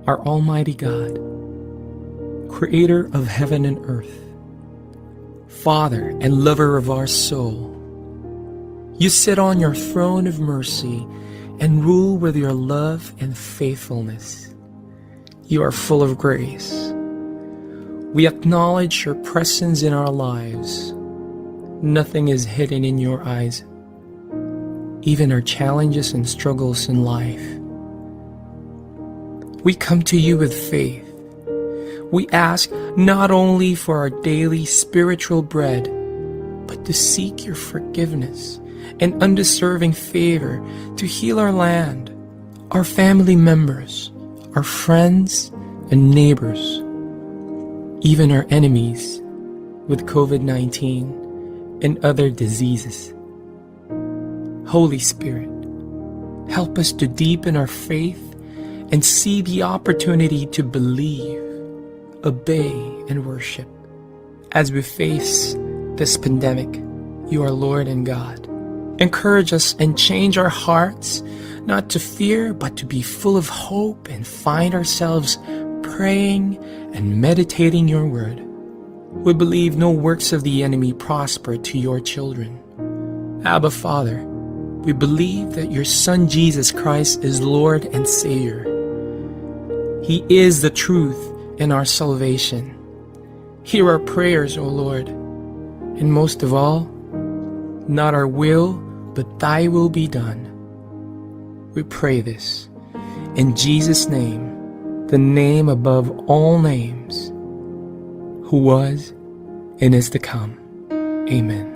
our Almighty God, Creator of heaven and earth, Father and lover of our soul, you sit on your throne of mercy and rule with your love and faithfulness. You are full of grace. We acknowledge your presence in our lives. Nothing is hidden in your eyes, even our challenges and struggles in life. We come to you with faith. We ask not only for our daily spiritual bread, but to seek your forgiveness and undeserving favor to heal our land, our family members, our friends and neighbors, even our enemies with COVID-19 and other diseases. Holy Spirit, help us to deepen our faith and see the opportunity to believe, obey, and worship. As we face this pandemic, you are Lord and God. Encourage us and change our hearts, not to fear, but to be full of hope and find ourselves praying and meditating your word. We believe no works of the enemy prosper to your children. Abba, Father, we believe that your Son Jesus Christ is Lord and Savior. He is the truth and our salvation. Hear our prayers, O Lord, and most of all, not our will, but thy will be done. We pray this in Jesus' name, the name above all names, who was and is to come. Amen.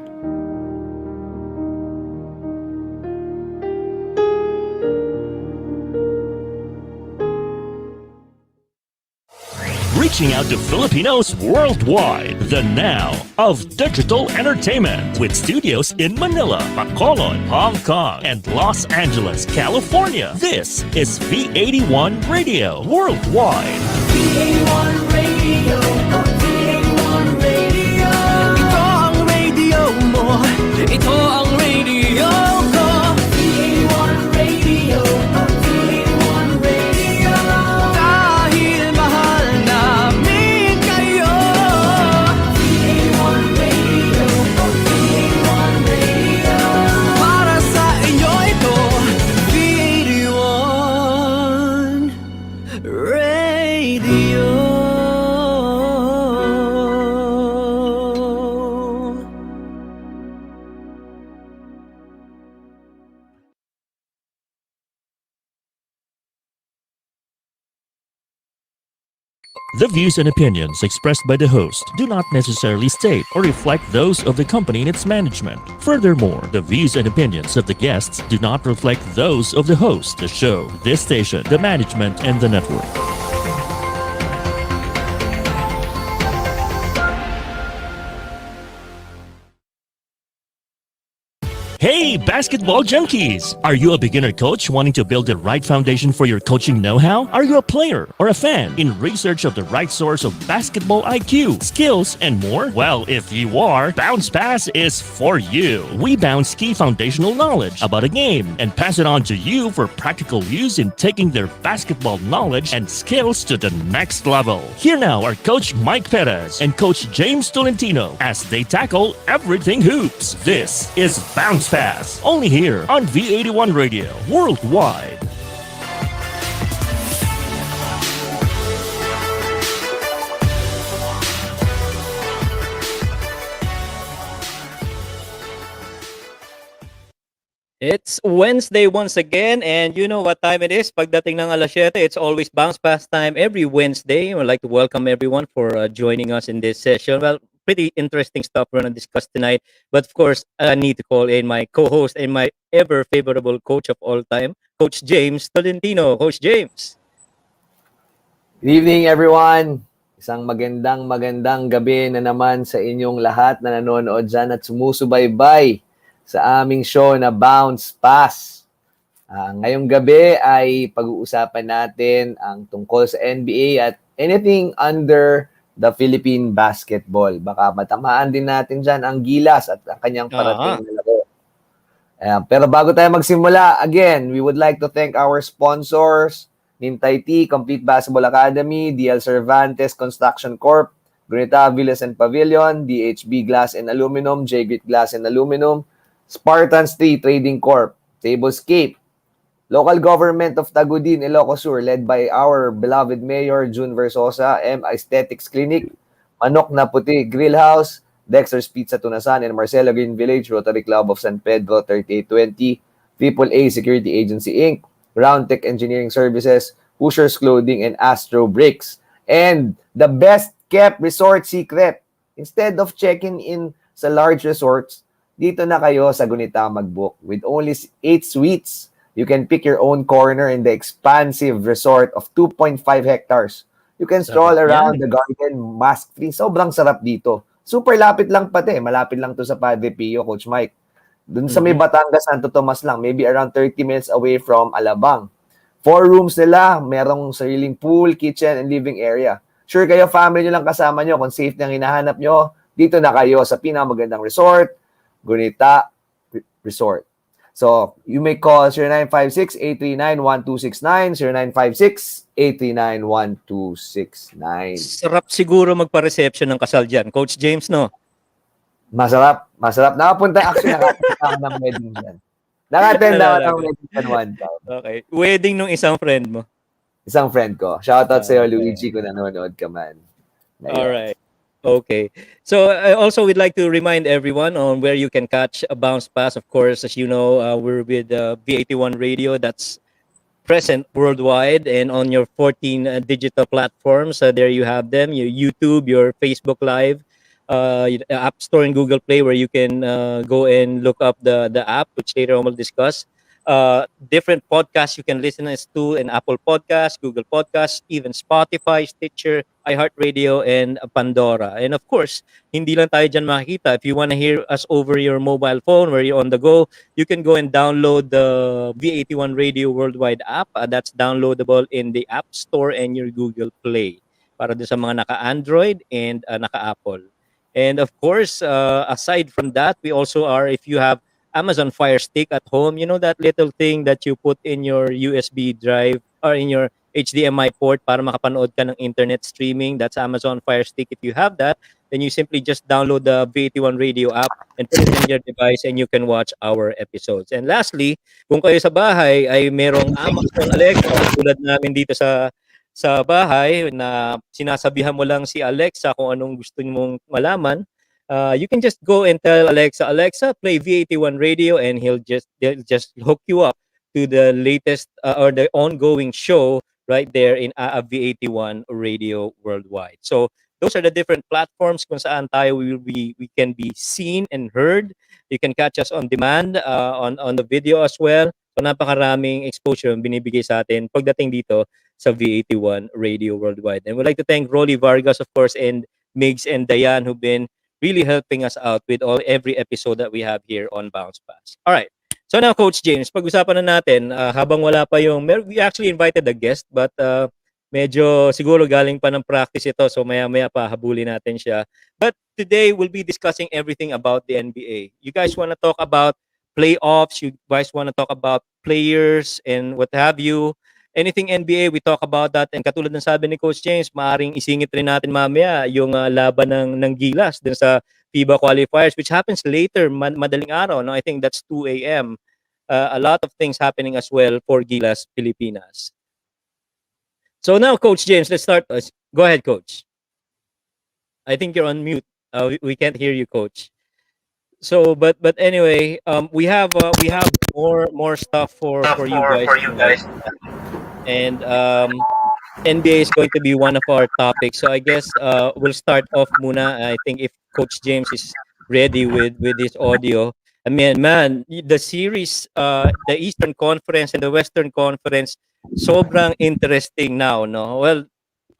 Reaching out to Filipinos worldwide, the now of digital entertainment with studios in Manila, Bacolod, Hong Kong, and Los Angeles, California. This is V81 Radio Worldwide. V81 Radio, V81 Radio. Ito ang radio mo, ito ang radio ko. V81 Radio, V81 Radio. Dahil mahal namin kayo. V81 Radio, V81 Radio. Para sa inyo ito, V81 Radio. The views and opinions expressed by the host do not necessarily state or reflect those of the company and its management. Furthermore, the views and opinions of the guests do not reflect those of the host, the show, this station, the management, and the network. Hey, basketball junkies! Are you a beginner coach wanting to build the right foundation for your coaching know-how? Are you a player or a fan in research of the right source of basketball IQ, skills, and more? Well, if you are, BOUNCEPASS is for you. We bounce key foundational knowledge about a game and pass it on to you for practical use in taking their basketball knowledge and skills to the next level. Here now are Coach Mike Perez and Coach James Tolentino as they tackle everything hoops. This is BOUNCEPASS, only here on V81 Radio Worldwide. It's Wednesday once again, and you know what time it is. Pagdating ng alas 7, it's always bounce pass time every Wednesday. I'd like to welcome everyone for joining us in this session. Well, pretty interesting stuff we're going to discuss tonight. But of course, I need to call in my co-host and my ever favorable coach of all time, Coach James Tolentino. Coach James. Good evening, everyone. Isang magandang gabi na naman sa inyong lahat na nanonood dyan at sumusubaybay sa aming show na Bounce Pass. Ngayong gabi ay pag-uusapan natin ang tungkol sa NBA at anything under the Philippine basketball. Baka matamaan din natin dyan ang Gilas at ang kanyang parating na laro. Pero bago tayo magsimula, again, we would like to thank our sponsors Nintay T, Complete Basketball Academy, DL Cervantes Construction Corp, Gunita Villas and Pavilion, DHB Glass and Aluminum, J-Grit Glass and Aluminum, Spartans 3 Trading Corp, Tablescape, Local Government of Tagudin, Ilocos Sur, led by our beloved Mayor June Versosa, M Aesthetics Clinic, Manok na Puti Grill House, Dexter's Pizza Tunasan, and Marcelo Green Village, Rotary Club of San Pedro 3820, AAA Security Agency Inc., Round Tech Engineering Services, Hoosiers Clothing, and Astro Bricks. And the best kept resort secret, instead of checking in sa large resorts, dito na kayo sa Gunita mag-book. With only 8 suites, you can pick your own corner in the expansive resort of 2.5 hectares. You can stroll Sarap around yan. the garden mask-free. Sobrang sarap dito. Super lapit lang pati. Malapit lang to sa Padre Pio, Coach Mike. Dun sa may Batangas, Santo Tomas lang, maybe around 30 minutes away from Alabang. 4 rooms nila, merong sariling pool, kitchen, and living area. Sure kayo, family nyo lang kasama nyo, kung safe nang hinahanap nyo, dito na kayo sa pinakamagandang resort, Gunita Resort. So, you may call 0956-839-1269, 0956-839-1269. Sarap siguro magpa-reception ng kasal dyan. Coach James, no? Masarap, masarap. Actually, nakapunta ako ng wedding dyan. Naka-attend ako Naalala ng ko. wedding dyan one time. Okay. Wedding nung isang friend mo. Isang friend ko. Shoutout sa'yo, Okay. Luigi, kung nanonood ka man. All right. Okay. So also we'd like to remind everyone on where you can catch a bounce pass. Of course, as you know, we're with V81 Radio. That's present worldwide and on your 14 digital platforms. There you have them: your YouTube, your Facebook Live, App Store and Google Play, where you can go and look up the app, which later on we'll discuss. Different podcasts you can listen to in Apple Podcasts, Google Podcasts, even Spotify, Stitcher, iHeartRadio, and Pandora. And of course, hindi lang tayo dyan makikita. If you want to hear us over your mobile phone where you're on the go, you can go and download the V81 Radio Worldwide app. That's downloadable in the App Store and your Google Play para dun sa mga naka-Android and naka-Apple. And of course, aside from that, we also are, if you have Amazon Fire Stick at home, you know that little thing that you put in your USB drive or in your HDMI port para makapanood ka ng internet streaming. That's Amazon Fire Stick. If you have that, then you simply just download the V81 Radio app and put it in your device and you can watch our episodes. And lastly, kung kayo sa bahay ay merong Amazon Alexa tulad namin dito sa bahay na sinasabihan mo lang si Alexa kung anong gusto mong malaman, you can just go and tell Alexa, play V81 Radio, and they'll just hook you up to the latest or the ongoing show right there in V81 Radio Worldwide. So those are the different platforms kung saan tayo we can be seen and heard. You can catch us on demand on the video as well. So napakaraming exposure ang binibigay sa atin pagdating dito sa V81 Radio Worldwide. And we'd like to thank Rolly Vargas, of course, and Migs and Diane, who've been really helping us out with every episode that we have here on Bounce Pass. All right. So now, Coach James, pag-usapan na natin, habang wala pa we actually invited a guest, but medyo siguro galing pa ng practice ito, so maya-maya pa habulin natin siya. But today, we'll be discussing everything about the NBA. You guys want to talk about playoffs, you guys want to talk about players and what have you. Anything NBA, we talk about that. And katulad ng sabi ni Coach James, maaring isingit rin natin mamaya yung laban ng Gilas dun sa FIBA qualifiers, which happens later, madaling araw. No? I think that's 2 a.m. A lot of things happening as well for Gilas Pilipinas. So now, Coach James, let's start. Go ahead, Coach. I think you're on mute. We can't hear you, Coach. So, but anyway, we have more stuff for you guys tonight. And NBA is going to be one of our topics. So I guess we'll start off muna. I think if Coach James is ready with this audio. I mean, man, the series, the Eastern Conference and the Western Conference, sobrang interesting now, no? Well,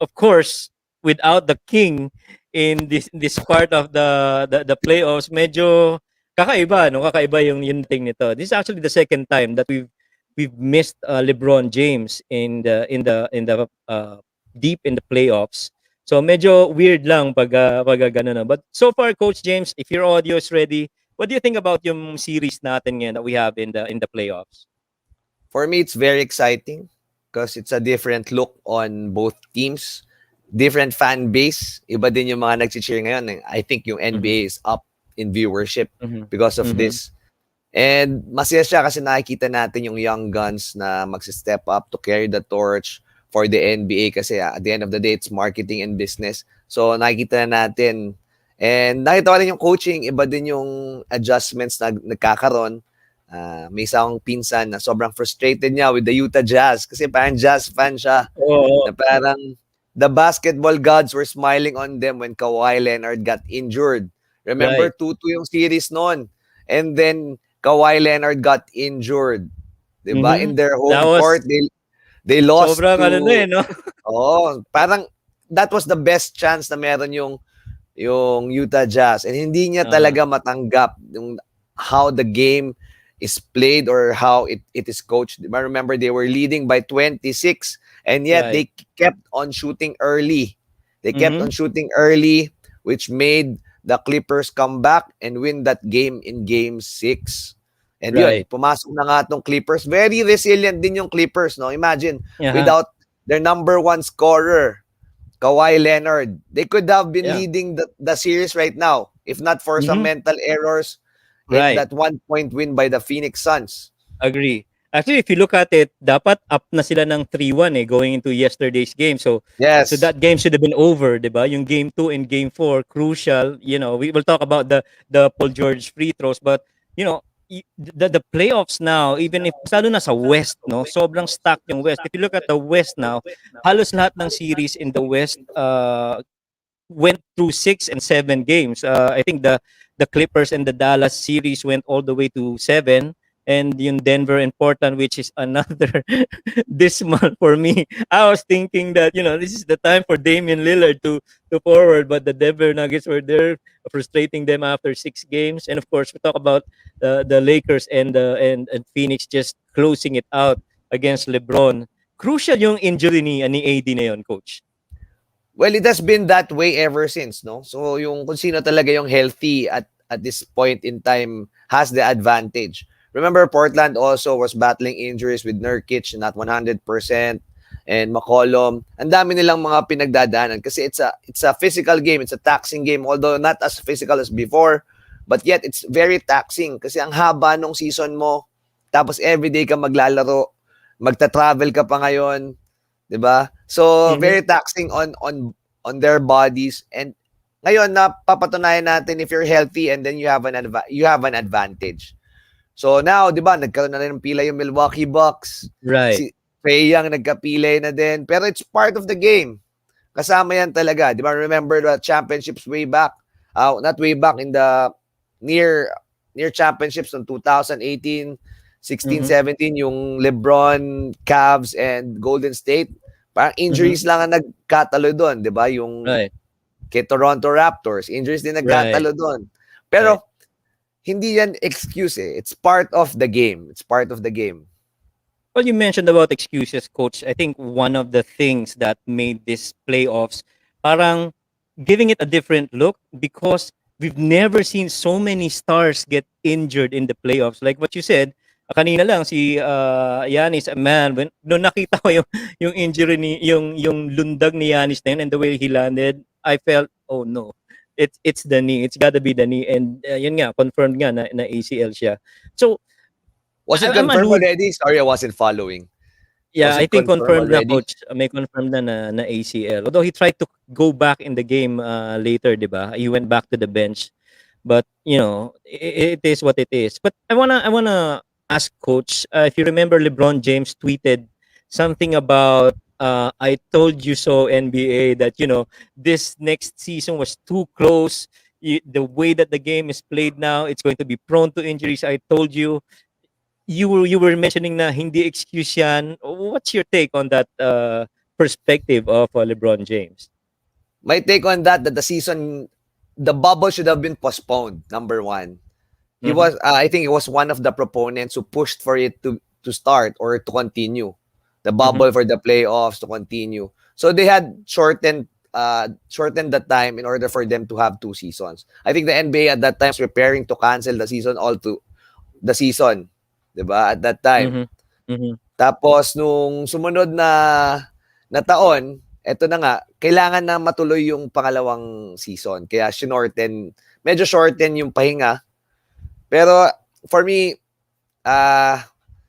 of course, without the king in this part of the playoffs, medyo kakaiba, no? Kakaiba yung thing nito. This is actually the second time that we've missed LeBron James in the deep in the playoffs. So medyo weird lang pag ganun na. But so far, Coach James, if your audio is ready, what do you think about yung series natin ngayon that we have in the playoffs? For me, it's very exciting. because it's a different look on both teams. Different fan base. Iba din yung mga nag-cheer ngayon. I think yung Mhm. NBA is up in viewership Mhm. because of Mhm. this. And masaya siya kasi nakikita natin yung young guns na magsi-step up to carry the torch for the NBA kasi at the end of the day, it's marketing and business. So nakikita na natin. And nakita ko rin yung coaching, iba din yung adjustments na nagkakaroon. May isang pinsan na sobrang frustrated niya with the Utah Jazz kasi parang Jazz fan siya. Oo. Na parang the basketball gods were smiling on them when Kawhi Leonard got injured. Remember, Right. 2-2 yung series noon. And then, Kawhi Leonard got injured. Diba? Mhm. In their That home was court, they lost sobrang ano na to... eh, no? Oh, parang that was the best chance na meron yung Utah Jazz. And hindi niya Uh-huh. talaga matanggap yung how the game is played or how it is coached. Diba? Remember, they were leading by 26 and yet Right. they kept on shooting early. They kept Mhm. on shooting early, which made the Clippers come back and win that game in game 6. And yun, Right. pumasok na nga tong Clippers. Very resilient din yung Clippers, no? Imagine, Uh-huh. without their number one scorer, Kawhi Leonard, they could have been Yeah. leading the series right now if not for some Mhm. mental errors in Right. that 1-point win by the Phoenix Suns. Agree. Actually, if you look at it, dapat up na sila ng 3-1 eh going into yesterday's game. So Yes. that game should have been over, 'di ba? Yung game 2 and game 4 crucial, we will talk about the Paul George free throws, but the playoffs now, even if lalo na sa West, no, sobrang stacked yung West. If you look at the West now, halos lahat ng series in the West went through 6 and 7 games. I think the Clippers and the Dallas series went all the way to 7, and yung Denver and Portland, which is another dismal for me. I was thinking that this is the time for Damian Lillard to forward, but the Denver Nuggets were there, frustrating them after 6 games. And of course, we talk about the Lakers and Phoenix just closing it out against LeBron. Crucial yung injury ni AD na yun, coach. Well, it has been that way ever since, no? So yung kung sino talaga yung healthy at this point in time has the advantage. Remember, Portland also was battling injuries with Nurkic, not 100%, and McCollum. Ang dami nilang mga pinagdadaanan kasi it's a physical game, it's a taxing game, although not as physical as before, but yet it's very taxing kasi ang haba nung season mo, tapos everyday ka maglalaro, magta-travel ka pa ngayon, 'di ba? So Mhm. very taxing on their bodies, and ngayon napapatunayan natin if you're healthy and then you have an advantage. So now, 'di ba, nagkaroon na rin ng pilay yung Milwaukee Bucks. Right. Si Trae Young nagkapilay na din, pero it's part of the game. Kasama yan talaga, 'di ba? Remember the championships way back. Not way back, in the near championships ng 2018, 16, Mhm. 17, yung LeBron, Cavs and Golden State. Parang Mhm. injuries lang ang nagkatalo doon, 'di ba? Yung Right. kay Toronto Raptors, injuries din Right. nagkatalo doon. Right. Pero hindi yan excuse eh. It's part of the game. It's part of the game. Well, you mentioned about excuses, coach. I think one of the things that made this playoffs parang giving it a different look because we've never seen so many stars get injured in the playoffs. Like what you said, kanina lang si Giannis, man, when no nakita ko yung injury yung lundag ni Giannis na yun and the way he landed, I felt, oh no. It's the knee. It's got to be the knee, and yun nga confirmed nga na ACL siya. So Was it I'm confirmed allude. already? Sorry, I wasn't following. Yeah, Was I it think confirmed confirmed na, already? coach. May confirmed na ACL. Although he tried to go back in the game later, 'di ba? He went back to the bench. But, it is what it is. But I wanna ask coach, if you remember LeBron James tweeted something about I told you so NBA, that this next season was too close. The way that the game is played now, it's going to be prone to injuries. I told you. You were mentioning na hindi excuse yan. What's your take on that perspective of LeBron James? My take on that the bubble should have been postponed, number one. Mhm. I think he was one of the proponents who pushed for it to start or to continue. The Mhm. bubble for the playoffs to continue. So they had shortened the time in order for them to have 2 seasons. I think the NBA at that time was preparing to cancel the season, 'di ba? At that time. Mhm. Mhm. Tapos nung sumunod na taon, eto na nga, kailangan na matuloy yung pangalawang season. Kaya medyo shorten yung pahinga. Pero for me,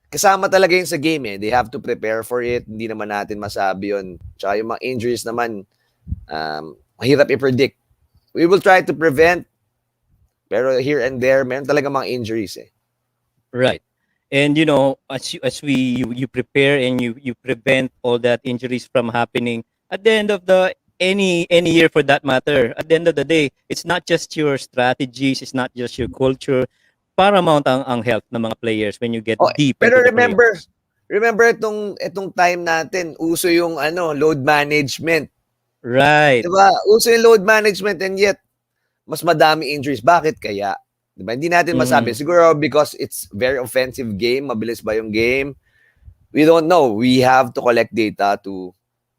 kasama talaga yun sa game eh. They have to prepare for it. Hindi naman natin masabi yun. Tsaka yung mga injuries naman, mahirap i-predict. We will try to prevent, pero here and there, meron talaga mga injuries eh. Right. And as you prepare and you prevent all that injuries from happening at the end of the any year for that matter. At the end of the day, it's not just your strategies, it's not just your culture. Paramount ang health ng mga players when you get Oh, deep pero into the playoffs. remember itong time natin, uso yung load management. Right. 'Di ba? Uso yung load management and yet mas madami injuries. Bakit kaya? 'Di ba? Hindi natin masabi. Siguro because it's very offensive game, mabilis ba yung game? We don't know. We have to collect data to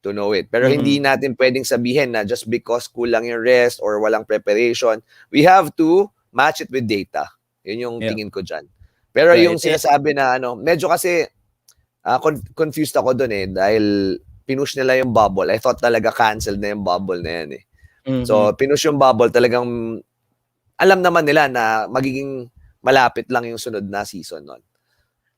know it. Pero hindi natin pwedeng sabihin na just because kulang yung rest or walang preparation, we have to match it with data. Yun yung Yeah. tingin ko dyan. Pero Right. yung sinasabi na medyo kasi confused ako doon eh dahil pinush nila yung bubble. I thought talaga canceled na yung bubble na yan eh. So, pinush yung bubble, talagang alam naman nila na magiging malapit lang yung sunod na season nun.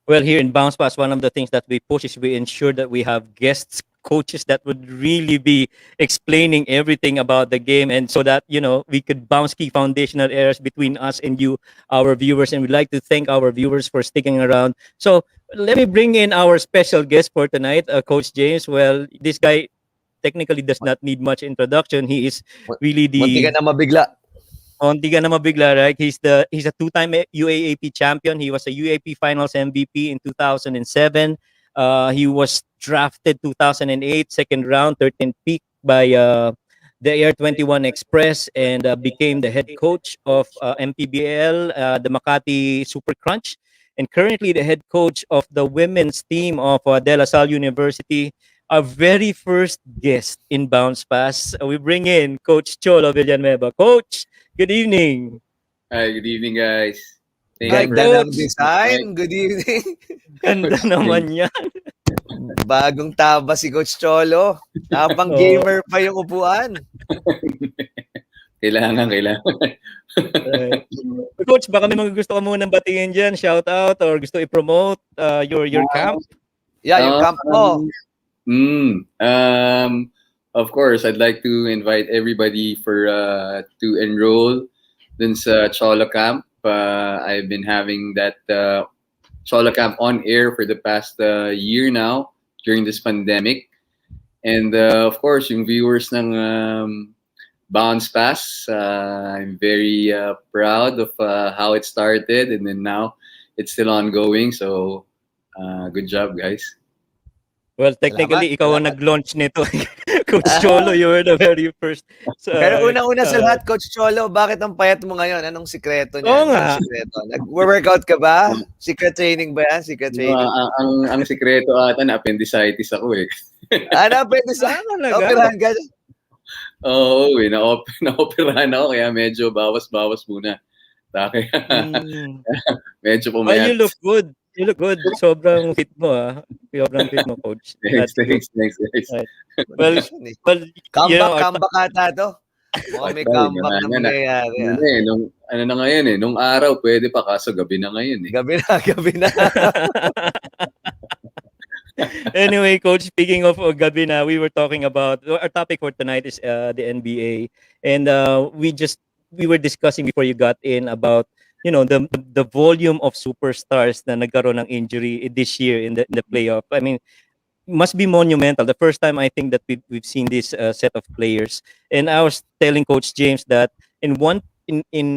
Well, here in Bounce Pass, one of the things that we push is we ensure that we have guests, coaches that would really be explaining everything about the game, and so that we could bounce key foundational areas between us and you, our viewers. And we'd like to thank our viewers for sticking around. So let me bring in our special guest for tonight, Coach James. Well, this guy technically does not need much introduction. He is really Munti ka the na mabigla. Hindi ka na mabigla, right? He's a two-time UAAP champion. He was a UAP Finals MVP in 2007. He was drafted 2008, second round, 13th pick by the Air 21 Express, and became the head coach of MPBL, the Makati Super Crunch, and currently the head coach of the women's team of De La Salle University. Our very first guest in Bounce Pass, we bring in Coach Cholo Villanueva. Coach, good evening. Hi, good evening, guys. Ganda ng Coach. design. Good evening. Ganda naman yan. Bagong taba si Coach Cholo. Habang Oo. gamer pa yung upuan. Kailangan. Right. Coach, baka may mga gusto ka munang batingin dyan, shout out, or gusto i-promote your camp? Yeah, yung camp mo. Of course, I'd like to invite everybody to enroll dun sa Cholo Camp. I've been having that Cholo Camp on air for the past year now during this pandemic. And of course, yung viewers ng Bounce Pass, I'm very proud of how it started, and then now it's still ongoing. So, good job, guys. Well, technically, ikaw ang Salamat. nag-launch nito. Coach Cholo, you were the very first. Pero unang-una sa lahat, Coach Cholo, bakit ang payat mo ngayon? Anong sikreto niya? Oo nga. Anong sikreto? Nag-workout ka ba? Secret training ba yan? Secret training? Ang sikreto ata na appendicitis ako eh. Ano, pwede sa... talaga? Operahan ka? Oo, na-operahan ako kaya medyo bawas-bawas muna. Kaya medyo Well, pumayat. you look good. You look good. Sobrang fit mo, Sobrang fit mo, Coach. Thanks, That's good. thanks. Right. Well, Comeback ata to. Mukhang may comeback na mangyayari. Ano na ngayon eh, nung araw pwede pa kaso gabi na ngayon eh. Gabi na. Anyway, Coach, speaking of gabi na, we were talking about, our topic for tonight is the NBA. And we were discussing before you got in about, the volume of superstars na nagkaroon ng injury this year in the playoff. I mean, must be monumental. The first time I think that we've seen this set of players. And I was telling Coach James that in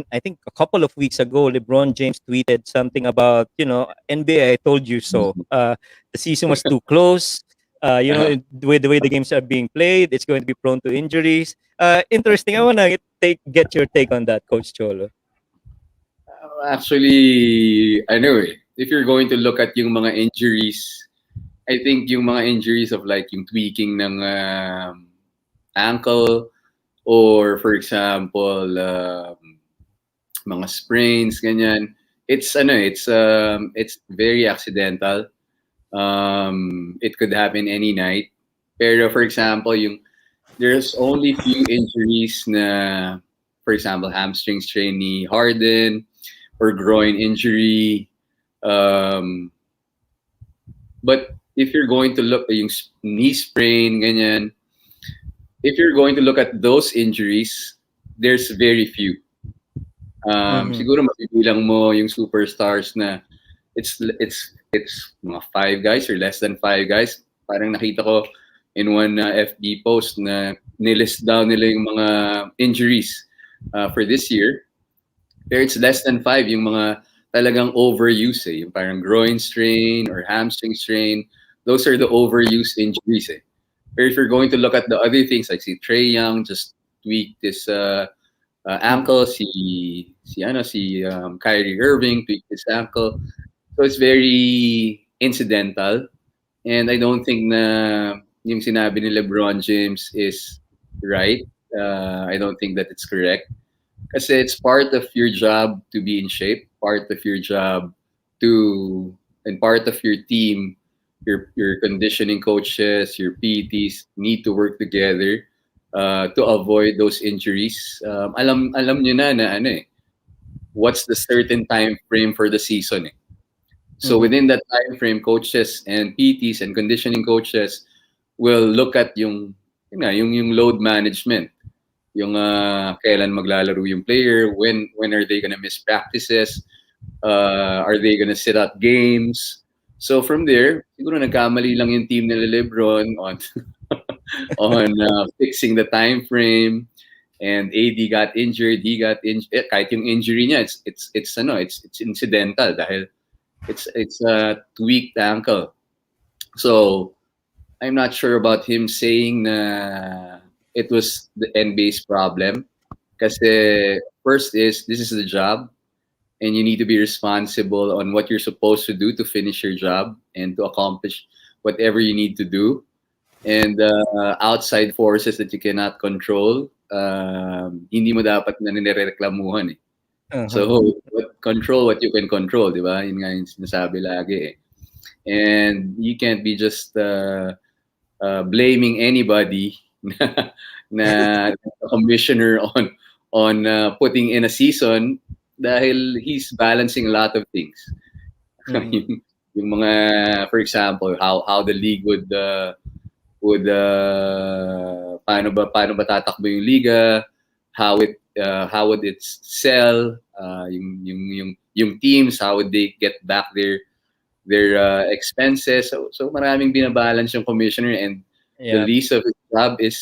I think a couple of weeks ago, LeBron James tweeted something about, NBA, I told you so. The season was too close. The way the games are being played, it's going to be prone to injuries. Interesting. I want to get your take on that, Coach Cholo. Actually, if you're going to look at yung mga injuries, I think yung mga injuries of like yung tweaking ng ankle, or for example, mga sprains, ganyan. It's very accidental. It could happen any night. Pero for example, there's only few injuries na, for example, hamstring strain ni Harden or groin injury. Um, but if you're going to look yung knee sprain, ganyan, if you're going to look at those injuries, there's very few. Mhm. Siguro mabibilang mo yung superstars na it's mga 5 guys or less than 5 guys. Parang nakita ko in one FB post na nilist down nila yung mga injuries for this year. Pero it's less than 5 yung mga talagang overuse eh. Yung parang groin strain or hamstring strain. Those are the overuse injuries eh. But if you're going to look at the other things, like si Trey Young just tweaked his ankle, si Kyrie Irving tweaked his ankle. So it's very incidental, and I don't think na yung sinabi ni LeBron James is right. I don't think that it's correct. Kasi it's part of your job to be in shape, part of your job to, and part of your team, your conditioning coaches, your PTs need to work together to avoid those injuries. Alam nyo na ano eh, what's the certain time frame for the season eh. So within that time frame, coaches and PTs and conditioning coaches will look at yung load management, yung kailan maglalaro yung player, when are they gonna miss practices, are they gonna sit out games. So from there, siguro nagkamali lang yung team nila LeBron on on fixing the time frame, and AD got injured, he got injured. Kahit yung injury niya, it's incidental dahil it's a tweaked ankle. So I'm not sure about him saying na it was the NBA's problem. Kasi first is, this is the job, and you need to be responsible on what you're supposed to do to finish your job and to accomplish whatever you need to do. And outside forces that you cannot control, hindi mo dapat na nirereklamuhan eh. So, control what you can control, di ba? Yun nga yung sinasabi lagi eh. And you can't be just blaming anybody na commissioner on putting in a season dahil he's balancing a lot of things. yung mga, for example, how the league would paano ba tatakbo yung liga, how would it sell, yung teams, how would they get back their expenses. So maraming binabalance yung commissioner, and the least of his job is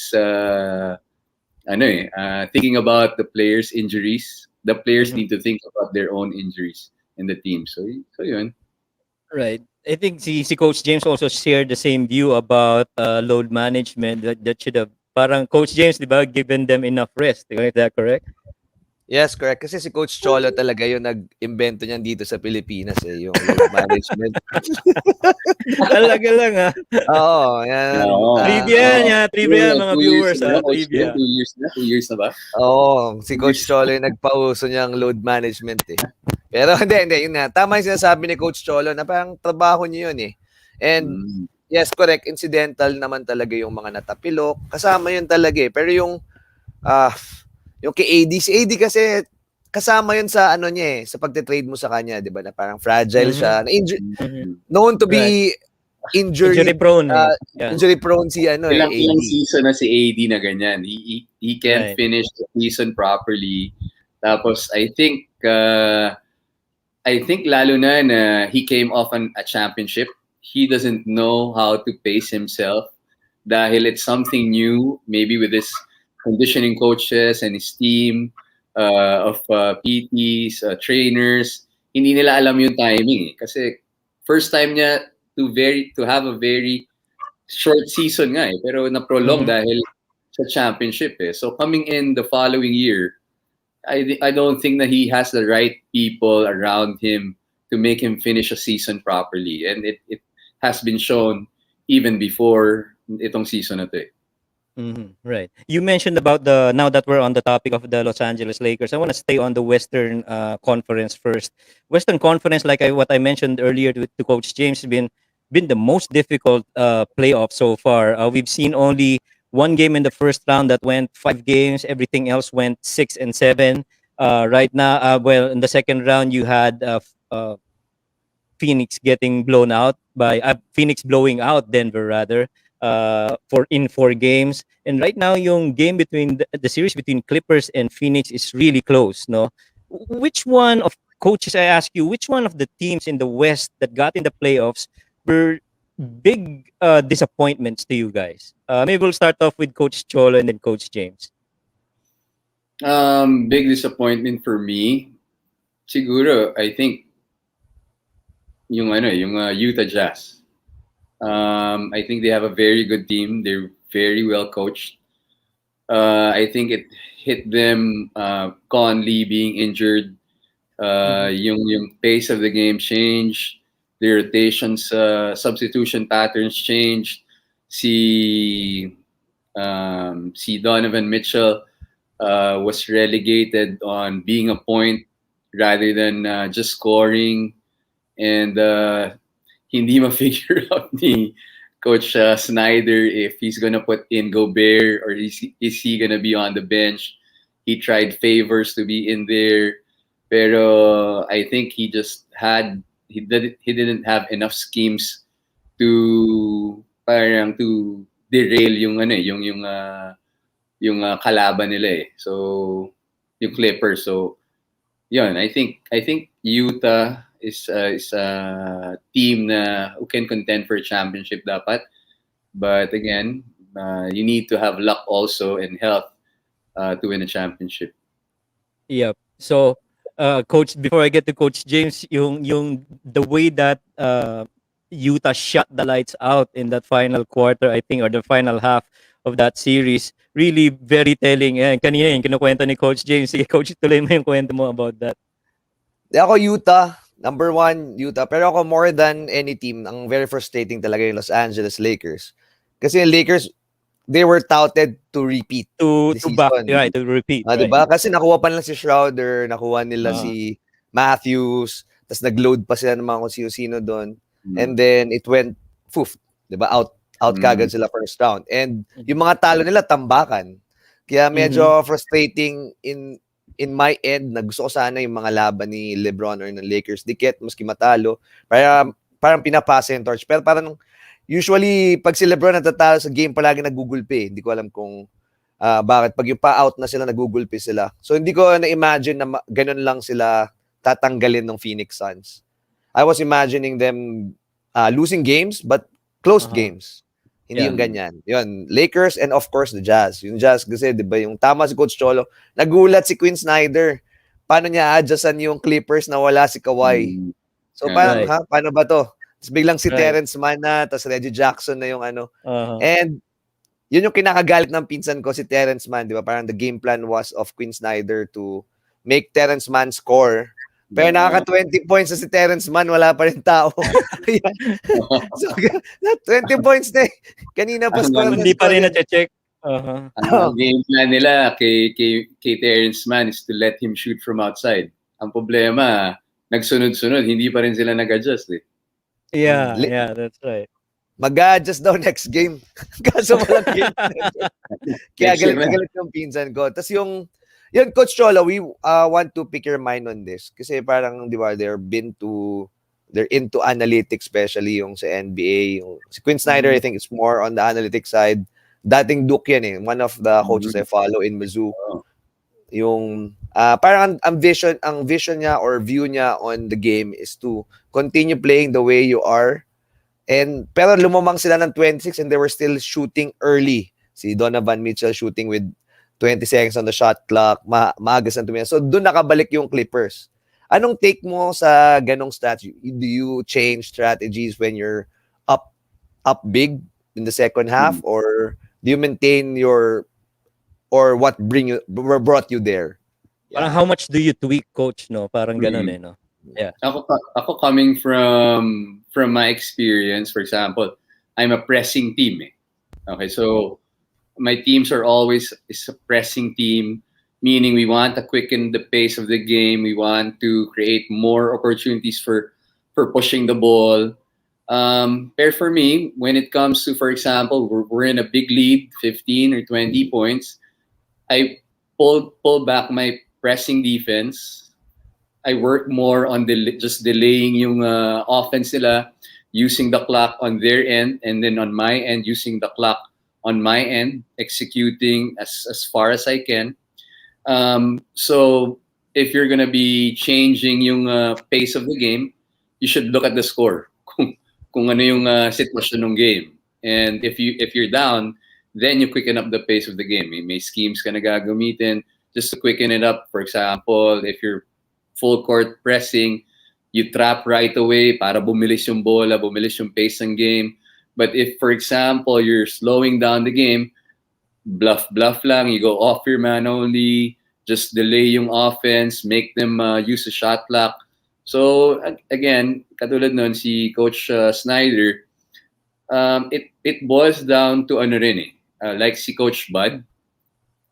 thinking about the players' injuries. The players need to think about their own injuries in the team. So yun. Right. I think si Coach James also shared the same view about load management, that should have, parang Coach James, di ba, given them enough rest. Is that correct? Yes, correct. Kasi si Coach Cholo talaga yung nag-imbento niyan dito sa Pilipinas eh, yung load management. Talaga lang ha. Oo, yan. Trivia mga viewers. Trivia. 2 years na ba? Oo, si Coach Cholo yung nagpauso niyang load management eh. Pero hindi, yun na. Tama yung sinasabi ni Coach Cholo na parang trabaho niyo yun eh. And yes, correct, incidental naman talaga yung mga natapilok. Kasama yun talaga eh. Pero yung kay AD, si AD kasi kasama yun sa ano niya eh, sa pagte-trade mo sa kanya, 'di ba? Na parang fragile siya, na known to be injury prone. Injury prone si AD. Ilang season na si AD na ganyan. He can't finish the season properly. Tapos I think lalo na he came off a championship. He doesn't know how to pace himself dahil it's something new, maybe with his conditioning coaches and his team of PTs, trainers. Hindi nila alam yung timing eh. Kasi first time niya to have a very short season nga eh, pero na-prolong dahil sa championship eh. So coming in the following year, I don't think that he has the right people around him to make him finish a season properly. And it has been shown even before itong season na to eh. Right. You mentioned about now that we're on the topic of the Los Angeles Lakers, I want to stay on the Western Conference first. Western Conference, like what I mentioned earlier to Coach James, been been the most difficult playoff so far. We've seen only one game in the first round that went 5 games. Everything else went 6 and 7. Right now, well, in the second round, you had Phoenix getting blown out by Phoenix blowing out Denver rather for in 4 games. And right now, yung game between the series between Clippers and Phoenix is really close. No, which one of coaches? I ask you, which one of the teams in the West that got in the playoffs were big disappointments to you guys? Maybe we'll start off with Coach Cholo and then Coach James. Big disappointment for me. Siguro, I think yung Utah Jazz. I think they have a very good team. They're very well coached. I think it hit them. Conley being injured, yung pace of the game changed. The rotations, substitution patterns changed. Si Donovan Mitchell was relegated on being a point rather than just scoring. And hindi ma-figure out ni Coach Snyder if he's gonna put in Gobert or is he gonna be on the bench. He tried Favors to be in there, pero I think he didn't have enough schemes to derail yung kalaban nila eh. So yung Clippers. So yun, I think Utah is a team who can contend for a championship dapat. But again, you need to have luck also and health to win a championship. Yep. So, Coach, before I get to Coach James, yung the way that Utah shut the lights out in that final quarter, I think, or the final half of that series, really very telling. Kanina yung kinukwento ni Coach James. Sige, Coach, tuloy mo yung kwento mo about that. Ako Utah, number 1 Utah. Pero ako more than any team, ang very frustrating talaga yung Los Angeles Lakers. Kasi yung Lakers, they were touted to repeat To this back, season. right, to repeat. Right. Diba? Kasi nakuha pa nila si Schroeder, nakuha nila si Matthews, tapos nag-load pa sila ng mga kung sino-sino doon. And then it went, diba? Out kagad sila first round. And yung mga talo nila, tambakan. Kaya medyo frustrating in my end, na gusto ko sana yung mga laban ni LeBron or ng Lakers, dikit, maski matalo. Parang pinapasa yung torch. Pero parang, usually, pag si LeBron natatalo sa game, palagi nagugulpi. Hindi ko alam kung bakit. Pag yung pa-out na sila, nagugulpi sila. So, hindi ko na-imagine na ganun lang sila tatanggalin ng Phoenix Suns. I was imagining them losing games, but closed games. Hindi yung ganyan. Yun, Lakers and of course the Jazz. Yung Jazz kasi, di ba, yung tama si Coach Cholo, nagulat si Quinn Snyder. Paano niya adjustan yung Clippers na wala si Kawhi? So parang, paano ba to? Tapos biglang si Terrence Mann na, tapos Reggie Jackson na yung ano. And yun yung kinakagalit ng pinsan ko, si Terrence Mann, di ba? Parang the game plan was of Quinn Snyder to make Terrence Mann score. Pero nakaka-20 points na si Terrence Mann, wala pa rin tao. So, 20 points na eh. Kanina pa score. Hindi pa rin na-check. Ang game plan nila kay Terrence Mann is to let him shoot from outside. Ang problema, nagsunod-sunod, hindi pa rin sila nag-adjust eh. Yeah, that's right. Mag-adjust daw next game. Kaso walang game. Kaya galit yung pinsan ko. Tapos yun, Coach Cholo, we want to pick your mind on this. Kasi parang, di ba, they're into analytics, especially yung sa NBA. Yung, si Quinn Snyder, I think, is more on the analytics side. Dating Duke yan eh. One of the coaches I follow in Mizzou. Yung, parang ang vision niya or view niya on the game is to continue playing the way you are. Pero lumamang sila ng 26 and they were still shooting early. Si Donovan Mitchell shooting with 20 seconds on the shot clock, maagas na tumingin. So, doon nakabalik yung Clippers. Anong take mo sa ganong strategy? Do you change strategies when you're up big in the second half? Or do you maintain or what brought you there? Parang how much do you tweak, Coach, no? Parang ganon eh, no? Yeah. Ako coming from my experience, for example, I'm a pressing team eh. Okay, so my teams are always a pressing team, meaning we want to quicken the pace of the game. We want to create more opportunities for pushing the ball. Pero for me, when it comes to, for example, we're in a big lead, 15 or 20 points, I pull back my pressing defense. I work more on just delaying yung offense nila, using the clock on their end, and then on my end, using the clock on my end, executing as far as I can. So if you're gonna be changing yung pace of the game, you should look at the score. Kung ano yung sitwasyon ng game. And if you're down, then you quicken up the pace of the game. May schemes ka na gagamitin just to quicken it up. For example, if you're full court pressing, you trap right away para bumilis yung bola, bumilis yung pace ng game. But if, for example, you're slowing down the game, bluff lang, you go off your man only, just delay yung offense, make them use a shot clock. So again, katulad nun si Coach Snyder, it boils down to ano rin like si Coach Bud,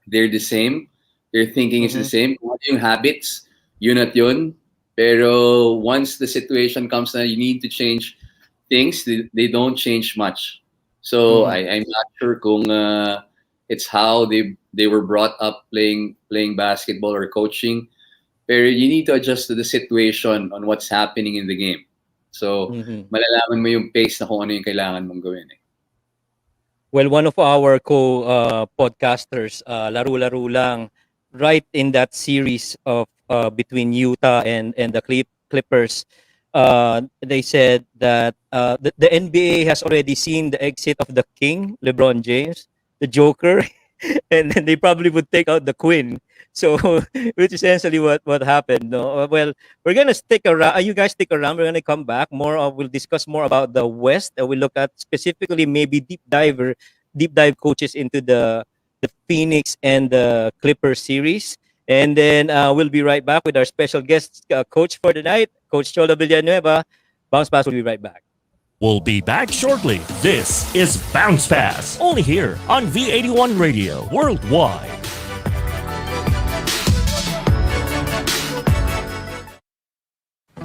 they're the same. Their thinking is the same. Kung ano yung habits, yun at yun. Pero once the situation comes na you need to change things, they don't change much. So I'm not sure kung it's how they were brought up playing basketball or coaching. Pero you need to adjust to the situation on what's happening in the game. So malalaman mo yung pace na kung ano yung kailangan mong gawin. Well, one of our podcasters, laro-laro lang, right in that series of between Utah and the Clippers, they said that the NBA has already seen the exit of the king, LeBron James, the Joker, and then they probably would take out the Queen. So, which is essentially what happened. No, well, we're gonna stick around. You guys stick around. We're gonna come back more. We'll discuss more about the West. We'll look at specifically maybe deep dive coaches into the Phoenix and the Clippers series. And then we'll be right back with our special guest coach for the night, Coach Cholo Villanueva. Bounce Pass will be right back. We'll be back shortly. This is Bounce Pass, only here on V81 Radio Worldwide.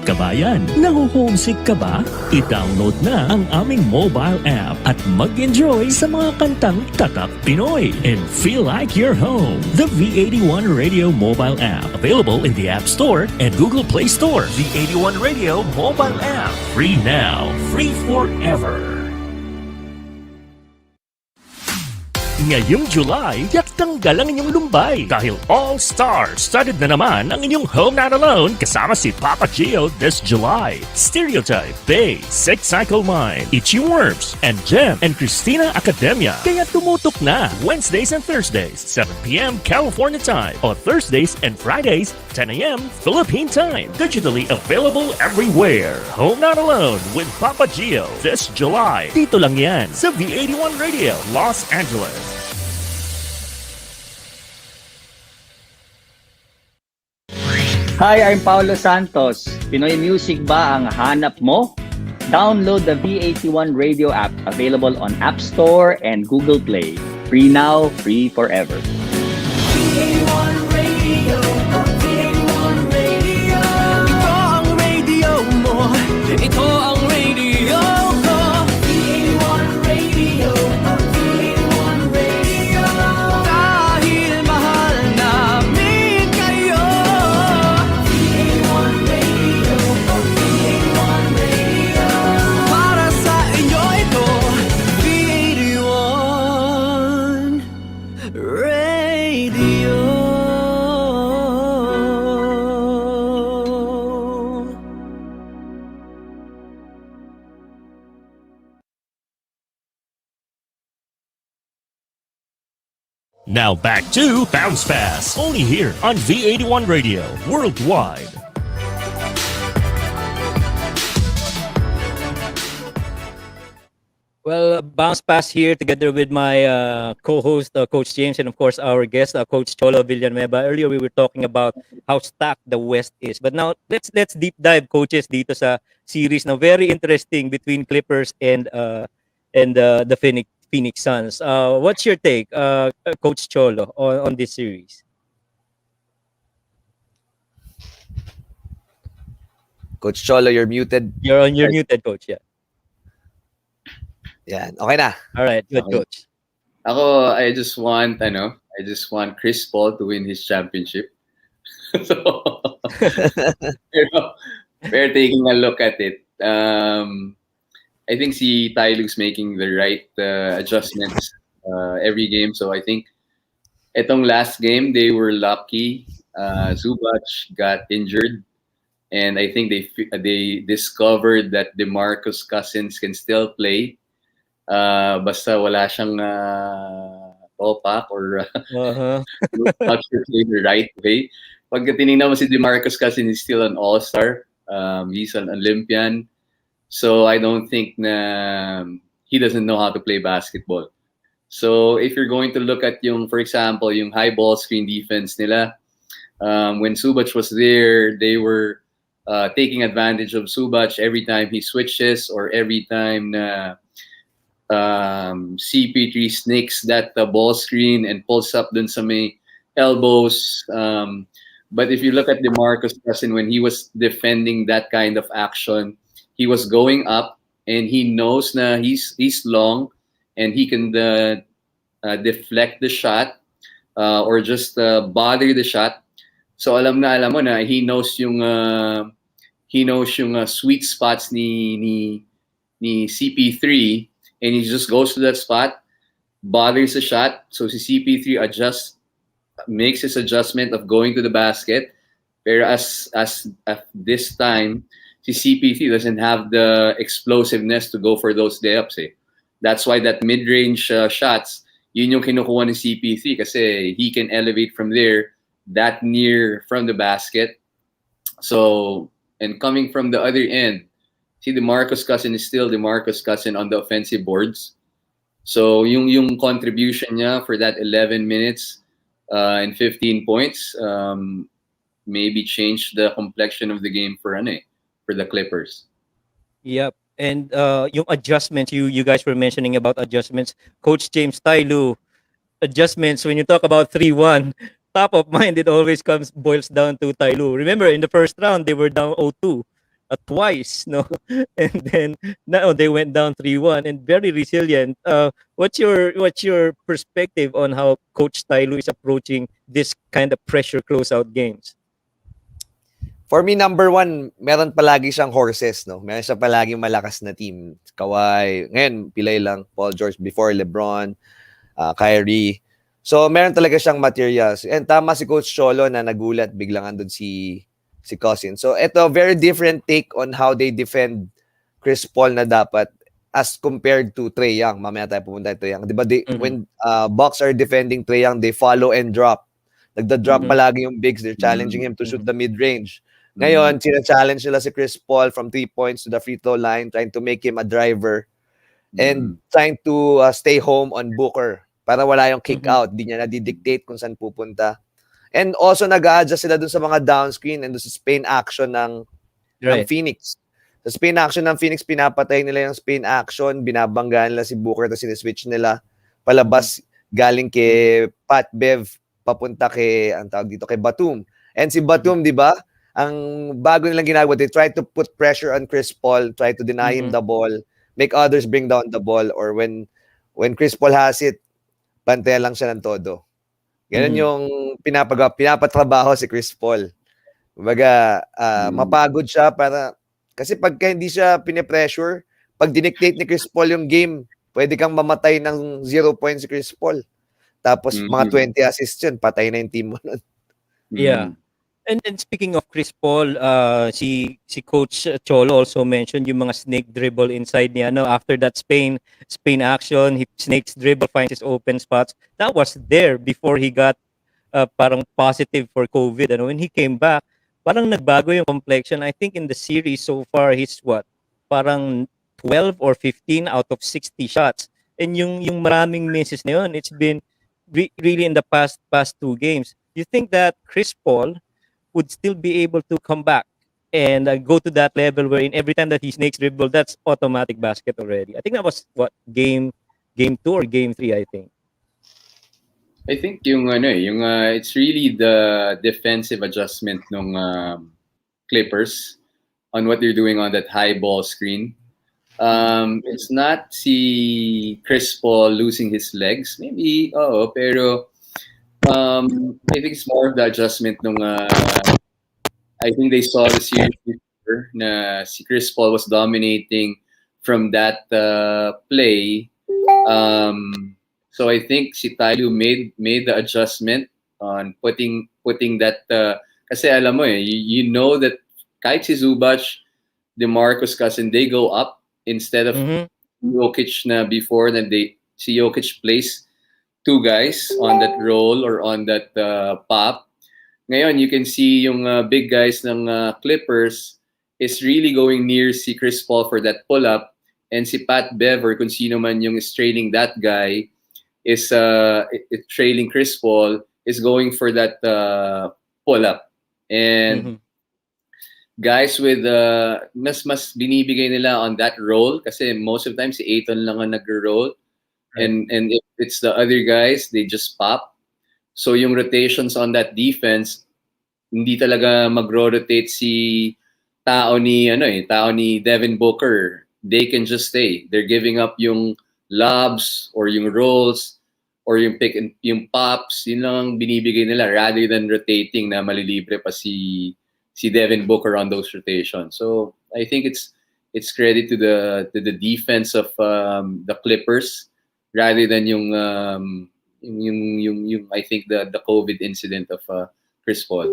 Kabayan, naho-homesick ka ba? I-download na ang aming mobile app at mag-enjoy sa mga kantang Tatak Pinoy and feel like you're home. The V81 Radio mobile app, available in the App Store and Google Play Store. V81 Radio mobile app, free now, free forever. Ngayong July, yak tanggal ang inyong lumbay dahil All-Star started na naman ang inyong Home Not Alone kasama si Papa Gio this July. Stereotype, Bay, Sex Cycle Mind, Itchy Worms, and Jem and Christina Academia. Kaya tumutok na Wednesdays and Thursdays, 7 p.m. California time, o Thursdays and Fridays, 10 a.m. Philippine time. Digitally available everywhere. Home Not Alone with Papa Gio this July. Dito lang yan sa V81 Radio, Los Angeles. Hi, I'm Paulo Santos. Pinoy music ba ang hanap mo? Download the V81 Radio app, available on App Store and Google Play. Free now, free forever. V81 Radio, V81 Radio. Ito ang radio mo, ito ang radio ko. V81 Radio, V81 Radio. Dahil mahal namin kayo. V81 Radio, V81 Radio. Para sa inyo ito, V81 Radio. Now back to Bounce Pass, only here on V81 Radio Worldwide. Well, Bounce Pass here together with my co-host, Coach James, and of course our guest, Coach Cholo Villanueva. Earlier we were talking about how stacked the West is, but now let's deep dive, coaches, dito sa series na very interesting between Clippers and the Phoenix Suns. What's your take, Coach Cholo, on this series? Coach Cholo, you're muted. You're muted, Coach. Yeah. Yan. Okay na. All right, good, Okay. coach. Ako, I just want Chris Paul to win his championship. So, pero, pero taking a look at it, I think si Ty Lue's making the right adjustments every game. So I think etong last game, they were lucky. Zubac got injured. And I think they discovered that DeMarcus Cousins can still play. Basta wala siyang topak or Uh-huh. not sure play the right way. Pag tinignan mo si DeMarcus Cousins, he's still an all-star. He's an Olympian. So I don't think na he doesn't know how to play basketball. So if you're going to look at yung, for example, yung high ball screen defense nila, when Zubac was there, they were taking advantage of Zubac every time he switches or every time na CP3 sneaks that ball screen and pulls up dun sa may elbows. But if you look at DeMarcus Cousins, when he was defending that kind of action, he was going up and he knows na he's long and he can deflect the shot or just bother the shot. So alam mo na he knows yung sweet spots ni CP3 and he just goes to that spot, bothers the shot. So si CP3 makes his adjustment of going to the basket. Pero as at this time, si CP3 doesn't have the explosiveness to go for those layups. That's why that mid-range shots, yun yung kinukuha ni CP3 kasi he can elevate from there that near from the basket. So, and coming from the other end, see DeMarcus Cousins is still DeMarcus Cousins on the offensive boards. So, yung contribution niya for that 11 minutes and 15 points maybe changed the complexion of the game for the Clippers. Yep. And yung adjustments, you guys were mentioning about adjustments. Coach James Tyloo, adjustments, when you talk about 3-1, top of mind, it always boils down to Tyloo. Remember, in the first round, they were down 0-2 twice, no? And then now they went down 3-1 and very resilient. What's your perspective on how Coach Tyloo is approaching this kind of pressure closeout games? For me, number one, meron palagi siyang horses, no? Meron siya palaging malakas na team. Kawhi, ngayon, pilay lang. Paul George before LeBron, Kyrie. So, meron talaga siyang materials. And tama si Coach Cholo na nagulat, biglang andun si Cousins. So, ito, very different take on how they defend Chris Paul na dapat as compared to Trae Young. Mamaya tayo pumunta kay Trae Young. Diba, when Bucks are defending Trae Young, they follow and drop. Nagda-drop palagi yung bigs. They're challenging him to shoot the mid-range. Ngayon, sina-challenge nila si Chris Paul from 3 points to the free throw line, trying to make him a driver and trying to stay home on Booker para wala yung kick out. Di niya na-dictate kung saan pupunta. And also, nag-a-adjust sila dun sa mga down screen and dun sa spin action ng Phoenix. Sa spin action ng Phoenix, pinapatay nila yung spin action, binabanggaan nila si Booker, tapos siniswitch nila palabas galing kay Pat Bev, papunta kay, ang tawag dito, kay Batum. And si Batum, di ba? Ang bago nilang ginagawa, they try to put pressure on Chris Paul, try to deny him the ball, make others bring down the ball, or when Chris Paul has it, bantayan lang siya ng todo. Ganun yung pinapatrabaho si Chris Paul. Kumbaga, mapagod siya kasi pagka hindi siya pinipressure, pag dinictate ni Chris Paul yung game, pwede kang mamatay ng 0 points si Chris Paul. Tapos mga 20 assists yun, patay na yung team mo nun. Yeah. And speaking of Chris Paul, si Coach Cholo also mentioned yung mga snake dribble inside niya. No, after that Spain action, he snakes dribble, finds his open spots. That was there before he got parang positive for COVID. And when he came back, parang nagbago yung complexion. I think in the series so far, he's parang 12 or 15 out of 60 shots. And yung maraming misses na yun, it's been really in the past 2 games. You think that Chris Paul would still be able to come back and go to that level wherein every time that he snakes dribble, that's automatic basket already? I think that was game 2 or game 3, I think. I think it's really the defensive adjustment ng Clippers on what they're doing on that high ball screen. It's not si Chris Paul losing his legs. Maybe, pero I think it's more of the adjustment nung I think they saw the series before na si Chris Paul was dominating from that play. So I think si Tyloo made the adjustment on putting that kasi alam mo you know that kahit si Zubac, DeMarcus Cousins, they go up instead of Mhm. Jokic na before that si Jokic plays two guys on that roll or on that pop. Ngayon, you can see yung big guys ng Clippers is really going near si Chris Paul for that pull-up, and si Pat Bev or kung sino man yung is trailing that guy is trailing Chris Paul is going for that pull-up. And Mhm. guys with mas binibigay nila on that roll kasi most of the time si Ayton lang ang nagro-roll. And if it's the other guys, they just pop. So yung rotations on that defense, hindi talaga mag-rotate si tao ni Devin Booker. They can just stay. They're giving up yung lobs or yung rolls or yung yung pops. Yun lang ang binibigay nila rather than rotating na malilibre pa si Devin Booker on those rotations. So I think it's credit to the defense of the Clippers rather than yung I think the COVID incident of Chris Paul.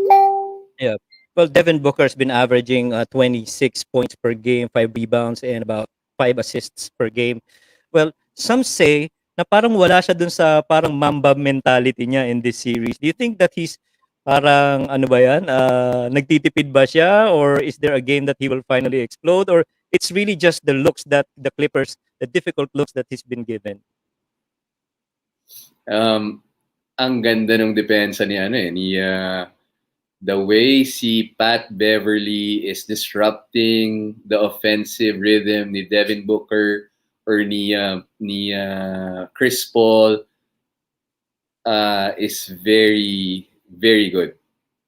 Yeah. Well, Devin Booker's been averaging 26 points per game, 5 rebounds, and about 5 assists per game. Well, some say na parang wala siya dun sa parang Mamba mentality niya in this series. Do you think that he's parang ano ba yan? Nagtitipid ba siya? Or is there a game that he will finally explode? Or it's really just the looks that the Clippers, the difficult looks that he's been given? Ang ganda ng depensa ni the way si Pat Beverly is disrupting the offensive rhythm ni Devin Booker or ni Chris Paul is very, very good.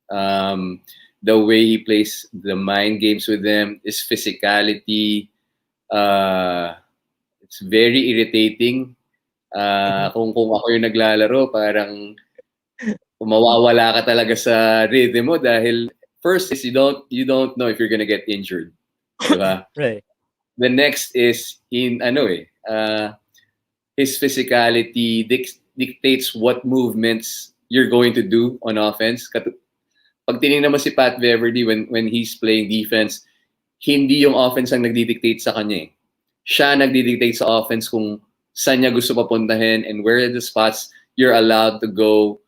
The way he plays the mind games with them, his physicality, it's very irritating. Kung ako yung naglalaro, parang mawawala ka talaga sa rhythm mo dahil first is you don't know if you're gonna get injured, diba? Right. The next is his physicality dictates what movements you're going to do on offense. Pag tinignan mo si Pat Beverly when he's playing defense, hindi yung offense ang nagdidictate sa kanya. Siya nagdidictate sa offense kung saan niya gusto papuntahin and where are the spots you're allowed to go.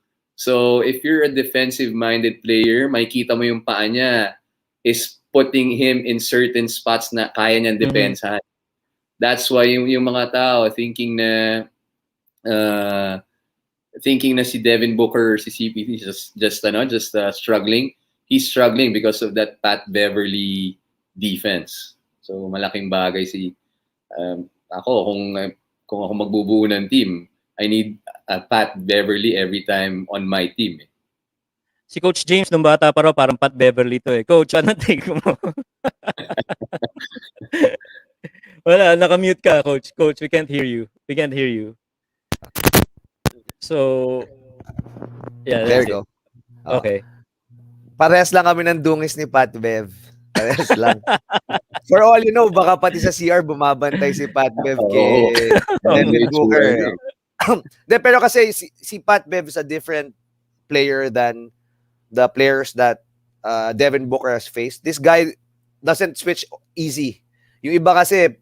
So if you're a defensive-minded player, makikita mo yung paa niya is putting him in certain spots na kaya niyang depensahan. That's why yung mga tao thinking na si Devin Booker or si CP just struggling. He's struggling because of that Pat Beverly defense. So malaking bagay si ako kung ako magbubuo ng team, I need Pat Beverly every time on my team. Si Coach James nung bata pa raw parang Pat Beverly to eh. Coach, ano take mo? Wala, naka-mute ka, Coach. Coach, we can't hear you. We can't hear you. So, yeah, There that's you it. go. Okay. Parehas lang kami ng dungis ni Pat Bev. Parehas lang. For all you know, baka pati sa CR bumabantay si Pat Bev kay Devin Booker. Pero kasi si Pat Bev is a different player than the players that Devin Booker has faced. This guy doesn't switch easy. Yung iba kasi,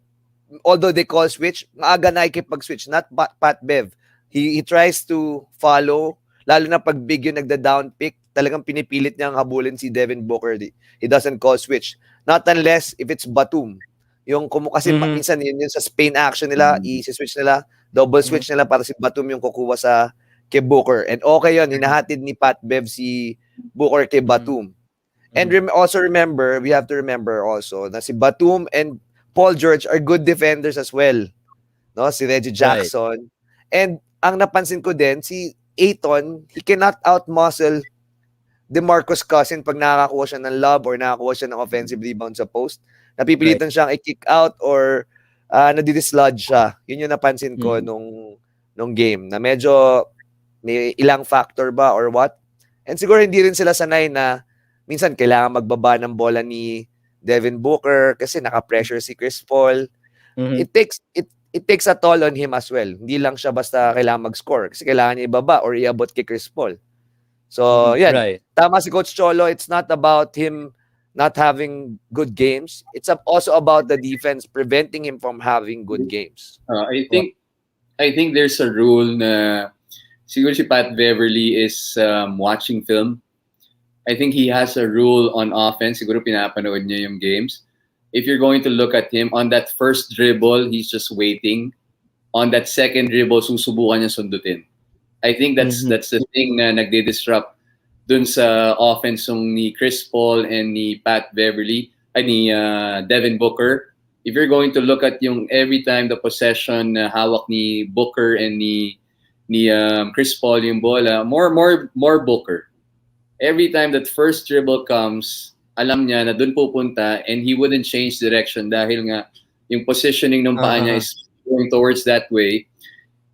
although they call switch, maaga nakikipag-switch. Not Pat Bev. He tries to follow, lalo na pag big yung nagda-down pick, talagang pinipilit niyang habulin si Devin Booker. He doesn't call switch. Not unless if it's Batum. Yung kasi minsan yun sa Spain action nila, i-switch nila, double switch nila para si Batum yung kukuha sa kay Booker. And okay yun, hinahatid ni Pat Bev si Booker kay Batum. And also remember, we have to remember also na si Batum and Paul George are good defenders as well. No, si Reggie Jackson. And ang napansin ko din, si Ayton, he cannot out-muscle DeMarcus Cousins pag nakakakuha siya ng lob or nakakakuha siya ng offensive rebound sa post. Napipilitan siyang i-kick out or nadidislodge siya. Yun yung napansin ko nung game na medyo may ilang factor ba or what. And siguro hindi rin sila sanay na minsan kailangan magbaba ng bola ni Devin Booker kasi naka-pressure si Chris Paul. Mhm. It takes a toll on him as well. Hindi lang siya basta kailangan mag-score kasi kailangan niya ibaba or iabot kay Chris Paul. So, yan. Right. Tama si Coach Cholo. It's not about him not having good games. It's also about the defense preventing him from having good games. I think there's a rule na siguro si Pat Beverly is watching film. I think he has a rule on offense. Siguro pinapanood niya yung games. If you're going to look at him, on that first dribble, he's just waiting. On that second dribble, susubukan niya sundutin. I think that's the thing na nagde-disrupt dun sa offense ni Chris Paul and ni Pat Beverly, ni Devin Booker. If you're going to look at yung every time the possession na hawak ni Booker and ni Chris Paul yung bola, more Booker. Every time that first dribble comes, alam niya na dun pupunta and he wouldn't change direction dahil nga yung positioning ng paa niya is going towards that way.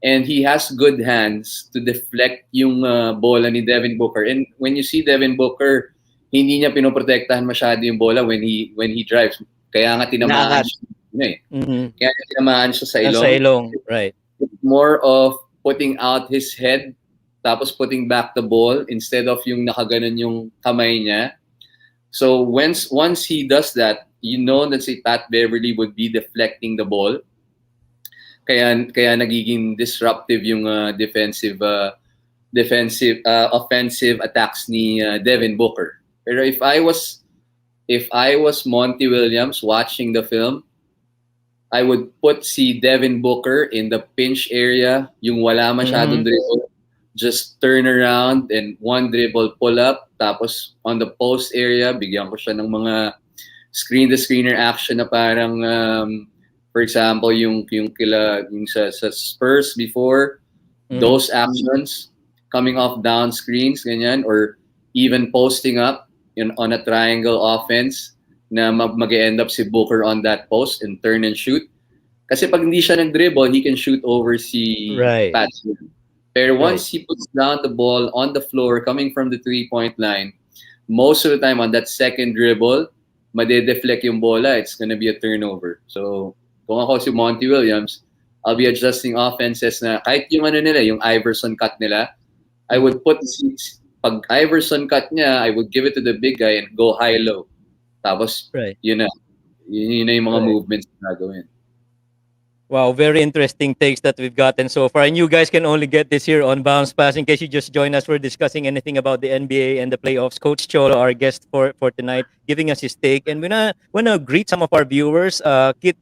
And he has good hands to deflect yung bola ni Devin Booker. And when you see Devin Booker, hindi niya pinoprotektahan masyado yung bola when he drives. Kaya nga tinamaan siya. Kaya nga tinamaan siya sa ilong. Sa ilong, right. It's more of putting out his head tapos putting back the ball instead of yung nakaganon yung kamay niya. So once he does that, you know that si Pat Beverly would be deflecting the ball. Kaya nagiging disruptive yung offensive attacks ni Devin Booker. Pero if I was Monty Williams watching the film, I would put si Devin Booker in the pinch area, yung wala masyadong dribble. Just turn around and one dribble pull up, tapos on the post area, bigyan ko siya ng mga screen-to-screener action na parang for example, yung sa Spurs before, those actions coming off down screens, ganyan, or even posting up on a triangle offense na mag-end up si Booker on that post and turn and shoot. Kasi pag hindi siya nag-dribble, he can shoot over si Pat. Pero once he puts down the ball on the floor coming from the three-point line, most of the time on that second dribble, made-deflect yung bola, it's gonna be a turnover. So, kung ako si Monty Williams, I'll be adjusting offenses na kahit yung nila, yung Iverson cut nila, I would put pag Iverson cut niya, I would give it to the big guy and go high-low. Tapos, yun na yung mga movements na gagawin. Wow, very interesting takes that we've gotten so far. And you guys can only get this here on Bounce Pass. In case you just joined us, we're discussing anything about the NBA and the playoffs. Coach Cholo, our guest for tonight, giving us his take. And we wanna greet some of our viewers. Kit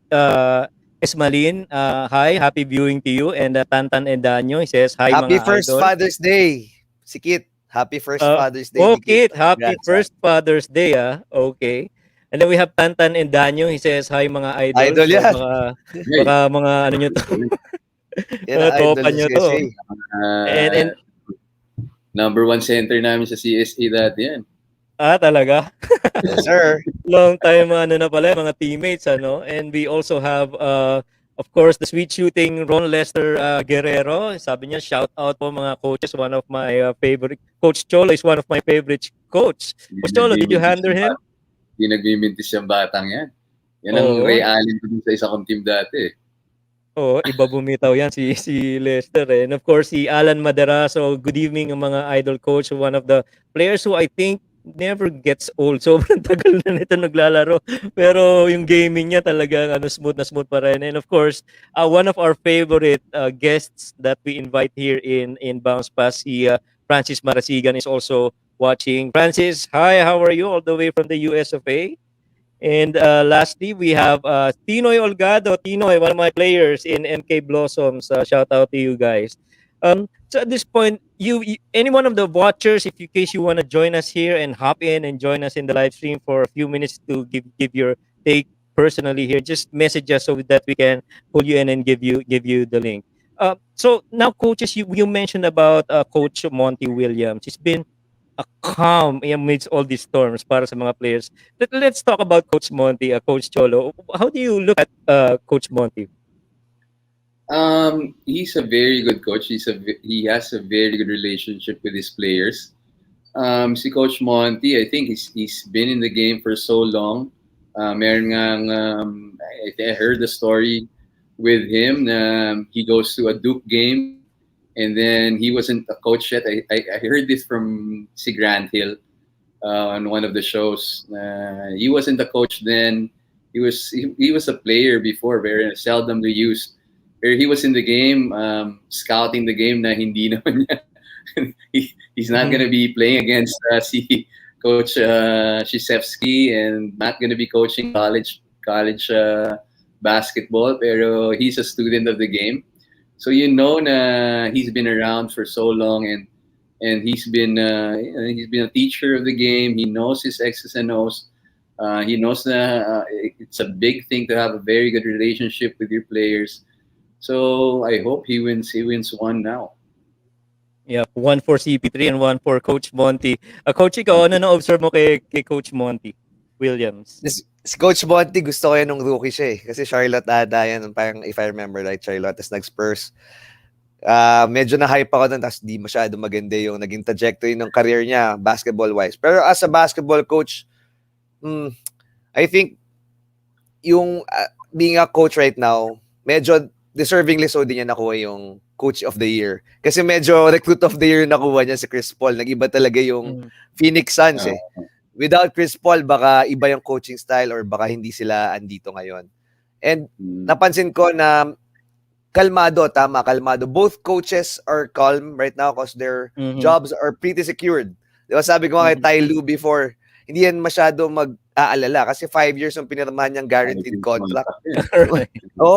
Esmalin, hi, happy viewing to you. And Tantan Endaño, he says, hi Happy mga first idol. Father's Day. Si Kit, happy first Father's Day. Oh, Kit, happy Congrats, first Father's Day, Okay. And then we have Tantan Endaño. He says, hi mga idol. Idol so, yan. Baka mga ano nyo to. Yan ang idol Topa nyo sa to. CSA. And number one center namin sa CSA dati yan. talaga? Yes, sir. Long time na pala, mga teammates, ano? And we also have, of course, the sweet shooting Ron Lester Guerrero. Sabi niya, shout out po mga coaches. One of my favorite, Coach Cholo is one of my favorite coach. Coach Cholo, did you handle him? Hindi nagmimintis yung batang yan. Yan ang Ray Allen ko sa isa kong team dati. Iba bumitaw yan si Lester. And of course, si Alan Maderaso. Good evening mga idol coach. One of the players who I think never gets old. Sobrang tagal na nito naglalaro. Pero yung gaming niya talagang smooth na smooth pa rin. And of course, one of our favorite guests that we invite here in Bounce Pass, si Francis Marasigan is also watching. Francis, hi, how are you? All the way from the US of A. And lastly, we have Tinoy Olgado. Tinoy, one of my players in MK Blossoms. Shout out to you guys. So at this point, you any one of the watchers, if in case you want to join us here and hop in and join us in the live stream for a few minutes to give your take personally here, just message us so that we can pull you in and give you the link. So now, coaches, you mentioned about Coach Monty Williams. It's been a calm amidst all these storms para sa mga players. Let's talk about Coach Monty, Coach Cholo. How do you look at Coach Monty? He's a very good coach. He has a very good relationship with his players. Si Coach Monty, I think he's been in the game for so long. Meron ngang, I heard the story with him. He goes to a Duke game, and then he wasn't a coach yet. I heard this from si Grant Hill on one of the shows. He wasn't a coach then. He was a player before, very seldom to use. Or he was in the game, scouting the game na hindi naman niya. He's not Mhm. going to be playing against si Coach Shisevsky and not going to be coaching college basketball. Pero he's a student of the game. So you know na he's been around for so long and he's been a teacher of the game. He knows his X's and O's. He knows that it's a big thing to have a very good relationship with your players. So I hope he wins. He wins one now. Yeah, one for CP3 and one for Coach Monty. Coach, ikaw, ano na-observe mo kay Coach Monty Williams? Si Coach Monty, gusto ko yan nung rookie siya eh. Kasi Charlotte ata yan. Parang if I remember right, Charlotte. Tapos nag-Spurs. Medyo na-hype ako doon. Tapos di masyado maganda yung naging trajectory ng career niya, basketball-wise. Pero as a basketball coach, I think yung being a coach right now, medyo deservingly so din niya nakuha yung Coach of the Year. Kasi medyo Recruit of the Year nakuha niya si Chris Paul. Nag-iba talaga yung Phoenix Suns eh. Without Chris Paul, baka iba yung coaching style or baka hindi sila andito ngayon. And napansin ko na kalmado. Both coaches are calm right now because their jobs are pretty secured. Diba sabi ko nga kay Ty Lue before, hindi yan masyado mag-aalala kasi 5 years yung pinirmahan niyang guaranteed contract.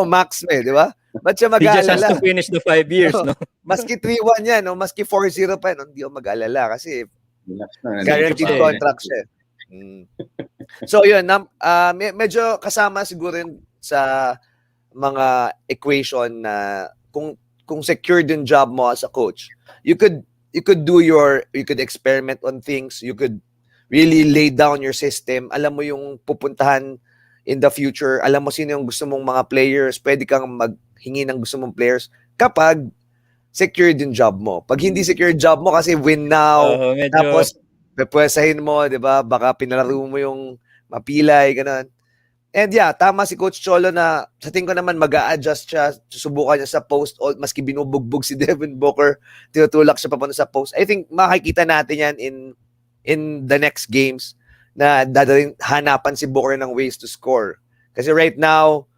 Max di ba? Ba't siya He just has mag-aalala? to finish the 5 years, no? Maski 3-1 yan, no? Maski 4-0 pa yan, hindi ako mag-alala kasi guaranteed Siya. contract siya. So yun, medyo kasama siguro yun sa mga equation na kung secured yung job mo as a coach, you could experiment on things, you could really lay down your system, alam mo yung pupuntahan in the future, alam mo sino yung gusto mong mga players, pwede kang maghingi ng gusto mong players kapag secured yung job mo. Pag hindi secured job mo kasi win now, tapos pepwesahin mo, di ba? Baka pinalaro mo yung mapilay, ganun. And yeah, tama si Coach Cholo na sa tingin ko naman mag-a-adjust siya, susubukan niya sa post, maski binubugbog si Devin Booker, tinutulak siya papunta sa post. I think makikita natin yan in the next games na dadaling hanapan si Booker ng ways to score. Kasi right now,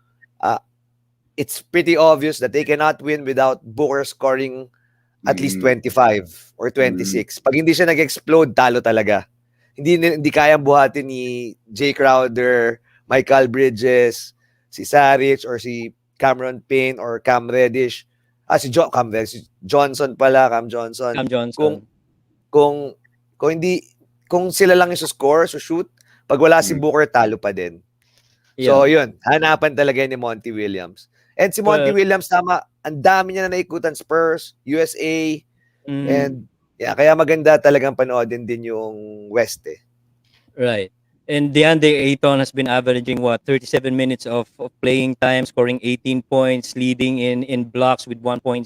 it's pretty obvious that they cannot win without Booker scoring at least 25 or 26. Pag hindi siya nag-explode, talo talaga. Hindi kayang buhatin ni Jay Crowder, Michael Bridges, si Saric, or si Cameron Payne, or Cam Reddish. Si Johnson pala, Cam Johnson. Kung sila lang yung score, shoot, pag wala si Booker, talo pa din. Yeah. So, yun. Hanapan talaga ni Monty Williams. And si Monty Williams, tama, ang dami niya na naikutan, Spurs, USA, and yeah, kaya maganda talagang panoodin din yung West eh. Right. And DeAndre Ayton has been averaging 37 minutes of playing time, scoring 18 points, leading in blocks with 1.6,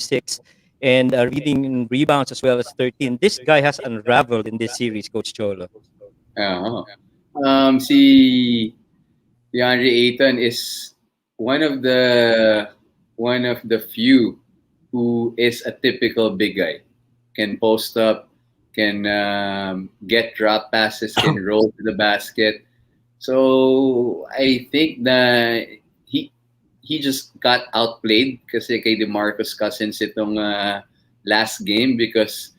and leading in rebounds as well as 13. This guy has unraveled in this series, Coach Cholo. Si DeAndre Ayton is one of the few who is a typical big guy. Can post up, can get drop passes, can roll to the basket. So I think that he just got outplayed kasi kay DeMarcus Cousins itong last game because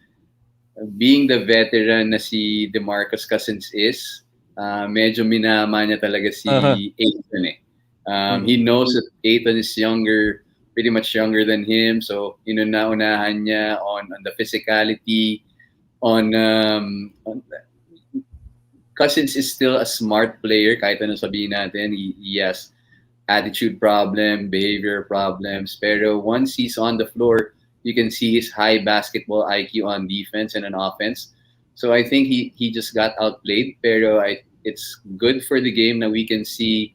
being the veteran na si DeMarcus Cousins is, medyo minama niya talaga si Ayton eh. He knows that Ayton is pretty much younger than him, so inuna-unahan niya on the physicality, on Cousins is still a smart player kahit ano sabihin natin. He has attitude problem, behavior problems, pero once he's on the floor, you can see his high basketball IQ on defense and on offense. So I think he just got outplayed. Pero it's good for the game na we can see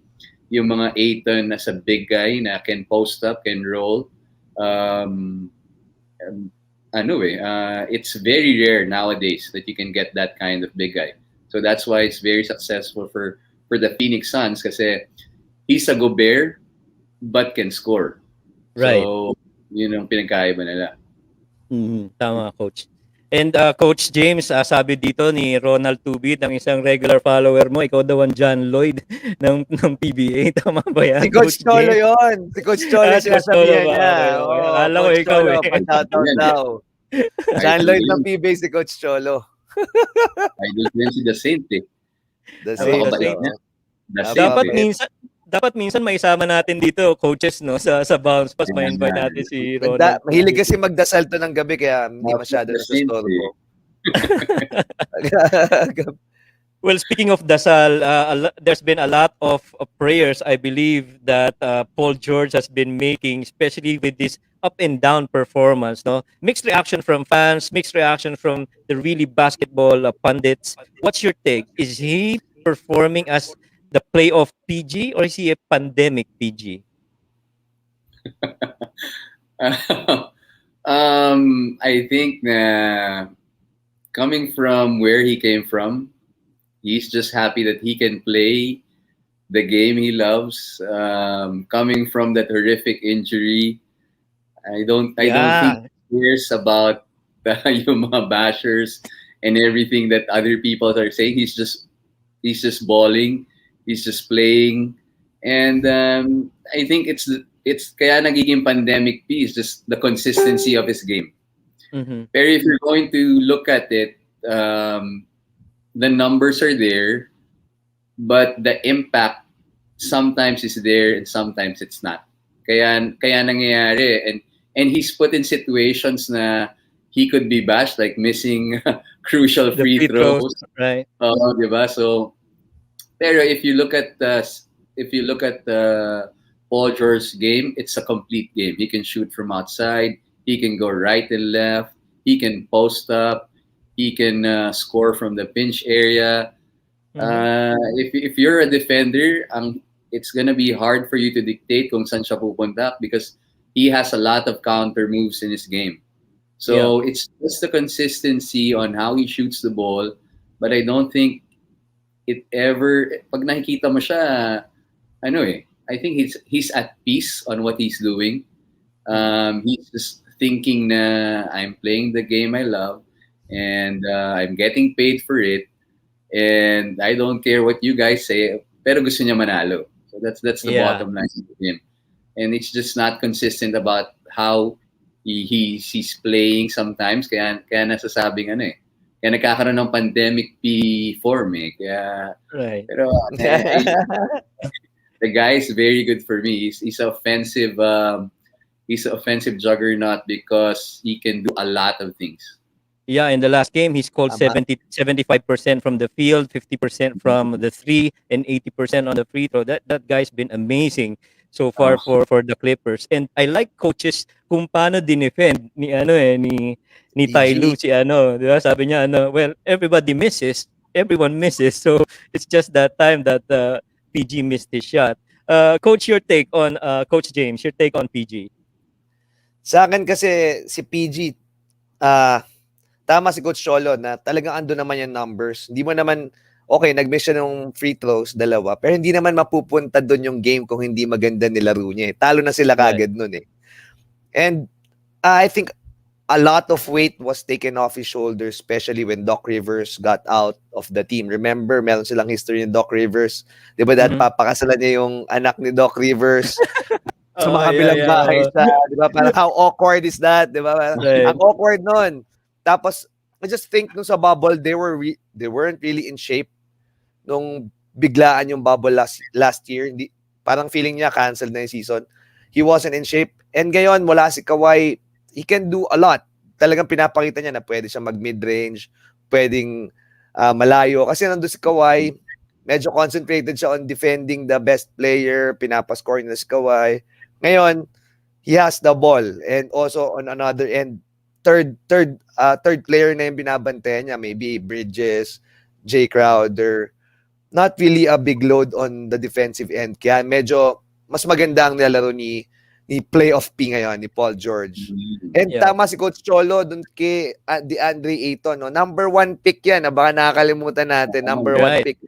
yung mga Aiton as a big guy na can post up, can roll. Um, it's very rare nowadays that you can get that kind of big guy. So that's why it's very successful for the Phoenix Suns kasi he's a Gobert but can score. Right. So, yun ang pinagkaiba nila. Tama, Coach. And Coach James, sabi dito ni Ronald Tubid, ang isang regular follower mo, ikaw daw ang John Lloyd ng PBA. Tama ba yan, Si Coach Cholo James? yun. Si Coach Cholo Si Coach sinasabihan Cholo ba? niya. Okay, okay. Oo, Akala ko Coach ikaw Cholo, eh. pa-shoutout daw. John Lloyd ng PBA si Coach Cholo. Idol ko yan si The Saint eh. The Saint, Napakabait oo. niya. The Saint Dapat Napakabait. minsan may isama natin dito coaches no sa Bounce Pass, may invite natin si Ronald. Mahilig kasi magdasal to ng gabi kaya hindi masyado The Saint nasustorbo. Well, speaking of dasal, there's been a lot of prayers, I believe, that Paul George has been making, especially with this up and down performance. No, mixed reaction from fans, mixed reaction from the really basketball pundits. What's your take? Is he performing as the playoff PG or is he a pandemic PG? I think na coming from where he came from, he's just happy that he can play the game he loves. Coming from that horrific injury, I don't think he cares about yung mga bashers and everything that other people are saying. He's just balling, he's just playing, and I think it's kaya nagiging pandemic P is just the consistency of his game. Mm-hmm. Pero if you're going to look at it, the numbers are there, but the impact sometimes is there and sometimes it's not. Kaya nangyayari, and he's put in situations na he could be bashed, like missing crucial free throws, right? Diba? So, pero if you look at Paul George's game, it's a complete game. He can shoot from outside. He can go right and left. He can post up. He can score from the pinch area. If you're a defender, it's gonna be hard for you to dictate kung saan siya pupunta because he has a lot of counter moves in his game. So it's just the consistency on how he shoots the ball. But I don't think it ever, pag nakikita mo siya, I think he's at peace on what he's doing. He's just thinking na I'm playing the game I love and I'm getting paid for it and I don't care what you guys say pero gusto niya manalo. So that's the bottom line of him. And it's just not consistent about how he's playing sometimes kaya nasasabing kaya nagkakaroon ng pandemic P form kaya right. Pero the guy is very good for me. He's offensive. He's an offensive juggernaut because he can do a lot of things. Yeah, in the last game, he scored 75% from the field, 50% from the three, and 80% on the free throw. That guy's been amazing so far for the Clippers. And I like coaches kung paano dinefend ni Tai Lu si diba? Sabi niya well, everyone misses. So it's just that time that PG missed his shot. Coach, your take on Coach James, your take on PG. Sa akin kasi si PG, tama si Coach Cholo na talagang ando naman yung numbers. Hindi mo naman, okay, nag-miss siya ng free throws, 2, pero hindi naman mapupunta doon yung game kung hindi maganda nilaro niya. Talo na sila kagad nun And I think a lot of weight was taken off his shoulders, especially when Doc Rivers got out of the team. Remember, meron silang history ni Doc Rivers. Di ba papakasalan niya yung anak ni Doc Rivers sa mga kabilang bahay sa, di ba? Parang how awkward is that? Di ba? Right. Ang awkward nun. Tapos, I just think nung sa bubble, they weren't really in shape nung biglaan yung bubble last year. Parang feeling niya canceled na yung season. He wasn't in shape. And ngayon, wala si Kawhi, he can do a lot. Talagang pinapakita niya na pwede siya mag-mid-range, pwedeng malayo. Kasi nandun si Kawhi, medyo concentrated siya on defending the best player, pinapascore niya si Kawhi. Ngayon, he has the ball. And also on another end, third player na yung binabantayan niya, maybe Bridges, Jay Crowder, not really a big load on the defensive end. Kaya medyo mas maganda ang nilalaro ni playoff P ngayon, ni Paul George. And Yeah. tama si Coach Cholo dun kay DeAndre Ayton. No? Number 1 pick yan. Baka nakakalimutan natin. Number 1 Right. pick.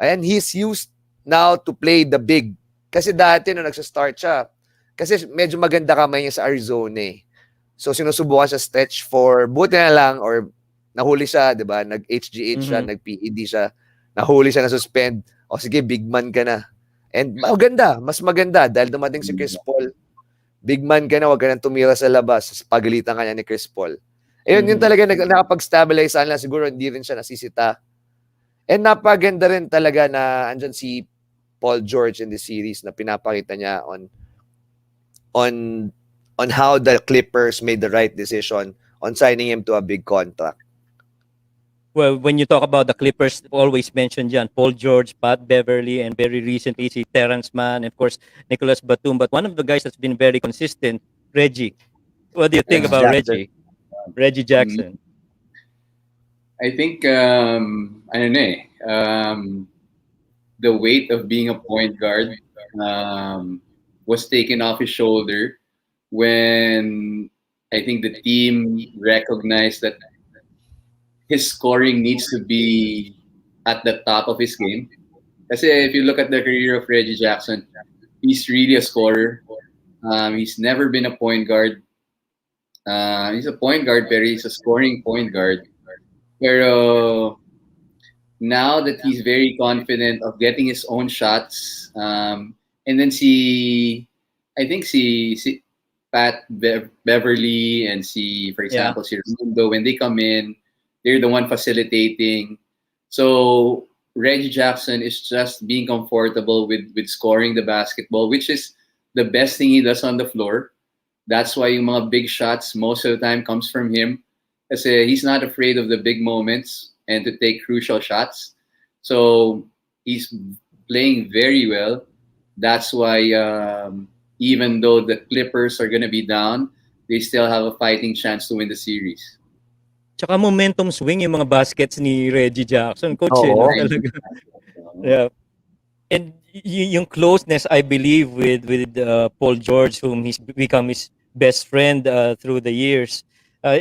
And he's used now to play the big. Kasi dati nung nagsa-start siya, kasi medyo maganda kamay niya sa Arizona eh. So sinusubukan siya stretch for, buti na lang, or nahuli siya, di ba? Nag-HGH siya, nag-PED siya. Nahuli siya na suspend. O sige, big man ka na. And maganda, mas maganda dahil dumating si Chris Paul. Big man ka na, wag ka nang tumira sa labas. Pagalitan ka niya ni Chris Paul. Ayun, yun talaga nakapag-stabilize lang. Siguro hindi rin siya nasisita. And napaganda rin talaga na andyan si Paul George in the series na pinapakita niya on how the Clippers made the right decision on signing him to a big contract. Well, when you talk about the Clippers, always mention dyan, Paul George, Pat Beverly, and very recently si Terrence Mann, and of course, Nicholas Batum. But one of the guys that's been very consistent, Reggie. What do you think about Jackson. Reggie? Reggie Jackson. I think I don't know. The weight of being a point guard was taken off his shoulder when I think the team recognized that his scoring needs to be at the top of his game. Kasi if you look at the career of Reggie Jackson, he's really a scorer. He's never been a point guard. He's a point guard, pero he's a scoring point guard. Pero now that he's very confident of getting his own shots, and then I think si Pat Beverly and for example, si Raimundo, when they come in, they're the one facilitating. So Reggie Jackson is just being comfortable with scoring the basketball, which is the best thing he does on the floor. That's why yung mga big shots most of the time comes from him. Kasi he's not afraid of the big moments and to take crucial shots. So he's playing very well. That's why even though the Clippers are going to be down, they still have a fighting chance to win the series. Tsaka momentum swing yung mga baskets ni Reggie Jackson. Coach, Oo. talaga. Yeah. And yung closeness, I believe, with Paul George, whom he's become his best friend through the years,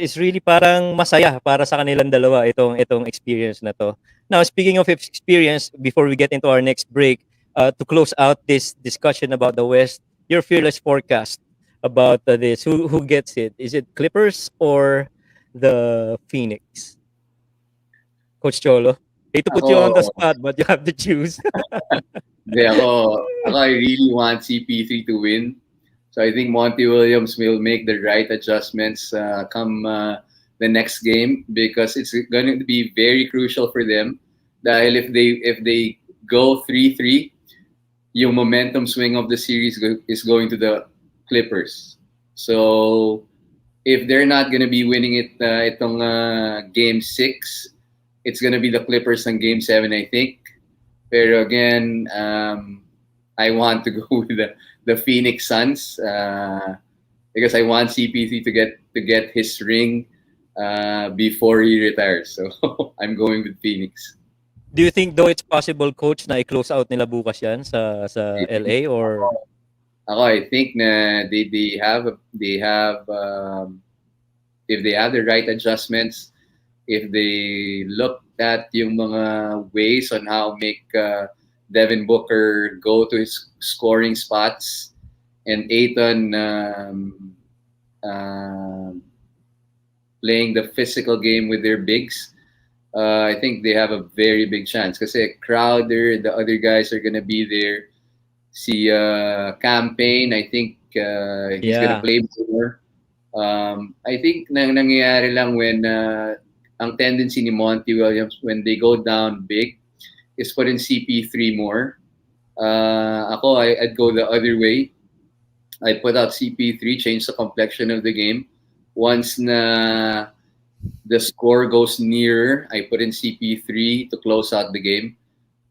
is really parang masaya para sa kanilang dalawa itong experience na to. Now, speaking of experience, before we get into our next break, to close out this discussion about the West, your fearless forecast about this. Who gets it? Is it Clippers or the Phoenix? Coach Cholo, hate to put you on the spot, but you have to choose. Hindi, I really want CP3 to win. So I think Monty Williams will make the right adjustments come the next game because it's going to be very crucial for them. Dahil if they go 3-3, yung momentum swing of the series is going to the Clippers. So if they're not going to be winning it itong game 6, it's going to be the Clippers on game 7, I think. Pero again, I want to go with the Phoenix Suns because I want CP3 to get his ring before he retires. So I'm going with Phoenix. Do you think though it's possible, Coach, na i-close out nila bukas yan sa LA or? I think na they have if they have the right adjustments, if they look at yung mga ways on how make Devin Booker go to his scoring spots and Ayton playing the physical game with their bigs, I think they have a very big chance. Kasi Crowder, the other guys are gonna be there. Si Campaign, I think he's gonna play more. I think nangyayari lang when ang tendency ni Monty Williams when they go down big is put in CP3 more. I'd go the other way. I put out CP3, change the complexion of the game. Once na the score goes nearer, I put in CP3 to close out the game.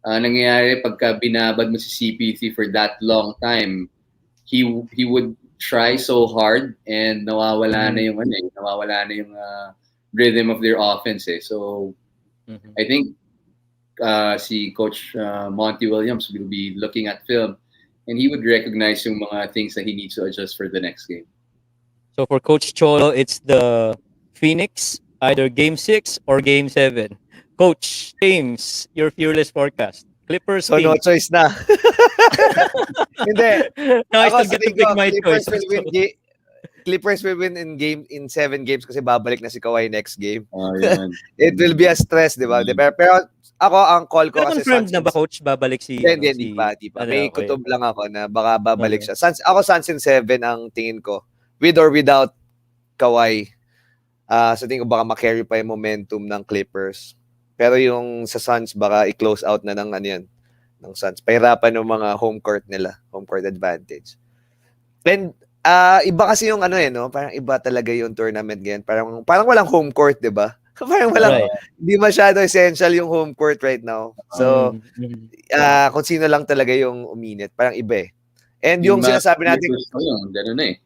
Nangyayari pagka binabad mo si CP3 for that long time, he would try so hard and nawawala na yung rhythm of their offense eh. So I think si Coach Monty Williams will be looking at film and he would recognize yung mga things that he needs to adjust for the next game. So for Coach Cholo, it's the Phoenix, either Game 6 or Game 7. Coach James, your fearless forecast. Clippers, So, no Phoenix. choice na. Hindi. No, I Ako, still get to sabihin pick ko, my choice. Clippers will win in 7 games kasi babalik na si Kawhi next game. Yan. It will be a stress, di ba? Pero ako, ang call ko Pero kasi confirmed Suns na ba, Coach, babalik si... Hindi pa. May okay. kutob lang ako na baka babalik Okay. siya. Suns in 7 ang tingin ko. With or without Kawhi. Sa tingin ko baka makarry pa yung momentum ng Clippers. Pero yung sa Suns, baka i-close out na ng ng Suns. Pahirapan ng mga home court nila. Home court advantage. And iba kasi yung no? Parang iba talaga yung tournament ngayon. Parang walang home court, di ba? Parang walang, hindi masyado essential yung home court right now. So, kung sino lang talaga yung uminit. Parang iba eh. And yung sinasabi natin, Ganun na eh.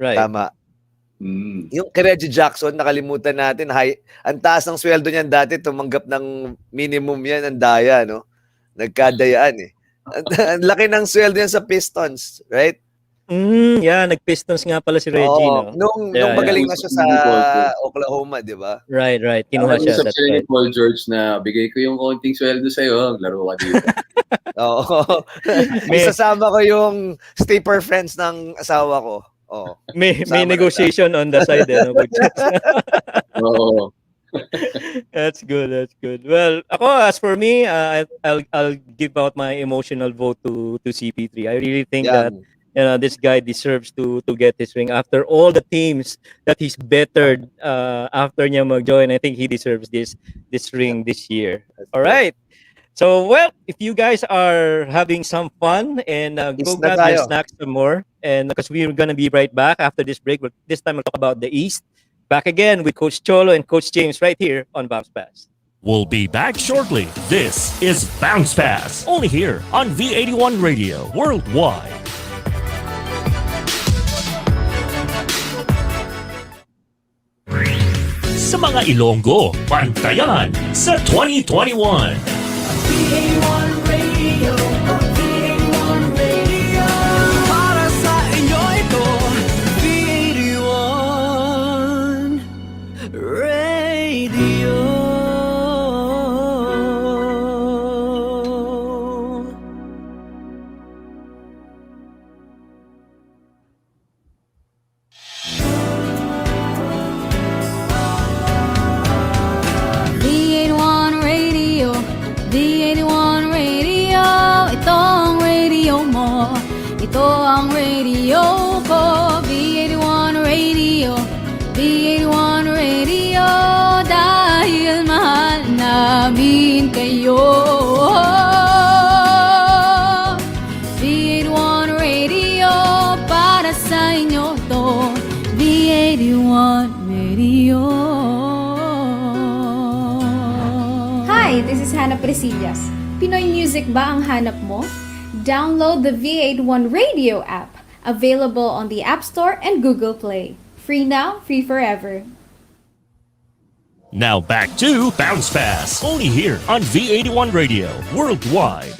Right. tama. Yung kay Reggie Jackson, nakalimutan natin, ang taas ng sweldo niyan dati, tumanggap ng minimum yan, ang daya, no? Nagkadayaan eh. Ang laki ng sweldo niyan sa Pistons, right? Yeah, nag-Pistons nga pala si Reggie, no? Nung magaling na siya sa Oklahoma, di ba? Right. Kinuha siya. Usap That's siya ni right. Paul George na bigay ko yung konting sweldo sa'yo, laro ka dito. Oo. Isasama ko yung stay per friends ng asawa ko. Oh. May Sama na negotiation on the side, no? Oo. That's good. Well, ako, as for me, I'll give out my emotional vote to CP3. I really think that this guy deserves to get his ring after all the teams that he's bettered after niya mag-join. I think he deserves this ring this year. All right. So, well, if you guys are having some fun and go grab your snacks some more, and because we're gonna be right back after this break, but this time we'll talk about the East. Back again with Coach Cholo and Coach James right here on Bounce Pass. We'll be back shortly. This is Bounce Pass, only here on V81 Radio Worldwide. Sa mga Ilonggo, Bantayan sa 2021. BA1 Radio, BA1 Radio. Para sa inyo ito, BA1 Radio. B81 Radio, B81 Radio, ito ang radio mo, ito ang radio ko. B81 Radio, B81 Radio, dahil mahal namin kayo. B81 Radio, para sa inyo to, B81 Radio. Hi, this is Hannah Presillas. Pinoy music ba ang hanap mo? Download the V81 Radio app, available on the App Store and Google Play. Free now, free forever. Now back to Bounce Pass, only here on V81 Radio Worldwide.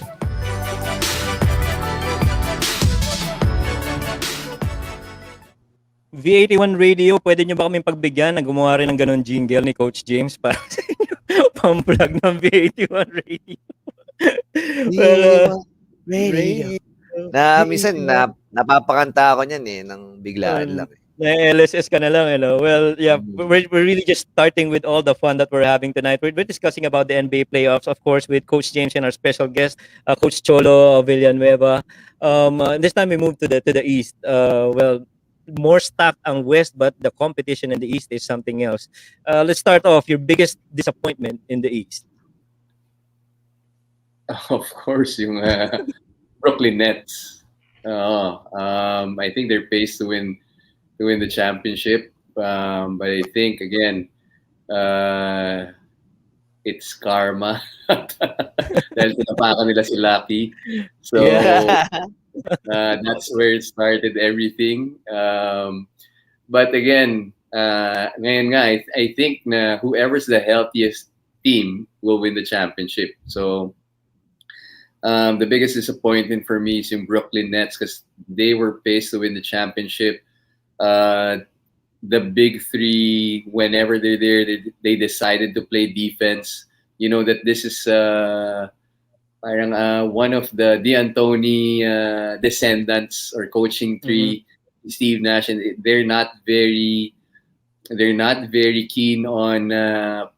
V81 Radio, pwede nyo ba kaming pagbigyan na gumawa rin ng ganun jingle ni Coach James para sa inyo? Pamplug ng V81 Radio. Radio. Minsan napapakanta ako niyan ng biglaan lang. LSS ka na lang, Well, yeah, we're really just starting with all the fun that we're having tonight. We're discussing about the NBA playoffs, of course, with Coach James and our special guest, Coach Cholo Villanueva. This time we move to the East. Well, more stacked ang West, but the competition in the East is something else. Let's start off. Your biggest disappointment in the East? Of course, yung Brooklyn Nets. I think they're paced to win the championship. But I think again, it's karma. Dahil tinapakan nila si Lucky. So That's where it started everything. But again, ngayon nga, I think na whoever's the healthiest team will win the championship. So the biggest disappointment for me is in Brooklyn Nets because they were paced to win the championship. Uh, the big three, whenever they're there, they decided to play defense. You know that this is parang one of the D'Antoni descendants or coaching Mhm. tree, Steve Nash, and they're not very keen on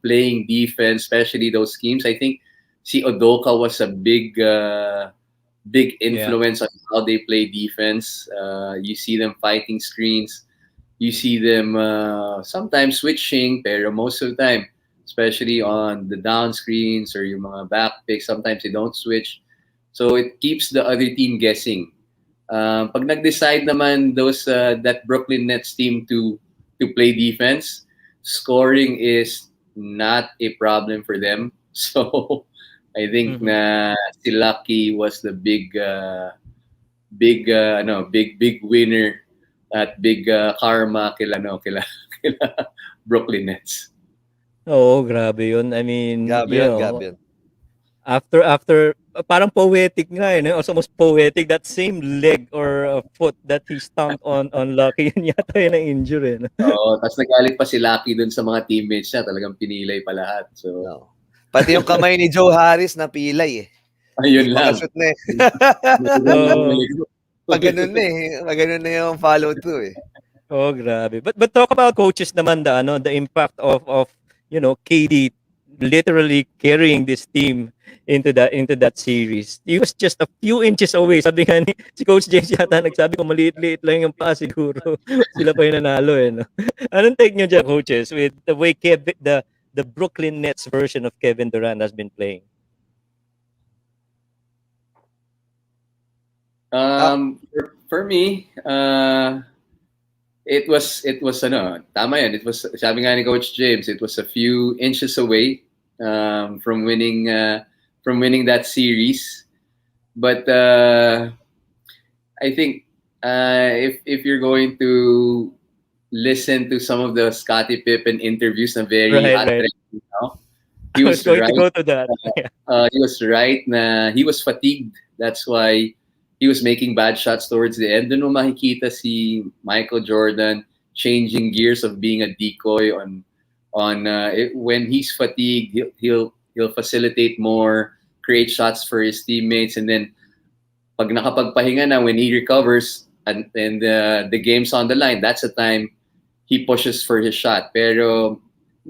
playing defense, especially those schemes. I think si Odoka was a big Yeah. influence on how they play defense. You see them fighting screens. You see them sometimes switching, pero most of the time, especially on the down screens or yung mga back picks, sometimes they don't switch. So it keeps the other team guessing. Pag nag-decide naman that Brooklyn Nets team to play defense, scoring is not a problem for them. So I think Mhm. na si Lucky was the big winner at big karma kila Brooklyn Nets. Oo, grabe yun. I mean, Gabi yun, gabi yun. after parang poetic nga eh, no? Almost poetic that same leg or foot that he stomped on Lucky yun yata yung na-injure eh. No? Oo, tapos nagalit pa si Lucky dun sa mga teammates niya, talagang pinilay pa lahat. So, No. Pati yung kamay ni Joe Harris na pilay eh. Di ayun lang. makashoot na eh. Oo. Pag ganun na eh. Pag ganun na yung follow through eh. Oh, grabe. But talk about coaches naman the impact of KD literally carrying this team into that series. He was just a few inches away. Sabi nga ni si Coach James yata nagsabi ko maliit-liit lang yung pa siguro. Sila pa yung nanalo eh. No? Anong take nyo dyan, coaches, with the way the Brooklyn Nets version of Kevin Durant has been playing? For me, it was tama yan. It was sabi nga ni Coach James, it was a few inches away from winning that series. But I think if you're going to listen to some of the Scottie Pippen interviews na very Right, hot right. trending now, I was going to go to that. he was right na he was fatigued. That's why he was making bad shots towards the end. Doon mo makikita si Michael Jordan changing gears of being a decoy when he's fatigued, he'll facilitate more, create shots for his teammates, and then pag nakapagpahinga na, when he recovers and the game's on the line, that's the time he pushes for his shot. Pero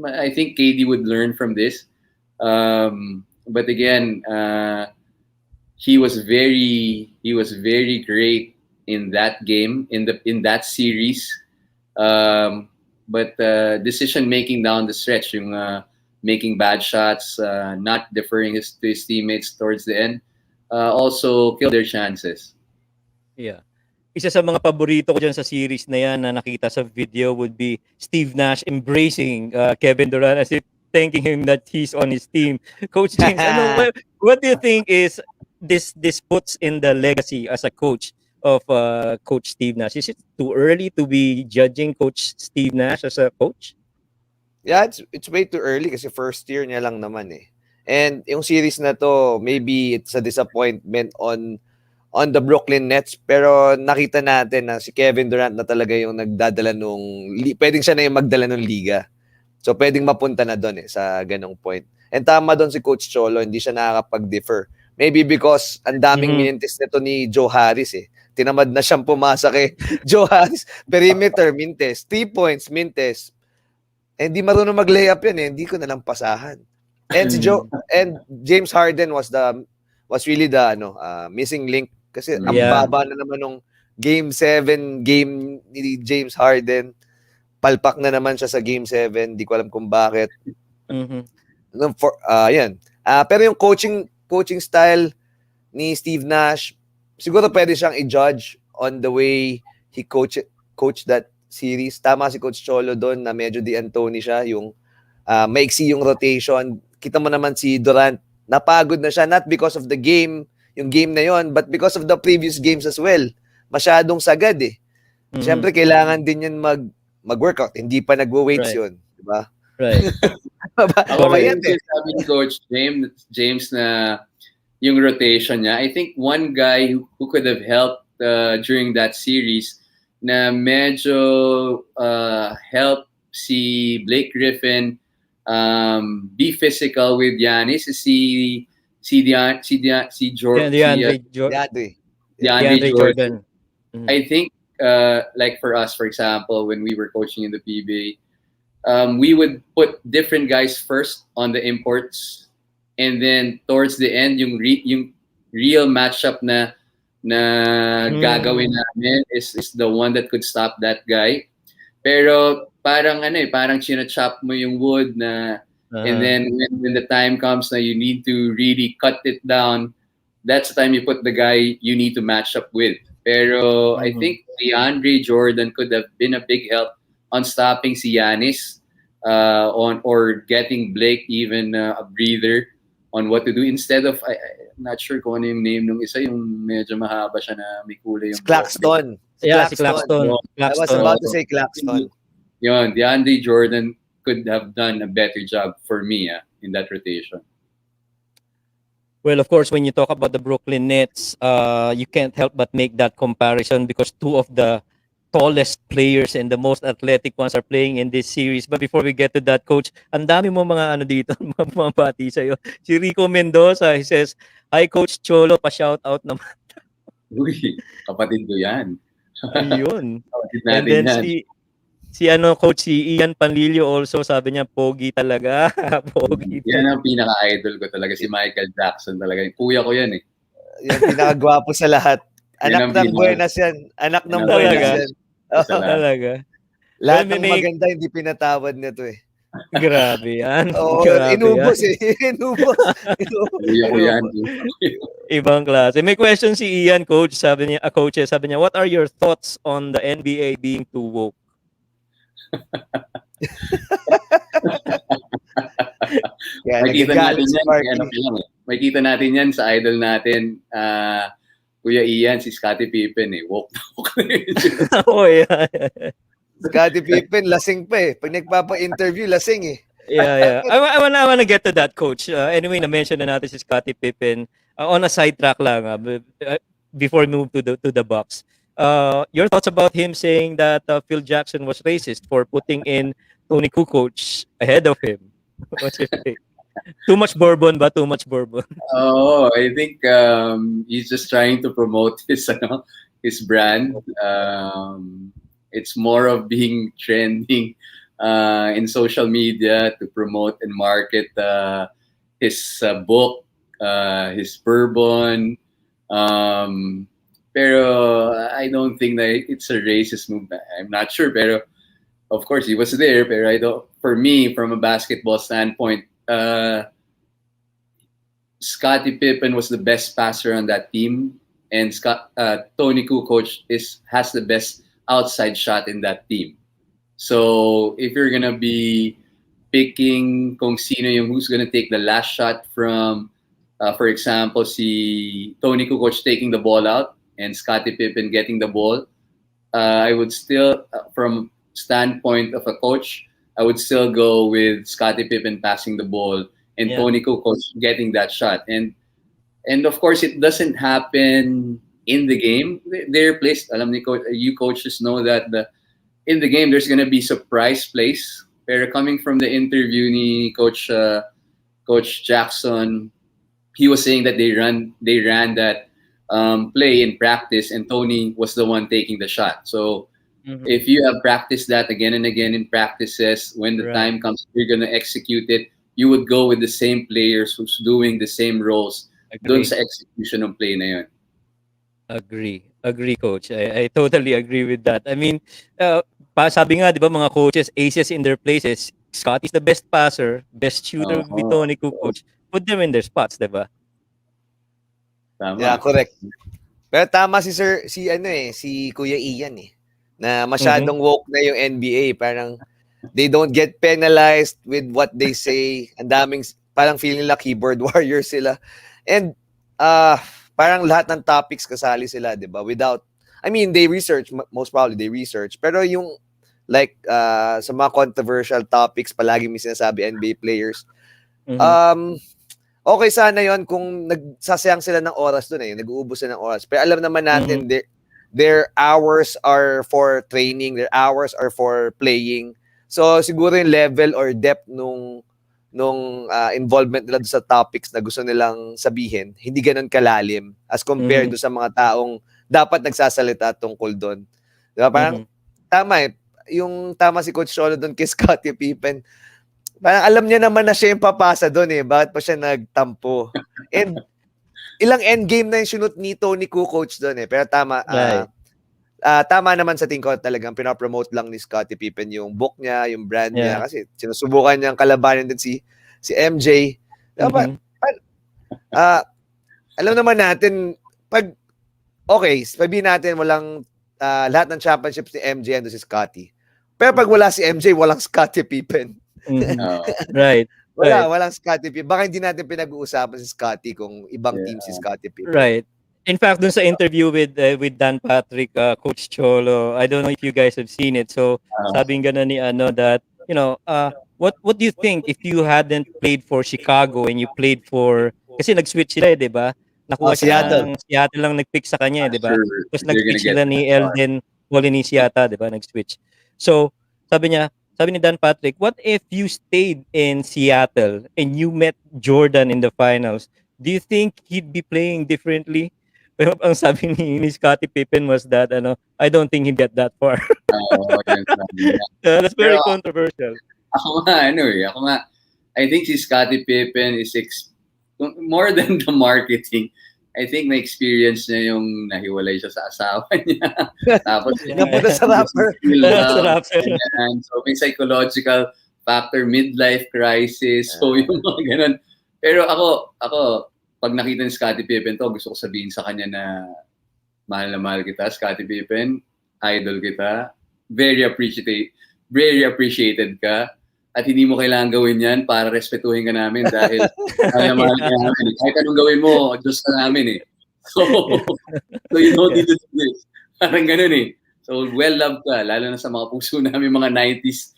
I think KD would learn from this. But again, he was very great in that game in that series. But decision making down the stretch, yung making bad shots, not deferring to his teammates towards the end, also killed their chances. Yeah. Isa sa mga paborito ko dyan sa series na yan na nakita sa video would be Steve Nash embracing Kevin Durant as if thanking him that he's on his team. Coach James, what do you think is this puts in the legacy as a coach of Coach Steve Nash? Is it too early to be judging Coach Steve Nash as a coach? Yeah, it's way too early kasi first year niya lang naman eh. And yung series na to, maybe it's a disappointment on the Brooklyn Nets, pero nakita natin na si Kevin Durant na talaga yung nagdadala pwedeng siya na yung magdala ng liga. So pwedeng mapunta na doon eh sa ganong point. And tama doon si Coach Cholo, hindi siya nakakapag-defer. Maybe because ang daming minintis nito ni Joe Harris eh. Tinamad na siyang pumasa kay Joe Harris. Perimeter, mintes. 3 points, mintes. Eh, hindi marunong mag-layup yan eh. Hindi ko nalang pasahan. And si James Harden was really the missing link kasi ang Yeah. baba na naman nung Game 7 game ni James Harden. Palpak na naman siya sa Game 7. Di ko alam kung bakit. Yan. Pero yung coaching style ni Steve Nash, siguro pwede siyang i-judge on the way he coach that series. Tama si Coach Cholo doon na medyo D'Antoni siya, yung maiksi yung rotation. Kita mo naman si Durant, napagod na siya, not because of the game, yung game na yon, but because of the previous games as well, masyadong sagad eh. Siyempre, kailangan din yun mag-workout. Hindi pa nagwo-weights Right. yun. Diba? Right. Ako Payat yung eh. sabi ni Coach James na yung rotation niya. I think one guy who could have helped during that series na medyo help si Blake Griffin be physical with Giannis is DeAndre DeAndre Jordan. Jordan. I think like for us, for example, when we were coaching in the PBA, we would put different guys first on the imports, and then towards the end, yung real matchup na gagawin namin is the one that could stop that guy. Pero parang parang china-chop mo yung wood na, and then when the time comes na you need to really cut it down, that's the time you put the guy you need to match up with. Pero I think DeAndre Jordan could have been a big help on stopping si Giannis, or getting Blake even a breather on what to do instead of I'm not sure kung ano yung name nung isa, yung medyo mahaba siya na may kulay yung Claxton. Yeah, si Claxton. I was about to say Claxton. Yun, DeAndre Jordan could have done a better job for me in that rotation. Well, of course, when you talk about the Brooklyn Nets, you can't help but make that comparison because two of the tallest players and the most athletic ones are playing in this series. But before we get to that, Coach, ang dami mo mga ano dito, mga bati sa'yo. Si Rico Mendoza, he says, "Hi, Coach Cholo, pa-shout out naman." Uy, kapatid ko yan. Ayun. Kapatid And natin then yan. si Coach, si Ian Panlilio also, sabi niya, pogi talaga. Pogi. Yan ang pinaka-idol ko talaga, si Michael Jackson talaga. Kuya ko yan eh. Yung pinakagwapo sa lahat. Yan Anak ang ng Buenas yan. Anak ng Yan ang Buenas Buenas. yan. Sa lahat. Talaga. Lahat Well, ng maganda hindi pinatawad nito eh. Grabe yan. Oo, Grabe inubos yan. eh. Inubos. Kuya ko yan. Ibang klase. May question si Ian, Coach. Sabi niya, sabi niya, what are your thoughts on the NBA being too woke? Kaya Makikita nagagalit natin si yan, Marky. ano pa lang eh. Makikita natin yan sa idol natin, Kuya Ian, si Scottie Pippen eh. Woke na woke na yun. Oh, yeah. Scottie Pippen, lasing pa eh. Pag nagpapa-interview, lasing eh. Yeah. I wanna get to that, Coach. Anyway, na-mention na natin si Scottie Pippen. On a sidetrack lang, before we move to the box. Your thoughts about him saying that Phil Jackson was racist for putting in Tony Kukoc ahead of him? What's your take? Too much bourbon ba? Too much bourbon? Oh, I think he's just trying to promote his brand. It's more of being trending in social media to promote and market his book, his bourbon. Pero I don't think that it's a racist move. I'm not sure, pero of course he was there. Pero I don't. For me, from a basketball standpoint, Scottie Pippen was the best passer on that team, and Tony Kukoc has the best outside shot in that team. So if you're gonna be picking kung sino who's gonna take the last shot from, for example, si Tony Kukoc taking the ball out and Scottie Pippen getting the ball, I would still, from standpoint of a coach, I would still go with Scottie Pippen passing the ball and Tony Kukoc getting that shot. And of course, it doesn't happen in the game. They're placed. Alam ni you coaches know that in the game there's gonna be surprise plays. Pero coming from the interview ni Coach Jackson, he was saying that they ran that play in practice, and Tony was the one taking the shot. So if you have practiced that again and again in practices, when the time comes, you're gonna execute it. You would go with the same players who's doing the same roles doon sa execution ng play na yun. Agree, Coach. I totally agree with that. I mean, sabi nga, di ba, mga coaches, aces in their places. Scott is the best passer, best shooter with Tony Kukoc. Put them in their spots, di ba? Tama. Yeah, correct. Pero tama si Kuya Ian eh, na masyadong woke na yung NBA. Parang they don't get penalized with what they say. Ang daming, parang feeling nila keyboard warrior sila. And parang lahat ng topics kasali sila, 'di ba? Without, I mean, they research, most probably they research, pero yung like sa mga controversial topics, palagi may sinasabi NBA players. Okay sana yon kung nagsasayang sila ng oras doon nag-uubos sila ng oras. Pero alam naman natin their hours are for training, their hours are for playing. So siguro yung level or depth nung involvement nila sa topics na gusto nilang sabihin, hindi ganoon kalalim as compared do sa mga taong dapat nagsasalita tungkol doon. Diba? Parang tama yung tama si Coach Cholo doon kay Scottie Pippen. Parang alam niya naman na siya yung papasa doon bakit pa siya nagtampo? And ilang endgame na yung sinut ni Tony Kukoc doon Pero tama, tama naman sa tingin ko talagang pinapromote lang ni Scottie Pippen yung book niya, yung brand niya kasi sinusubukan niyang kalabanin din si MJ. Dapat alam naman natin pag sabihin natin walang lahat ng championships ni MJ ando si Scottie. Pero pag wala si MJ, walang Scottie Pippen. Right. Walang Scottie Pippen. Baka hindi natin pinag-uusapan si Scottie kung ibang team si Scottie Pippen. Right. In fact, dun sa interview with Dan Patrick, Coach Cholo, I don't know if you guys have seen it. So, sabing gana ni that, what do you think if you hadn't played for Chicago and you played for, kasi nag-switch sila di ba? Nakuha Seattle. Seattle lang nag-pick sa kanya di ba? Sure, Tapos they're nag-switch gonna sila get ni that far. Elden Molinis yata, di ba? Nag-switch. So, sabi ni Dan Patrick, what if you stayed in Seattle and you met Jordan in the finals? Do you think he'd be playing differently? Pero ang sabi ni Scottie Pippen was that, I don't think he'd get that far. That's very controversial. Ako nga, I think si Scottie Pippen is more than the marketing. I think na-experience niya yung nahiwalay siya sa asawa niya. Tapos, napunta sa rapper. So, may psychological factor, midlife crisis. So, yung mga ganun. Pero ako, pag nakita ni Scottie Pippen to, gusto ko sabihin sa kanya na mahal na mahal kita, Scottie Pippen. Idol kita. Very appreciated ka. At hindi mo kailangan gawin yan para respetuhin ka namin dahil mahal ka namin. Kahit anong gawin mo, Diyos ka namin So you don't need to do this. Parang ganun So well-loved ka, lalo na sa mga puso namin mga 90s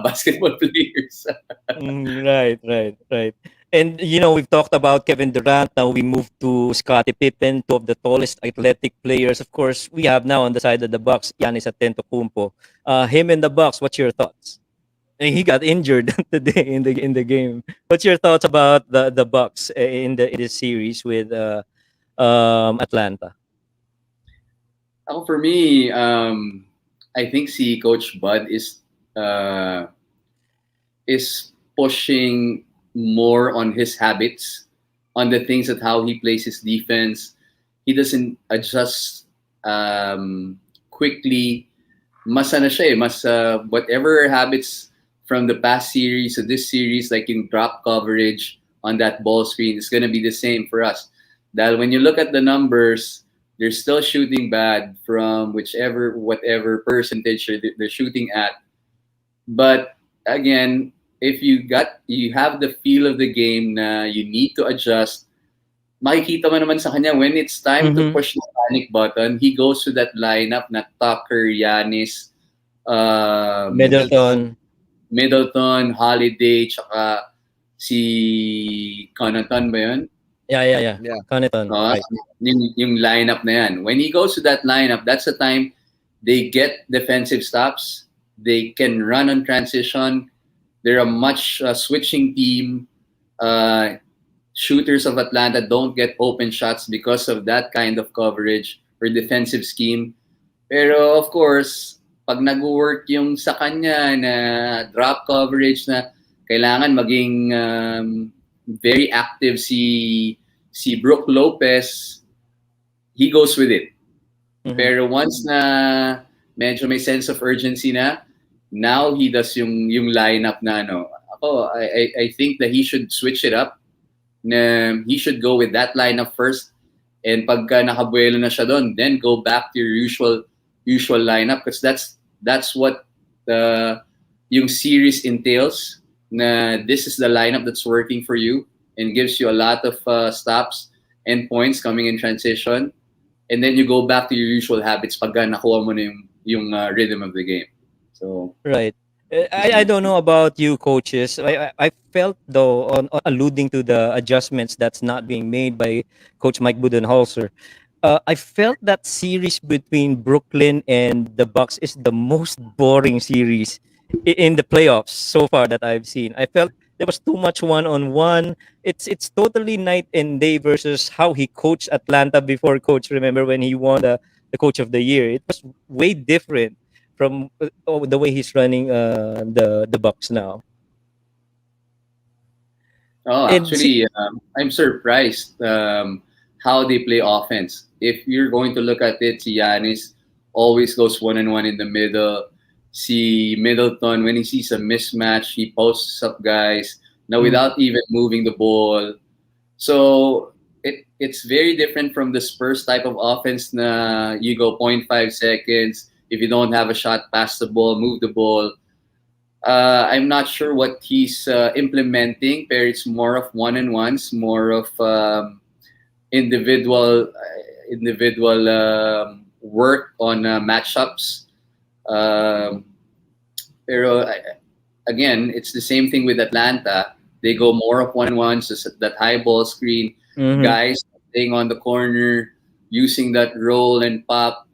basketball players. Right. And, we've talked about Kevin Durant. Now we move to Scottie Pippen, two of the tallest athletic players. Of course, we have now on the side of the Bucks, Giannis Antetokounmpo. Him in the Bucks, what's your thoughts? He got injured today in the game. What's your thoughts about the Bucks in this series with Atlanta? For me, I think si Coach Bud is pushing more on his habits, on the things that how he plays his defense. He doesn't adjust quickly. Mas whatever habits from the past series to this series, like in drop coverage on that ball screen, it's going to be the same for us. Dahil when you look at the numbers, they're still shooting bad from whatever percentage they're shooting at. But again, if you have the feel of the game na you need to adjust, makikita mo naman sa kanya when it's time to push the panic button, he goes to that lineup na Tucker, Giannis, Middleton, Holiday, tsaka si Connaughton ba yun? Yeah. Connaughton. Right. Yung lineup na yan. When he goes to that lineup, that's the time they get defensive stops. They can run on transition. They're a much switching team. Shooters of Atlanta don't get open shots because of that kind of coverage or defensive scheme. Pero of course, pag nag-work yung sa kanya na drop coverage na kailangan maging very active si Brook Lopez, he goes with it. Pero once na medyo may sense of urgency na, now he does yung lineup na I think that he should switch it up. Na he should go with that lineup first, and pagka nakabuelo na siya doon, then go back to your usual lineup, because that's what yung series entails. Na this is the lineup that's working for you and gives you a lot of stops endpoints coming in transition, and then you go back to your usual habits pagka nakuha mo na yung rhythm of the game. So, Right. I don't know about you, coaches. I felt though on alluding to the adjustments that's not being made by Coach Mike Budenholzer. I felt that series between Brooklyn and the Bucks is the most boring series in the playoffs so far that I've seen. I felt there was too much one-on-one. It's totally night and day versus how he coached Atlanta before. Coach, remember when he won the Coach of the Year? It was way different from the way he's running the Bucks now. oh, And see, actually, I'm surprised how they play offense. If you're going to look at it, si Giannis always goes one-on-one in the middle. Si Middleton, when he sees a mismatch, he posts up guys now without even moving the ball. So it's very different from the Spurs type of offense na you go point 0.5 seconds. If you don't have a shot, pass the ball, move the ball. I'm not sure what he's implementing, but it's more of one-on-ones, more of individual work on matchups. Um, pero again, it's the same thing with Atlanta. They go more of one-on-ones, that high ball screen, guys staying on the corner, using that roll and pop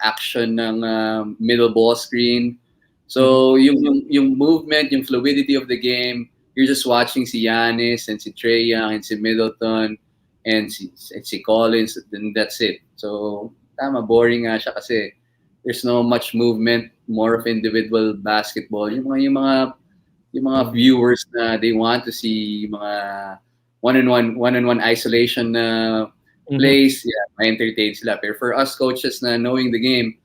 action ng middle ball screen. So yung movement, yung fluidity of the game, you're just watching si Giannis and si Trae Young and si Middleton and si Collins, and that's it. So tama, boring nga siya kasi there's no much movement, more of individual basketball. Yung mga viewers na they want to see mga one-on-one isolation na plays, yeah, ma-entertain sila. Pero for us coaches na knowing the game,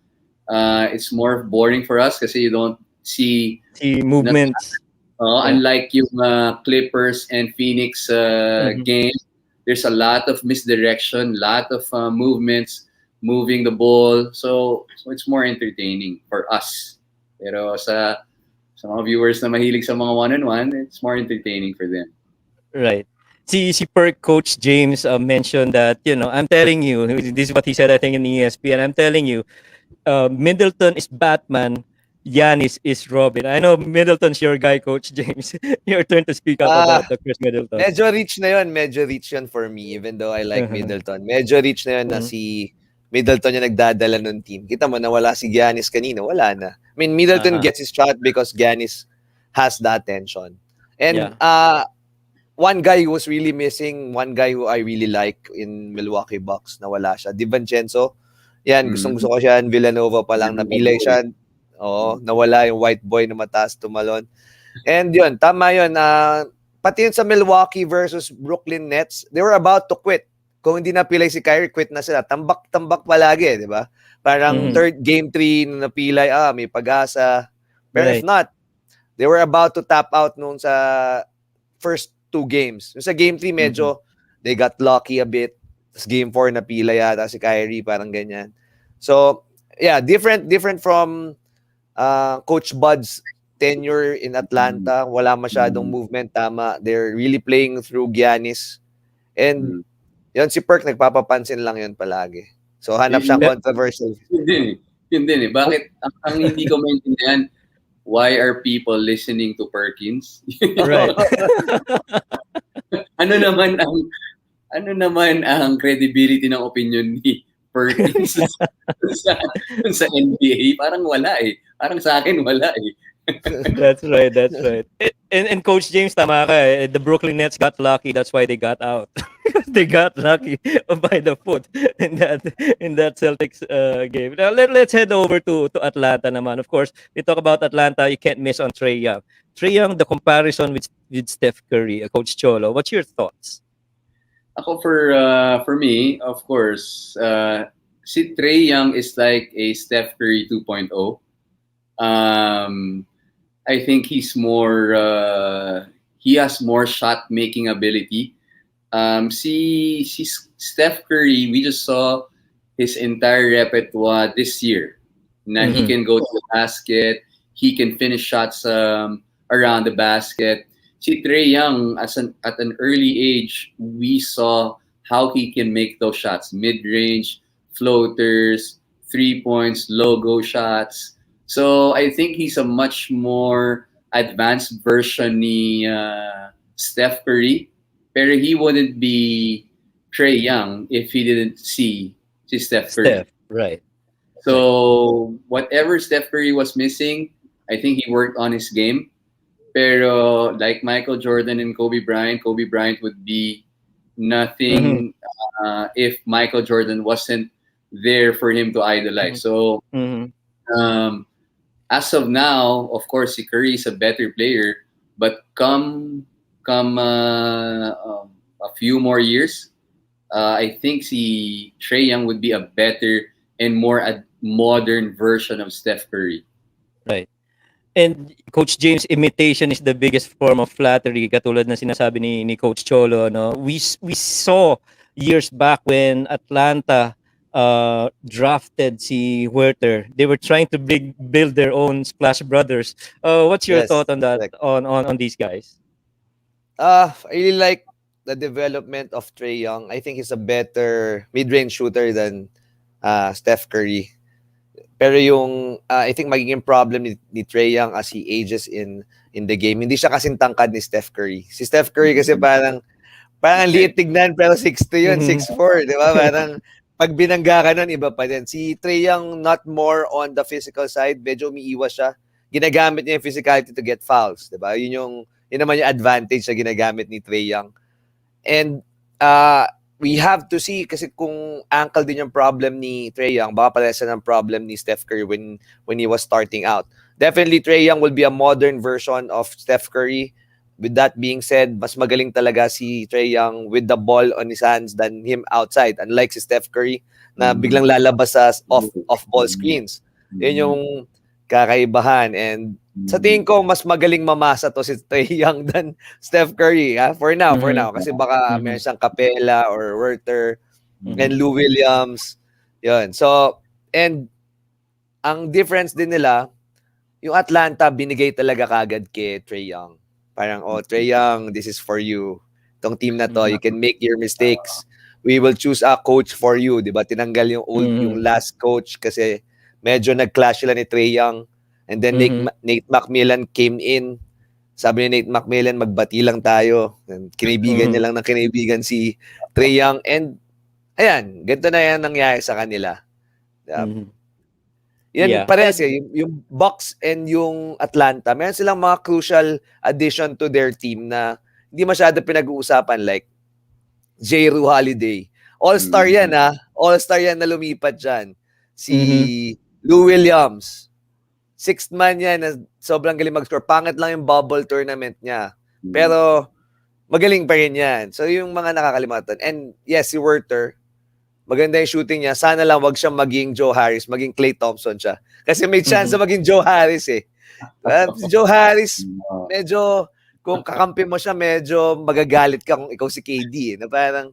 it's more boring for us kasi you don't see movements. Unlike yung Clippers and Phoenix game, there's a lot of misdirection, lot of movements, moving the ball. So it's more entertaining for us. Pero sa mga viewers na mahilig sa mga one-on-one, it's more entertaining for them. Right. Si Perk Coach James mentioned that, I'm telling you, this is what he said, I think, in ESPN. I'm telling you, Middleton is Batman, Giannis is Robin. I know Middleton's your guy, Coach James. Your turn to speak up about the Chris Middleton. Medyo rich yun for me, even though I like Middleton. Medyo rich na yun na si Middleton yung nagdadala ng team. Kita mo na wala si Giannis kanina, wala na. I mean, Middleton gets his shot because Giannis has the attention. And one guy who was really missing, one guy who I really like in Milwaukee Bucks, nawala siya. DiVincenzo. Yan, gustong-gusto ko siya. Villanova pa lang, napilay siya. Oo, nawala yung white boy na mataas tumalon. And yun, tama yun. Pati yun sa Milwaukee versus Brooklyn Nets, they were about to quit. Kung hindi napilay si Kyrie, quit na sila. Tambak-tambak palagi, di ba? Parang game 3 na napilay, may pag-asa. Pero if not, they were about to tap out noon sa first 2 games. Sa game 3, medyo they got lucky a bit. Tapos game 4, napila yata si Kyrie, parang ganyan. So, yeah, different from Coach Bud's tenure in Atlanta. Wala masyadong movement, tama. They're really playing through Giannis. And yun, si Perk, nagpapapansin lang yun palagi. So, hanap siyang controversial. Yun din eh. Bakit, ang hindi ko maintindihan, why are people listening to Perkins? Right. ano naman ang credibility ng opinion ni Perkins sa NBA? Parang wala eh. Parang sa akin wala eh. That's right. And Coach James, tama ka eh. The Brooklyn Nets got lucky. That's why they got out. They got lucky by the foot in that Celtics game. Now let's head over to Atlanta naman. Of course, we talk about Atlanta. You can't miss on Trae Young. Trae Young, the comparison with Steph Curry, Coach Cholo. What's your thoughts? Ako for me, of course, si Trae Young is like a Steph Curry 2.0. I think he's more he has more shot making ability. Si Steph Curry, we just saw his entire repertoire this year. Na he can go to the basket, he can finish shots around the basket. Si Trae Young, at an early age, we saw how he can make those shots, mid-range, floaters, 3 points, logo shots. So I think he's a much more advanced version ni Steph Curry. Pero he wouldn't be Trey Young if he didn't see Steph Curry. Steph, right. So whatever Steph Curry was missing, I think he worked on his game. Pero like Michael Jordan and Kobe Bryant would be nothing if Michael Jordan wasn't there for him to idolize. So Mhm. um, as of now, of course, si Curry is a better player, but come a few more years, I think si Trey Young would be a better and more modern version of Steph Curry. Right. And Coach James, imitation is the biggest form of flattery, katulad na sinasabi ni Coach Cholo, no? We saw years back when Atlanta drafted si Huerter. They were trying to build their own Splash Brothers. What's your Yes, thought on that, correct. on these guys? I really like the development of Trey Young. I think he's a better mid-range shooter than Steph Curry. Pero yung I think magiging problem ni Trey Young as he ages in the game, hindi siya kasing tangkad ni Steph Curry. Si Steph Curry kasi parang ang liit tignan pero 6'2 yun, Mhm. 6'4, di ba? Parang pag binangga ka nun, iba pa din. Si Trey Young not more on the physical side, medyo umiiwas siya. Ginagamit niya yung physicality to get fouls, di ba? Yun naman yung advantage na ginagamit ni Trey Young. And we have to see kasi kung ankle din yung problem ni Trey Young, baka parehas ng problem ni Steph Curry when he was starting out. Definitely, Trey Young will be a modern version of Steph Curry. With that being said, mas magaling talaga si Trey Young with the ball on his hands than him outside. Unlike si Steph Curry na biglang lalabas sa off-ball screens. Yun yung kakaibahan. And sa tingin ko, mas magaling mamasa to si Trey Young than Steph Curry. For now. Kasi baka meron siyang Capela or Werther and Lou Williams. Yun. So, and ang difference din nila, yung Atlanta, binigay talaga kagad kay Trey Young. Parang, Trey Young, this is for you. Itong team na to, you can make your mistakes. We will choose a coach for you. Diba? Tinanggal yung last coach kasi medyo nag-clash sila ni Trey Young. And then Nate McMillan came in. Sabi ni Nate McMillan, magbati lang tayo. And kinaibigan niya lang ng kinaibigan si Trey Young. And ayan, ganito na yan nangyari sa kanila. Yan, parehas yung Bucks and yung Atlanta, meron silang mga crucial addition to their team na hindi masyado pinag-uusapan, like J. Rue Holiday. All-star yan, ha? All-star yan na lumipat dyan. Si Lou Williams. Sixth man yan na sobrang galing mag-score. Pangit lang yung bubble tournament niya. Pero magaling pa rin yan. So yung mga nakakalimutan. And yes, si Werther, maganda yung shooting niya. Sana lang wag siyang maging Joe Harris, maging Klay Thompson siya. Kasi may chance na maging Joe Harris eh. Si Joe Harris, medyo, kung kakampi mo siya, medyo magagalit ka kung ikaw si KD eh. Na parang,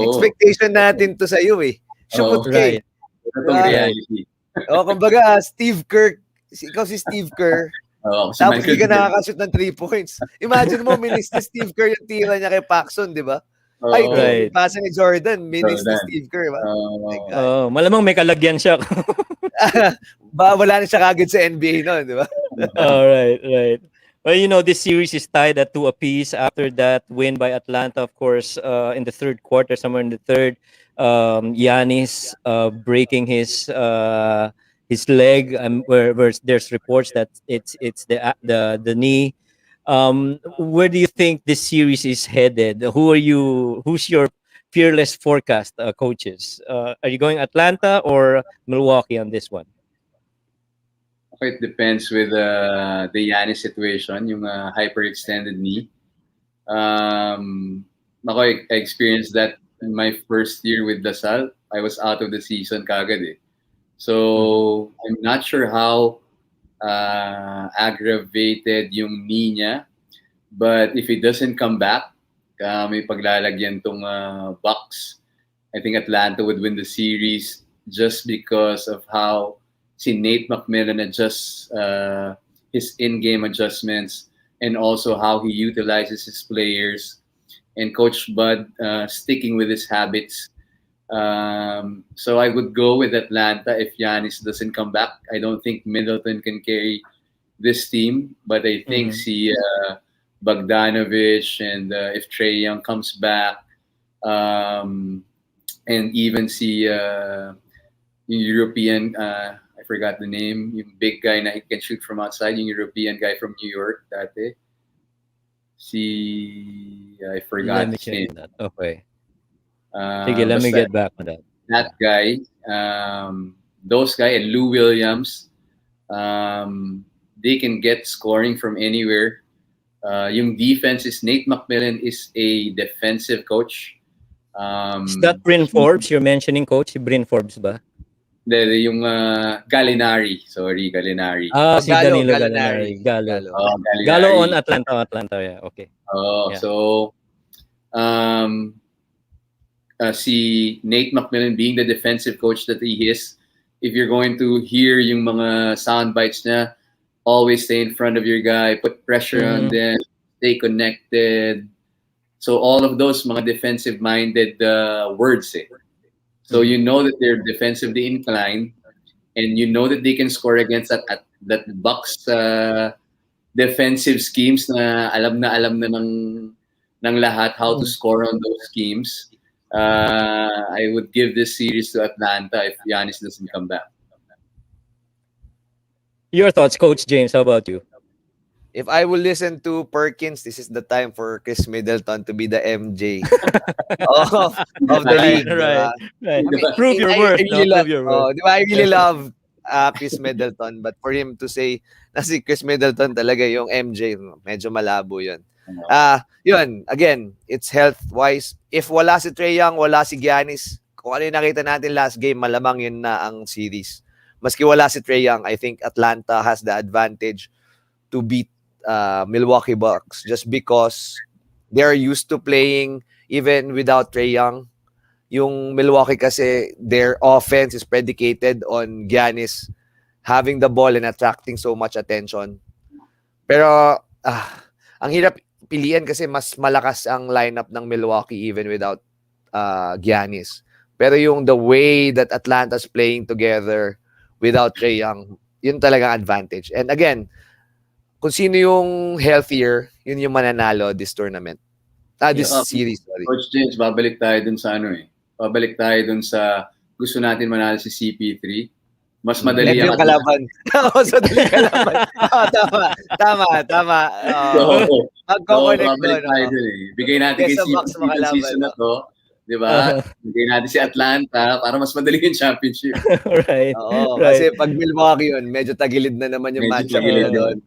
expectation natin to sa iyo eh. Shoot Right. Reality. Kumbaga, Steve Kerr, ikaw si Steve Kerr, tapos hindi ka nakakashoot ng 3 points. Imagine mo, minis ni Steve Kerr yung tira niya kay Paxson, di ba? Ay, Right. pasa ni Jordan, minis ni Steve Kerr. Ba? Malamang may kalagyan siya. Wala na siya kagad sa NBA noon, di ba? Right. Well, this series is tied at 2 apiece after that win by Atlanta, of course, in the third quarter, somewhere in the third. Giannis breaking his leg, where there's reports that it's the knee. Where do you think this series is headed? Who's your fearless forecast, coaches? Are you going Atlanta or Milwaukee on this one? It depends with the Giannis situation, yung hyperextended knee. I experienced that in my first year with Lasal. I was out of the season kagad eh. So I'm not sure how aggravated yung knee niya. But if it doesn't come back, may paglalagyan tong Bucks. I think Atlanta would win the series just because of how si Nate McMillan adjusts his in-game adjustments and also how he utilizes his players. and Coach Bud sticking with his habits. So I would go with Atlanta if Giannis doesn't come back. I don't think Middleton can carry this team, but I think see Bogdanovich and if Trae Young comes back, and even see yung European, I forgot the name, yung big guy na he can shoot from outside, yung European guy from New York dati. I forgot Let me his check name. that. Okay. Sige, let me Basta get back on that. that guy, those guy and Lou Williams, they can get scoring from anywhere. Yung defense is Nate McMillan is a defensive coach. Is that Bryn Forbes you're mentioning, Coach? Si Bryn Forbes ba? Yung Gallinari. Sorry, Gallinari. Ah, si Gallo, Danilo Gallinari. Gallinari. Gallo. Gallo. Gallinari. Gallo on Atlanta. Yeah, okay. Yeah. So si Nate McMillan being the defensive coach that he is, if you're going to hear yung mga sound bites niya, always stay in front of your guy, put pressure on them, stay connected. So all of those mga defensive-minded words. So you know that they're defensively inclined, and you know that they can score against that Bucks defensive schemes na alam na ng lahat how to score on those schemes. I would give this series to Atlanta if Giannis doesn't come back. Your thoughts, Coach James, how about you? If I will listen to Perkins, this is the time for Chris Middleton to be the MJ of the league. Right. Diba? Right. Prove your worth. Prove your worth. Diba? I really love Chris Middleton, but for him to say na si Chris Middleton talaga yung MJ, medyo malabo yun. Yun, again, it's health-wise. If wala si Trae Young, wala si Giannis, kung ano yung nakita natin last game, malamang yun na ang series. Maski wala si Trae Young, I think Atlanta has the advantage to beat Milwaukee Bucks just because they're used to playing even without Trae Young. Yung Milwaukee kasi, their offense is predicated on Giannis having the ball and attracting so much attention. Pero ang hirap piliin kasi mas malakas ang lineup ng Milwaukee even without Giannis. Pero yung the way that Atlanta's playing together without Trae Young, yun talagang advantage. And again, kung sino yung healthier, yun yung mananalo this tournament. This series, sorry. Coach James, babalik tayo dun sa Babalik tayo dun sa gusto natin manalo si CP3. Mas madali yung kalaban. Mas madali kalaban. Tama. Mag-connect doon. Bigay natin kay CP3 yung season na to. Diba? Bigay natin si Atlanta para mas madali yung championship. Right. Oo, kasi pag Milwaukee yun, medyo tagilid na naman yung matchup nila doon.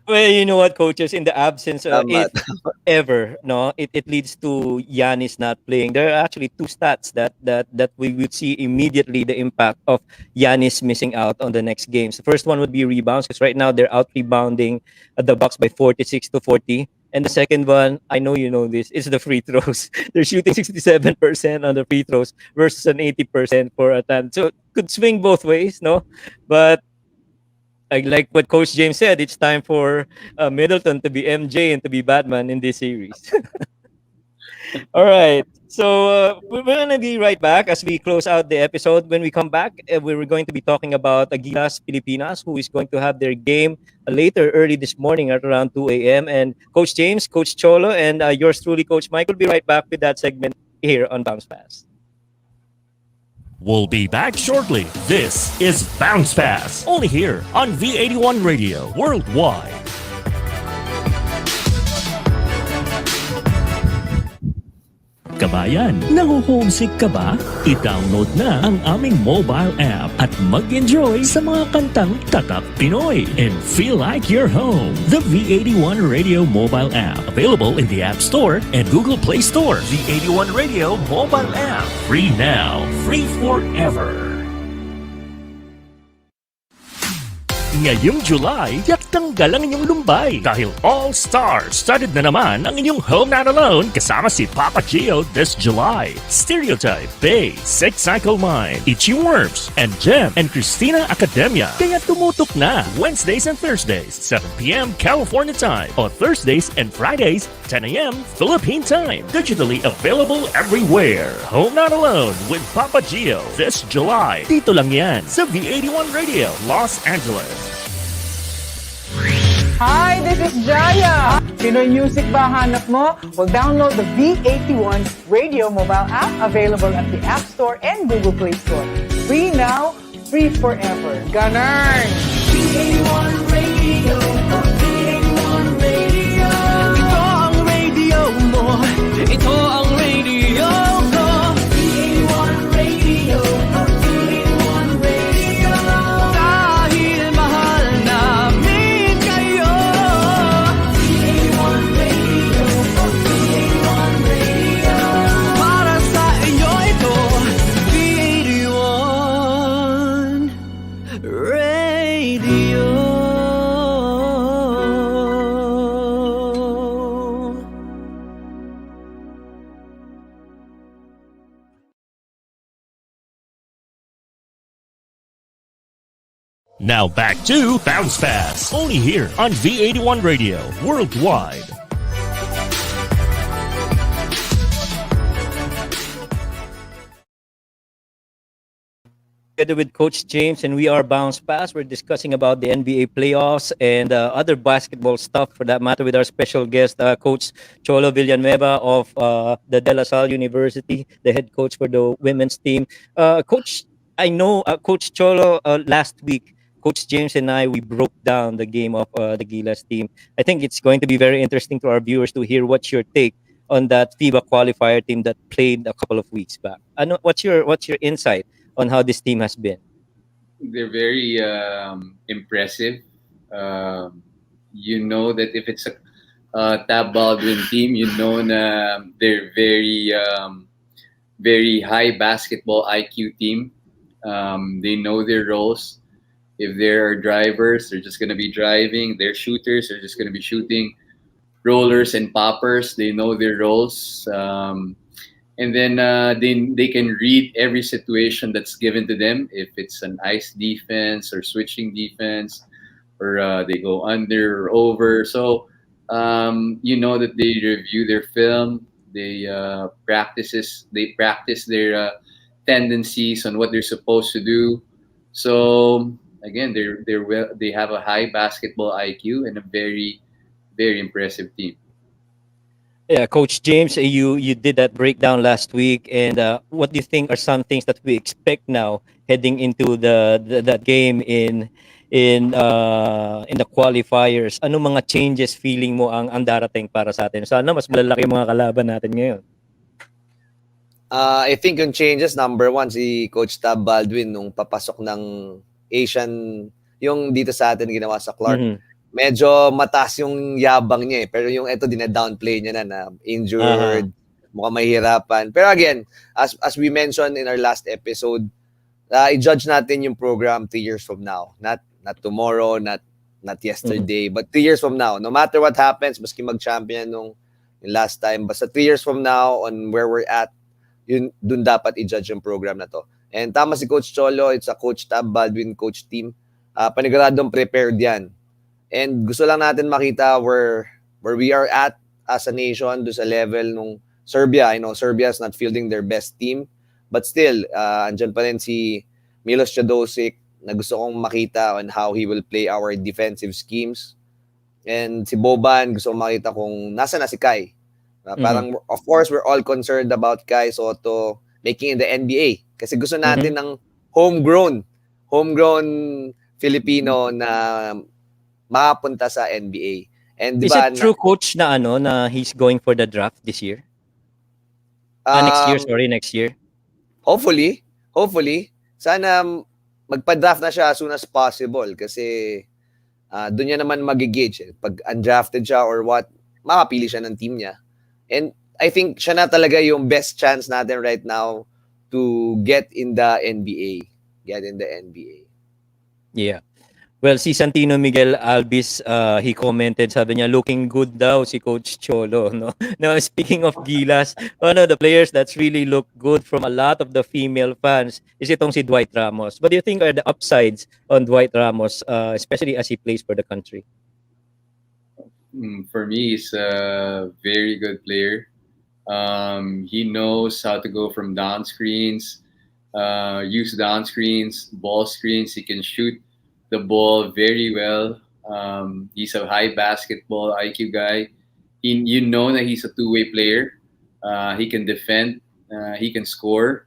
Well, you know what, coaches, in the absence of if ever, no, it leads to Giannis not playing. There are actually two stats that we would see immediately the impact of Giannis missing out on the next games. The first one would be rebounds, because right now they're out rebounding the Bucks by 46-40. And the second one, I know you know this, is the free throws. They're shooting 67% on the free throws versus an 80% for Atlanta. So it could swing both ways, no? But like what Coach James said, it's time for Middleton to be MJ and to be Batman in this series. All right. So we're going to be right back as we close out the episode. When we come back, we're going to be talking about Agilas Pilipinas, who is going to have their game later early this morning at around 2 a.m. And Coach James, Coach Cholo, and yours truly, Coach Mike, will be right back with that segment here on Bounce Pass. We'll be back shortly. This is Bounce Pass, only here on V81 Radio Worldwide. Kabayan, naho-homesick ka ba? I-download na ang aming mobile app at mag-enjoy sa mga kantang tatak Pinoy and feel like you're home. The V81 Radio mobile app, available in the App Store and Google Play Store. V81 Radio mobile app, free now, free forever. Ngayong July, tiyak tanggal ang inyong lumbay dahil All-Star started na naman ang inyong Home Not Alone kasama si Papa Gio this July. Stereotype, Bay, Six Cycle Mind, Itchy Worms, and Jem and Christina Academia. Kaya tumutok na Wednesdays and Thursdays, 7 p.m. California time o Thursdays and Fridays, 10 a.m. Philippine time. Digitally available everywhere. Home Not Alone with Papa Gio this July. Dito lang yan sa V81 Radio, Los Angeles. Hi, this is Jaya. Pinoy music ba hanap mo? Well, download the V81 Radio mobile app available at the App Store and Google Play Store. Free now, free forever. Ganun! V81 Radio, V81 Radio. Ito ang radio mo, ito ang radio ko. V81 Radio, V81 Radio. Dahil mahal namin kayo. V81 Radio, V81 Radio. Para sa inyo ito, V81 Radio. Now back to Bounce Pass, only here on V81 Radio, worldwide. Together with Coach James, and we are Bounce Pass. We're discussing about the NBA playoffs and other basketball stuff, for that matter, with our special guest, Coach Cholo Villanueva of the De La Salle University, the head coach for the women's team. Coach, I know Coach Cholo last week. Coach James and I, we broke down the game of the Gilas team. I think it's going to be very interesting to our viewers to hear what's your take on that FIBA qualifier team that played a couple of weeks back. What's your insight on how this team has been? They're very impressive. You know that if it's a Tab Baldwin team, you know na they're very high basketball IQ team. They know their roles. If they're drivers, they're just going to be driving. They're shooters, they're just going to be shooting. Rollers and poppers, they know their roles. And then they can read every situation that's given to them. If it's an ice defense or switching defense, or they go under or over. So you know that they review their film. They practice their tendencies on what they're supposed to do. So again, they have a high basketball IQ and a very impressive team. Yeah, Coach James, you did that breakdown last week, and what do you think are some things that we expect now heading into that game in the qualifiers? Ano mga changes feeling mo ang darating para sa atin? Sana mas malalaki yung mga kalaban natin ngayon. I think yung changes, number one, si Coach Tab Baldwin nung papasok ng Asian, yung dito sa atin ginawa sa Clark. Mhm. Medyo mataas yung yabang niya eh. Pero yung ito, dina-downplay niya na injured, mukhang mahihirapan. Pero again, as we mentioned in our last episode, i-judge natin yung program 3 years from now. Not tomorrow, not yesterday, but 3 years from now. No matter what happens, maski mag-champion yung last time, basta 3 years from now on where we're at, yun, dun dapat i-judge yung program na to. And tama si Coach Cholo, it's a Coach Tab Baldwin coach team. Paniguradong prepared yan. And gusto lang natin makita where we are at as a nation, do sa level nung Serbia. I know Serbia is not fielding their best team, but still, andyan pa rin si Milos Teodosic na gusto kong makita on how he will play our defensive schemes. And si Boban, gusto kong makita kung nasa na si Kai. Parang, of course, we're all concerned about Kai Soto making in the NBA. Kasi gusto natin ng homegrown Filipino na makapunta sa NBA. And Is diba, it true, Coach, na he's going for the draft this year? Next year. Hopefully. Sana magpa-draft na siya as soon as possible kasi doon niya naman mag-gauge. Pag undrafted siya or what, makapili siya ng team niya. And I think siya na talaga yung best chance natin right now to get in the NBA. Yeah. Well, si Santino Miguel Albis, he commented, sabi niya, looking good daw si Coach Cholo, no? Now, speaking of Gilas, one of the players that's really look good from a lot of the female fans is itong si Dwight Ramos. What do you think are the upsides on Dwight Ramos, especially as he plays for the country? For me, he's a very good player. He knows how to go from down screens, use down screens, ball screens. He can shoot the ball very well. He's a high basketball IQ guy. You know that he's a two-way player. He can defend. He can score.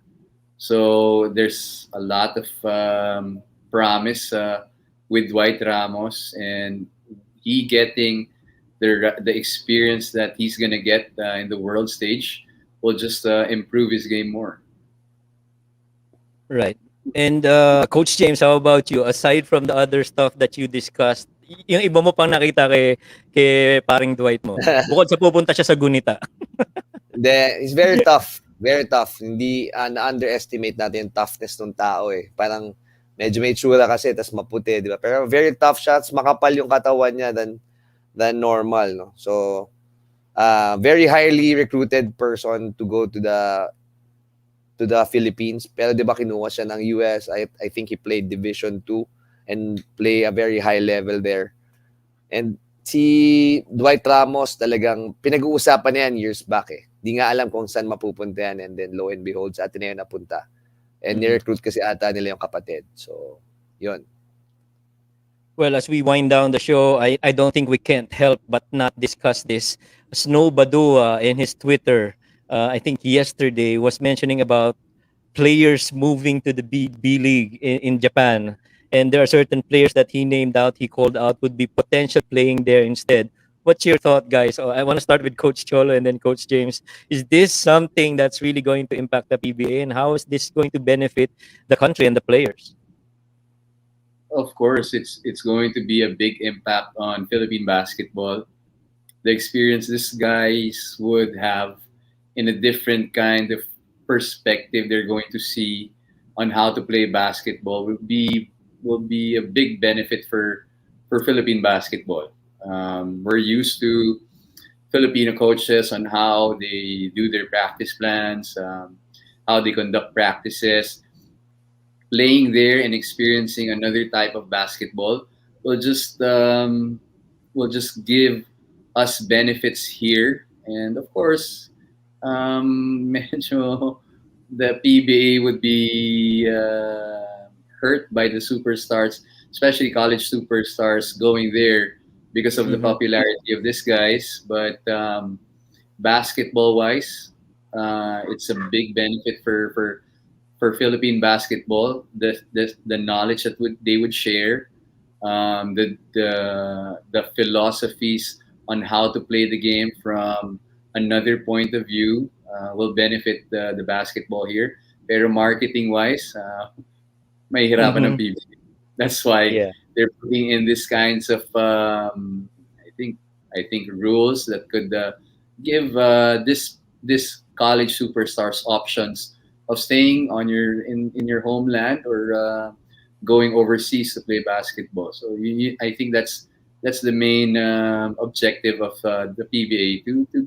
So there's a lot of promise with Dwight Ramos, and he getting the experience that he's gonna get in the world stage will just improve his game more. Right. And Coach James, how about you? Aside from the other stuff that you discussed, yung iba mo pang nakita kay paring Dwight mo. Bukod sa pupunta siya sa Gunita. He's very tough. Very tough. Hindi na-underestimate natin yung toughness ng tao eh. Parang medyo may tsura kasi, tas maputi, di ba? Pero very tough shots, makapal yung katawan niya than normal, no? So, very highly recruited person to go to the Philippines. Pero di ba kinuha siya ng US? I think he played Division 2 and play a very high level there. And si Dwight Ramos talagang pinag-uusapan niya yan years back eh. Di nga alam kung saan mapupunta yan, and then lo and behold sa Ateneo napunta. And ni-recruit kasi ata nila yung kapatid. So, yun. Well, as we wind down the show, I don't think we can't help but not discuss this. Snow Badua in his Twitter, I think yesterday, was mentioning about players moving to the B League in Japan. And there are certain players that he named out, he called out, would be potential playing there instead. What's your thought, guys? Oh, I want to start with Coach Cholo and then Coach James. Is this something that's really going to impact the PBA, and how is this going to benefit the country and the players? Of course, it's going to be a big impact on Philippine basketball. The experience these guys would have in a different kind of perspective they're going to see on how to play basketball will be a big benefit for Philippine basketball. We're used to Filipino coaches on how they do their practice plans, how they conduct practices. Playing there and experiencing another type of basketball will just give us benefits here, and of course, medyo the PBA would be hurt by the superstars, especially college superstars going there because of the popularity of these guys. But basketball wise, it's a big benefit for Philippine basketball. The knowledge that they would share, the philosophies on how to play the game from another point of view will benefit the basketball here. Pero marketing wise, mahihirapan ng PBA. That's why Yeah. they're putting in these kinds of I think rules that could give this college superstars options of staying on in your homeland or going overseas to play basketball. So I think that's the main objective of the PBA to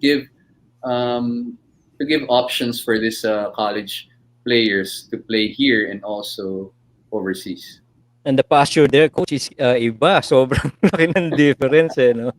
give options for this college players to play here and also overseas. And the posture there, coach, is iba. Sobrang laki ng difference, eh, no?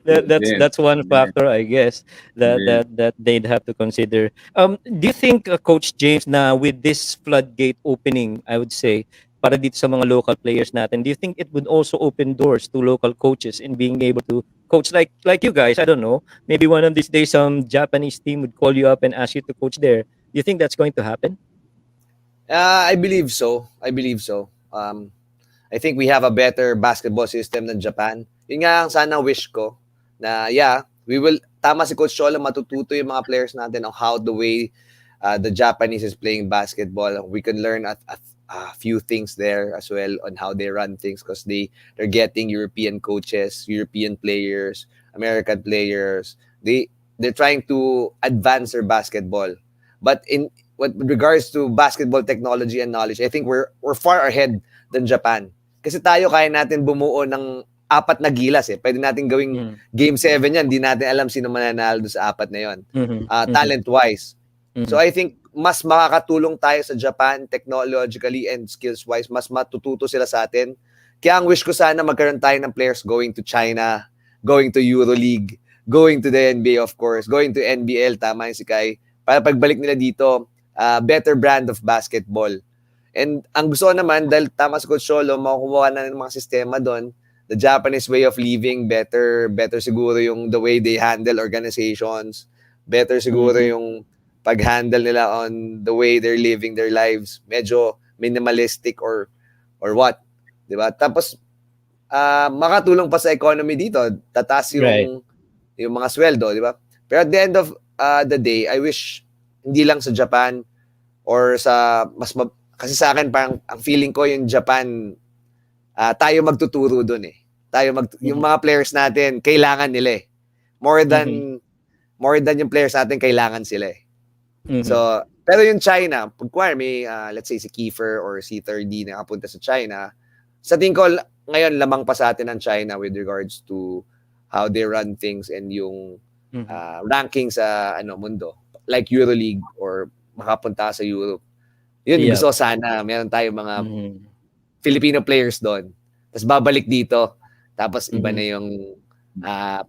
That's one factor, I guess, that they'd have to consider. Do you think, Coach James, na with this floodgate opening, I would say, para dito sa mga local players natin, do you think it would also open doors to local coaches in being able to coach like you guys? I don't know. Maybe one of these days, some Japanese team would call you up and ask you to coach there. Do you think that's going to happen? I believe so. I think we have a better basketball system than Japan. Yun nga ang sana wish ko na we will, tama si Coach Cholo, matututo yung mga players natin on how the way the Japanese is playing basketball. We can learn a few things there as well on how they run things, because they're getting European coaches, European players, American players. They're trying to advance their basketball. But with regards to basketball technology and knowledge, I think we're far ahead than Japan. Kasi tayo kaya natin bumuo ng 4 na gilas eh. Pwede natin gawing Mhm. game 7 yan. Di natin alam sino mananalo doon sa 4 na yon. Mhm. Talent-wise. So Mhm. I think mas makakatulong tayo sa Japan technologically and skills-wise. Mas matututo sila sa atin. Kaya ang wish ko sana magkaroon tayo ng players going to China, going to EuroLeague, going to the NBA of course, going to NBL, tama yung si Kai. Para pagbalik nila dito, better brand of basketball. And ang gusto ko naman, dahil tama si Coach Cholo, makukuha na ng mga sistema doon, the Japanese way of living, better siguro yung the way they handle organizations, better siguro yung pag-handle nila on the way they're living their lives. Medyo minimalistic or what, 'di ba? Tapos makatulong pa sa economy dito, tataas Right. yung mga sweldo, 'di ba? Pero at the end of the day, I wish hindi lang sa Japan or sa kasi sa akin parang ang feeling ko yung Japan tayo magtuturo doon eh. Yung mga players natin kailangan nila eh. More than yung players natin kailangan sila eh. So, pero yung China, pag may let's say si Kiefer or si 3D na nakapunta sa China, sa tingin ko ngayon lamang pa sa atin ang China with regards to how they run things and yung ranking sa mundo. Like EuroLeague or makapunta sa Europe. Yun, Yeah. gusto ko sana. Meron tayong mga Filipino players doon. Tapos babalik dito. Tapos iba na yung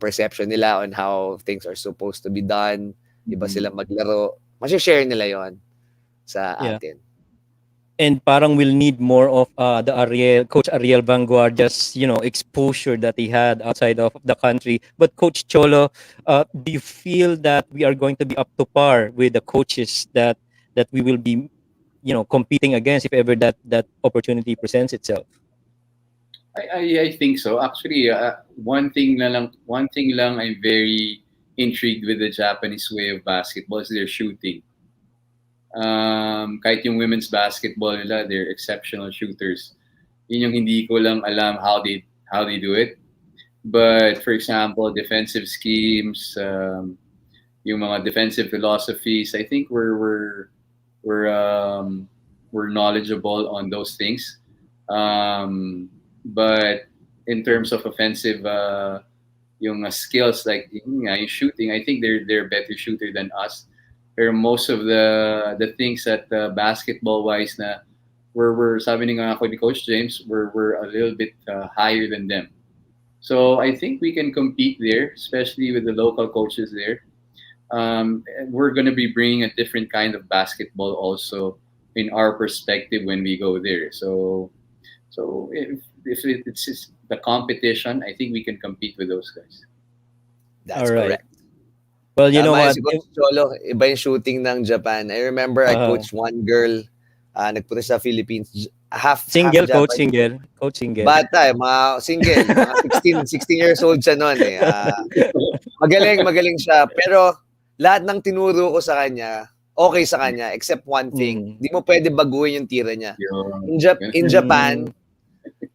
perception nila on how things are supposed to be done. Iba sila maglaro. Masishare nila yon sa Yeah. atin. And parang we'll need more of Coach Ariel Vanguardia's, exposure that he had outside of the country. But Coach Cholo, do you feel that we are going to be up to par with the coaches that we will be, competing against if ever that opportunity presents itself? I think so. Actually, one thing lang I'm very intrigued with the Japanese way of basketball is their shooting. Kahit yung women's basketball nila, they're exceptional shooters. Yun yung hindi ko lang alam how they do it. But for example, defensive schemes, yung mga defensive philosophies, I think we're knowledgeable on those things. But in terms of offensive yung skills like yung shooting, I think they're a better shooter than us. Pero most of the things that basketball wise na we're sabi nga ako ni Coach James, we're a little bit higher than them. So I think we can compete there, especially with the local coaches there. We're going to be bringing a different kind of basketball also in our perspective when we go there. So if it's the competition, I think we can compete with those guys. That's All right. correct. Well, you know Tama what? si Coach Cholo, iba yung shooting ng Japan. I remember I coached one girl, nagpunta sa Philippines, half Single, Japanese. Coach single. Bata, mga single, mga 16 years old siya noon eh. Magaling siya. Pero lahat ng tinuro ko sa kanya, okay sa kanya, except one thing. Di mo pwede baguhin yung tira niya. In Japan,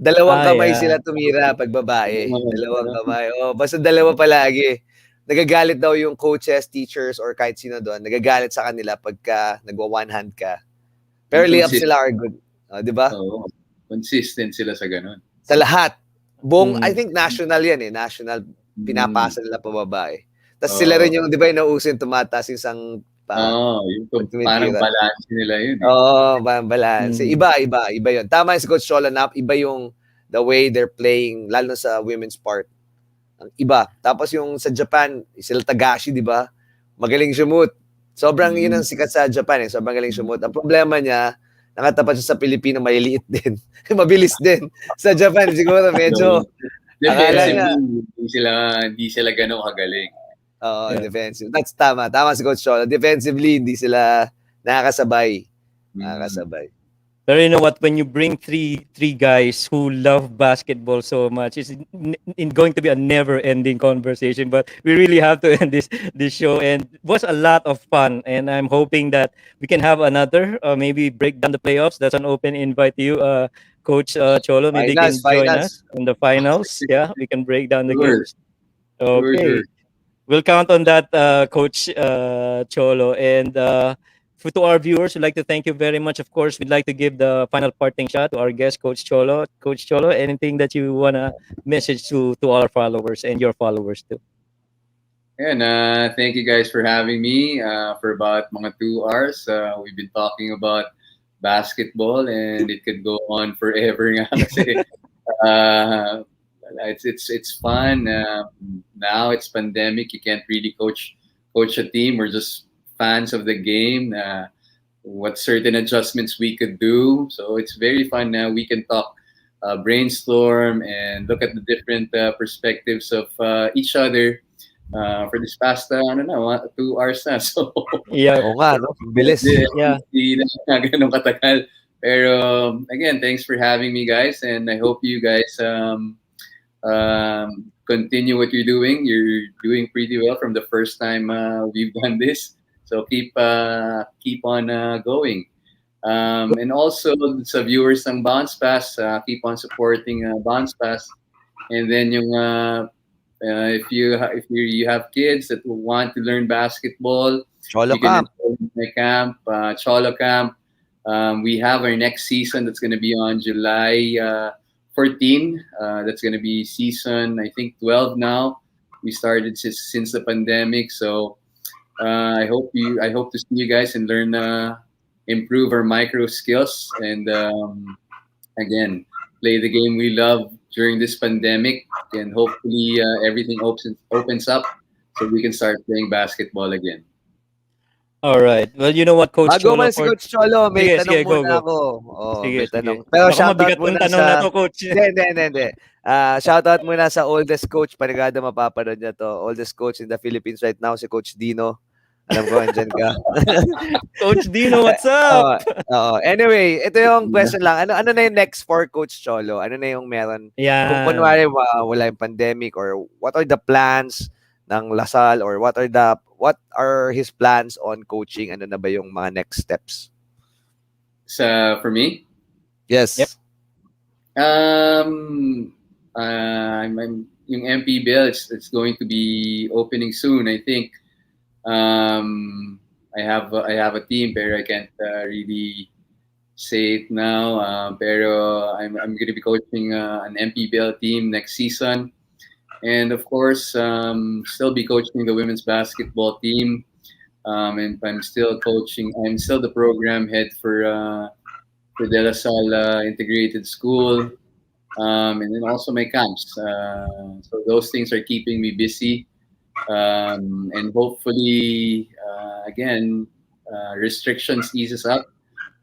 dalawang kamay sila tumira pag babae. Dalawang kamay. Basta dalawa palagi. Nagagalit daw yung coaches, teachers, or kahit sino doon. Nagagalit sa kanila pagka nagwa-one hand ka. Pero layups sila are good. Di ba? Oo. Consistent sila sa ganun. Sa lahat. I think national yan eh. National, pinapasa nila pa babae. Tapos sila rin yung, di ba, nauusin tumataas isang yung parang balance nila yun. Balance. Iba yun. Tama yung si Coach Chola na iba yung the way they're playing, lalo sa women's part. Ang iba. Tapos yung sa Japan, sila Tagashi, di ba? Magaling sumut. Sobrang yun ang sikat sa Japan eh. Sobrang galing sumut. Ang problema niya, nakatapat siya sa Pilipino, maliliit din. Mabilis din. Sa Japan, siguro medyo akala niya. Hindi sila ganun kagaling. Defensive. That's tama. Tama si Coach Chola. Defensively, hindi sila nakakasabay. Pero you know what? When you bring three guys who love basketball so much, it's going to be a never-ending conversation. But we really have to end this show, and it was a lot of fun. And I'm hoping that we can have another, maybe break down the playoffs. That's an open invite to you, Coach Cholo. Maybe you can join us in the finals. Yeah, we can break down the games. Okay. Sure. We'll count on that, Coach Cholo. And to our viewers, we'd like to thank you very much. Of course, we'd like to give the final parting shot to our guest, Coach Cholo. Coach Cholo, anything that you wanna message to all our followers and your followers too? And thank you guys for having me for about mga 2 hours. We've been talking about basketball, and it could go on forever nga kasi uh, it's fun. Now it's pandemic. You can't really coach a team. We're just fans of the game. What certain adjustments we could do. So it's very fun now. We can talk, brainstorm, and look at the different perspectives of each other. For this past, I don't know, 2 hours na. So, Yeah, Oo nga, no? Bilis. yeah. hindi na ganun katagal. Pero, again, thanks for having me, guys. And I hope you guys continue what you're doing. You're doing pretty well from the first time we've done this. So keep on going. And also, sa viewers ng Bounce Pass, keep on supporting Bounce Pass. And then yung if you have kids that want to learn basketball, Cholo you can Camp. enroll in my camp, Cholo Camp. We have our next season that's going to be on July 14. That's going to be season, I think, 12 now. We started since the pandemic, so I hope to see you guys and learn, improve our micro skills, and again, play the game we love during this pandemic, and hopefully everything opens up so we can start playing basketball again. All right. Well, you know what, Coach Bago Cholo, man si Coach Cholo, may Sige, tanong sige, go, muna go. ako. Oo, Sige, may sige. tanong. Pero Baka shoutout mabigat muna tong tanong na sa... to, Coach. Hindi. Shoutout muna sa oldest coach. Panigado mapapanood niya to. Oldest coach in the Philippines right now, si Coach Dino. Alam ko, andyan ka. Coach Dino, what's up? Oo. Anyway, ito yung question lang. Ano na yung next for Coach Cholo? Ano na yung meron? Kung Yeah. kunwari wala yung pandemic, or what are the plans ng Lasal, or what are his plans on coaching? Ano na ba yung mga next steps? So for me, Yes. Yep. I'm yung MP bill. It's going to be opening soon. I think. I have a team, pero I can't really say it now. Pero I'm going to be coaching an MPBL team next season, and of course, still be coaching the women's basketball team. And I'm still coaching. I'm still the program head for De La Salle Integrated School, and then also my camps. So those things are keeping me busy. And hopefully, again, restrictions eases up,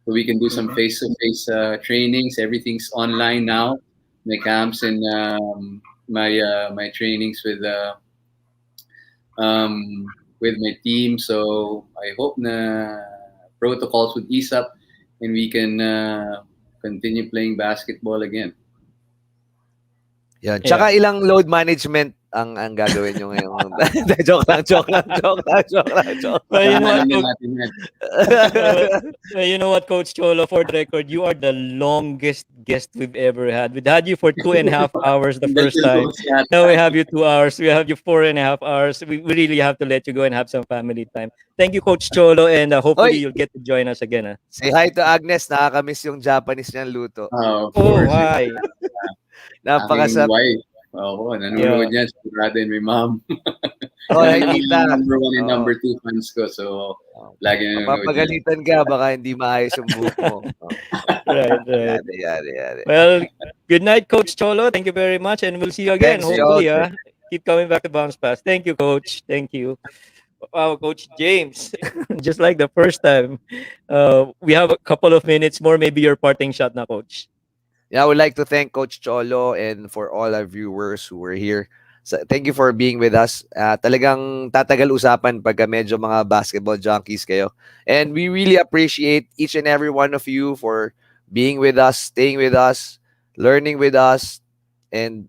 so we can do some face-to-face trainings. Everything's online now. My camps and my trainings with my team. So I hope na protocols would ease up, and we can continue playing basketball again. Yan. Tsaka ilang load management ang gagawin nyo ngayon. joke lang. Well, you know what, Alam na Coach, natin yan. you know what, Coach Cholo, for the record, you are the longest guest we've ever had. We had you for 2.5 hours the first time. Now we have you 2 hours. We have you 4.5 hours. We really have to let you go and have some family time. Thank you, Coach Cholo, and hopefully Oy! you'll get to join us again. Say hi to Agnes. Nakakamiss yung Japanese niyang luto. Of Oh, course. hi. Napakasarap. Aking wife. Oo, nanonood yan. Sigurado and my mom. Oh, hi, Yan tita. yung number 1 and Oo. number 2 fans ko. So, lagi nanonood yan. Mapagalitan ka, baka hindi maayos yung buhok mo. Oh. Right. Yari. Well, good night, Coach Cholo. Thank you very much, and we'll see you again. Thanks, Hopefully, Coach. keep coming back to Bounce Pass. Thank you, Coach. Thank you. Wow, Coach James. Just like the first time, we have a couple of minutes more. Maybe your parting shot na, Coach. Yeah, I would like to thank Coach Cholo and for all our viewers who were here. So, thank you for being with us. Talagang tatagal usapan pagka medyo mga basketball junkies kayo. And we really appreciate each and every one of you for being with us, staying with us, learning with us, and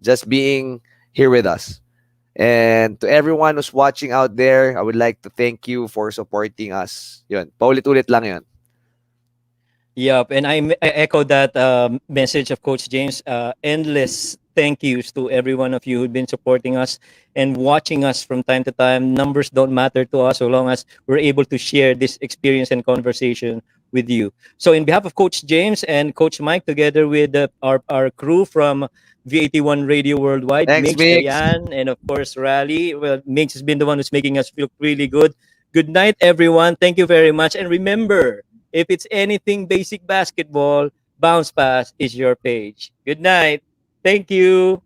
just being here with us. And to everyone who's watching out there, I would like to thank you for supporting us. Yun, paulit-ulit lang yun. Yep, and I echo that message of Coach James. Endless thank yous to every one of you who've been supporting us and watching us from time to time. Numbers don't matter to us so long as we're able to share this experience and conversation with you. So in behalf of Coach James and Coach Mike, together with our crew from V81 Radio Worldwide, Thanks, Mix, Mix. Diane, and of course Rally. Well, Mix has been the one who's making us feel really good. Good night, everyone. Thank you very much. And remember, if it's anything basic basketball, Bounce Pass is your page. Good night. Thank you.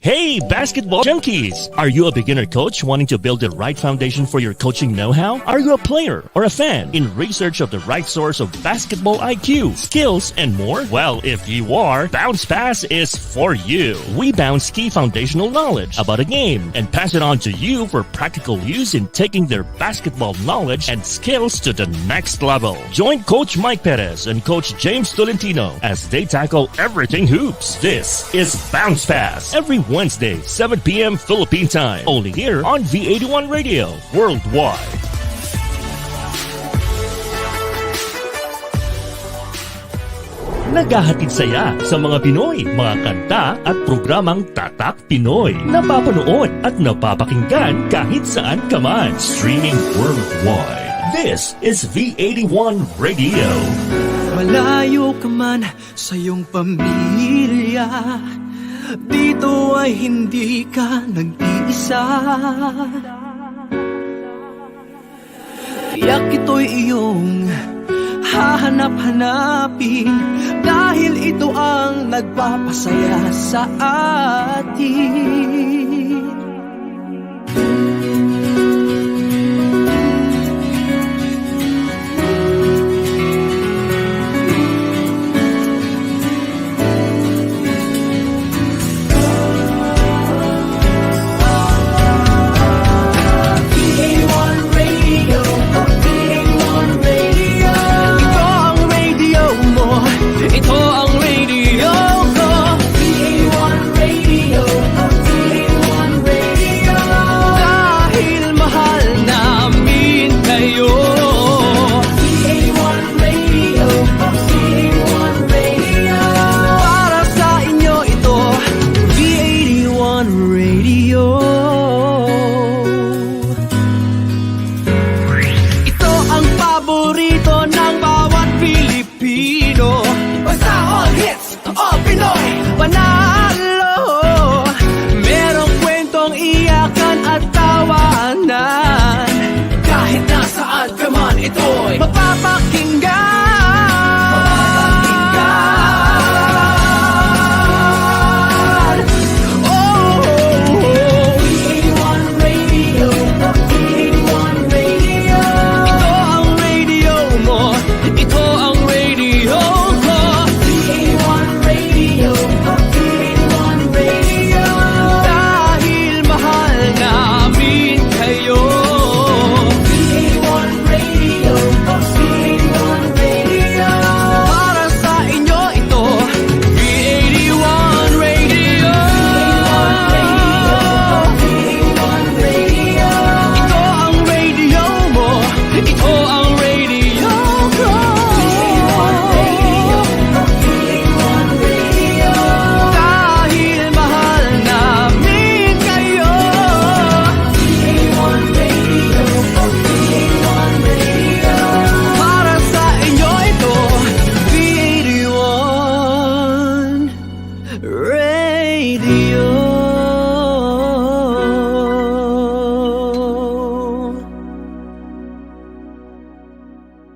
Hey, basketball junkies! Are you a beginner coach wanting to build the right foundation for your coaching know-how? Are you a player or a fan in research of the right source of basketball IQ, skills, and more? Well, if you are, BOUNCEPASS is for you. We bounce key foundational knowledge about a game and pass it on to you for practical use in taking their basketball knowledge and skills to the next level. Join Coach Mike Perez and Coach James Tolentino as they tackle everything hoops. This is BOUNCEPASS. Every Wednesday, 7 p.m. Philippine time. Only here on V81 Radio Worldwide. Naghahatid saya sa mga Pinoy, mga kanta at programang Tatak Pinoy. Napapanood at napapakinggan kahit saan ka man. Streaming worldwide. This is V81 Radio. Malayo ka man sa iyong pamilya, dito ay hindi ka nag-iisa. Tiyak ito'y iyong hahanap-hanapin, dahil ito ang nagpapasaya sa atin. Ito ang radio ko, V81 Radio, V81 Radio. Dahil mahal namin kayo, V81 Radio, V81 Radio. Para sa inyo ito, V81 Radio. Ito ang paborito ng bawat Pilipino. Basta all hits, all Pinoy, panahon.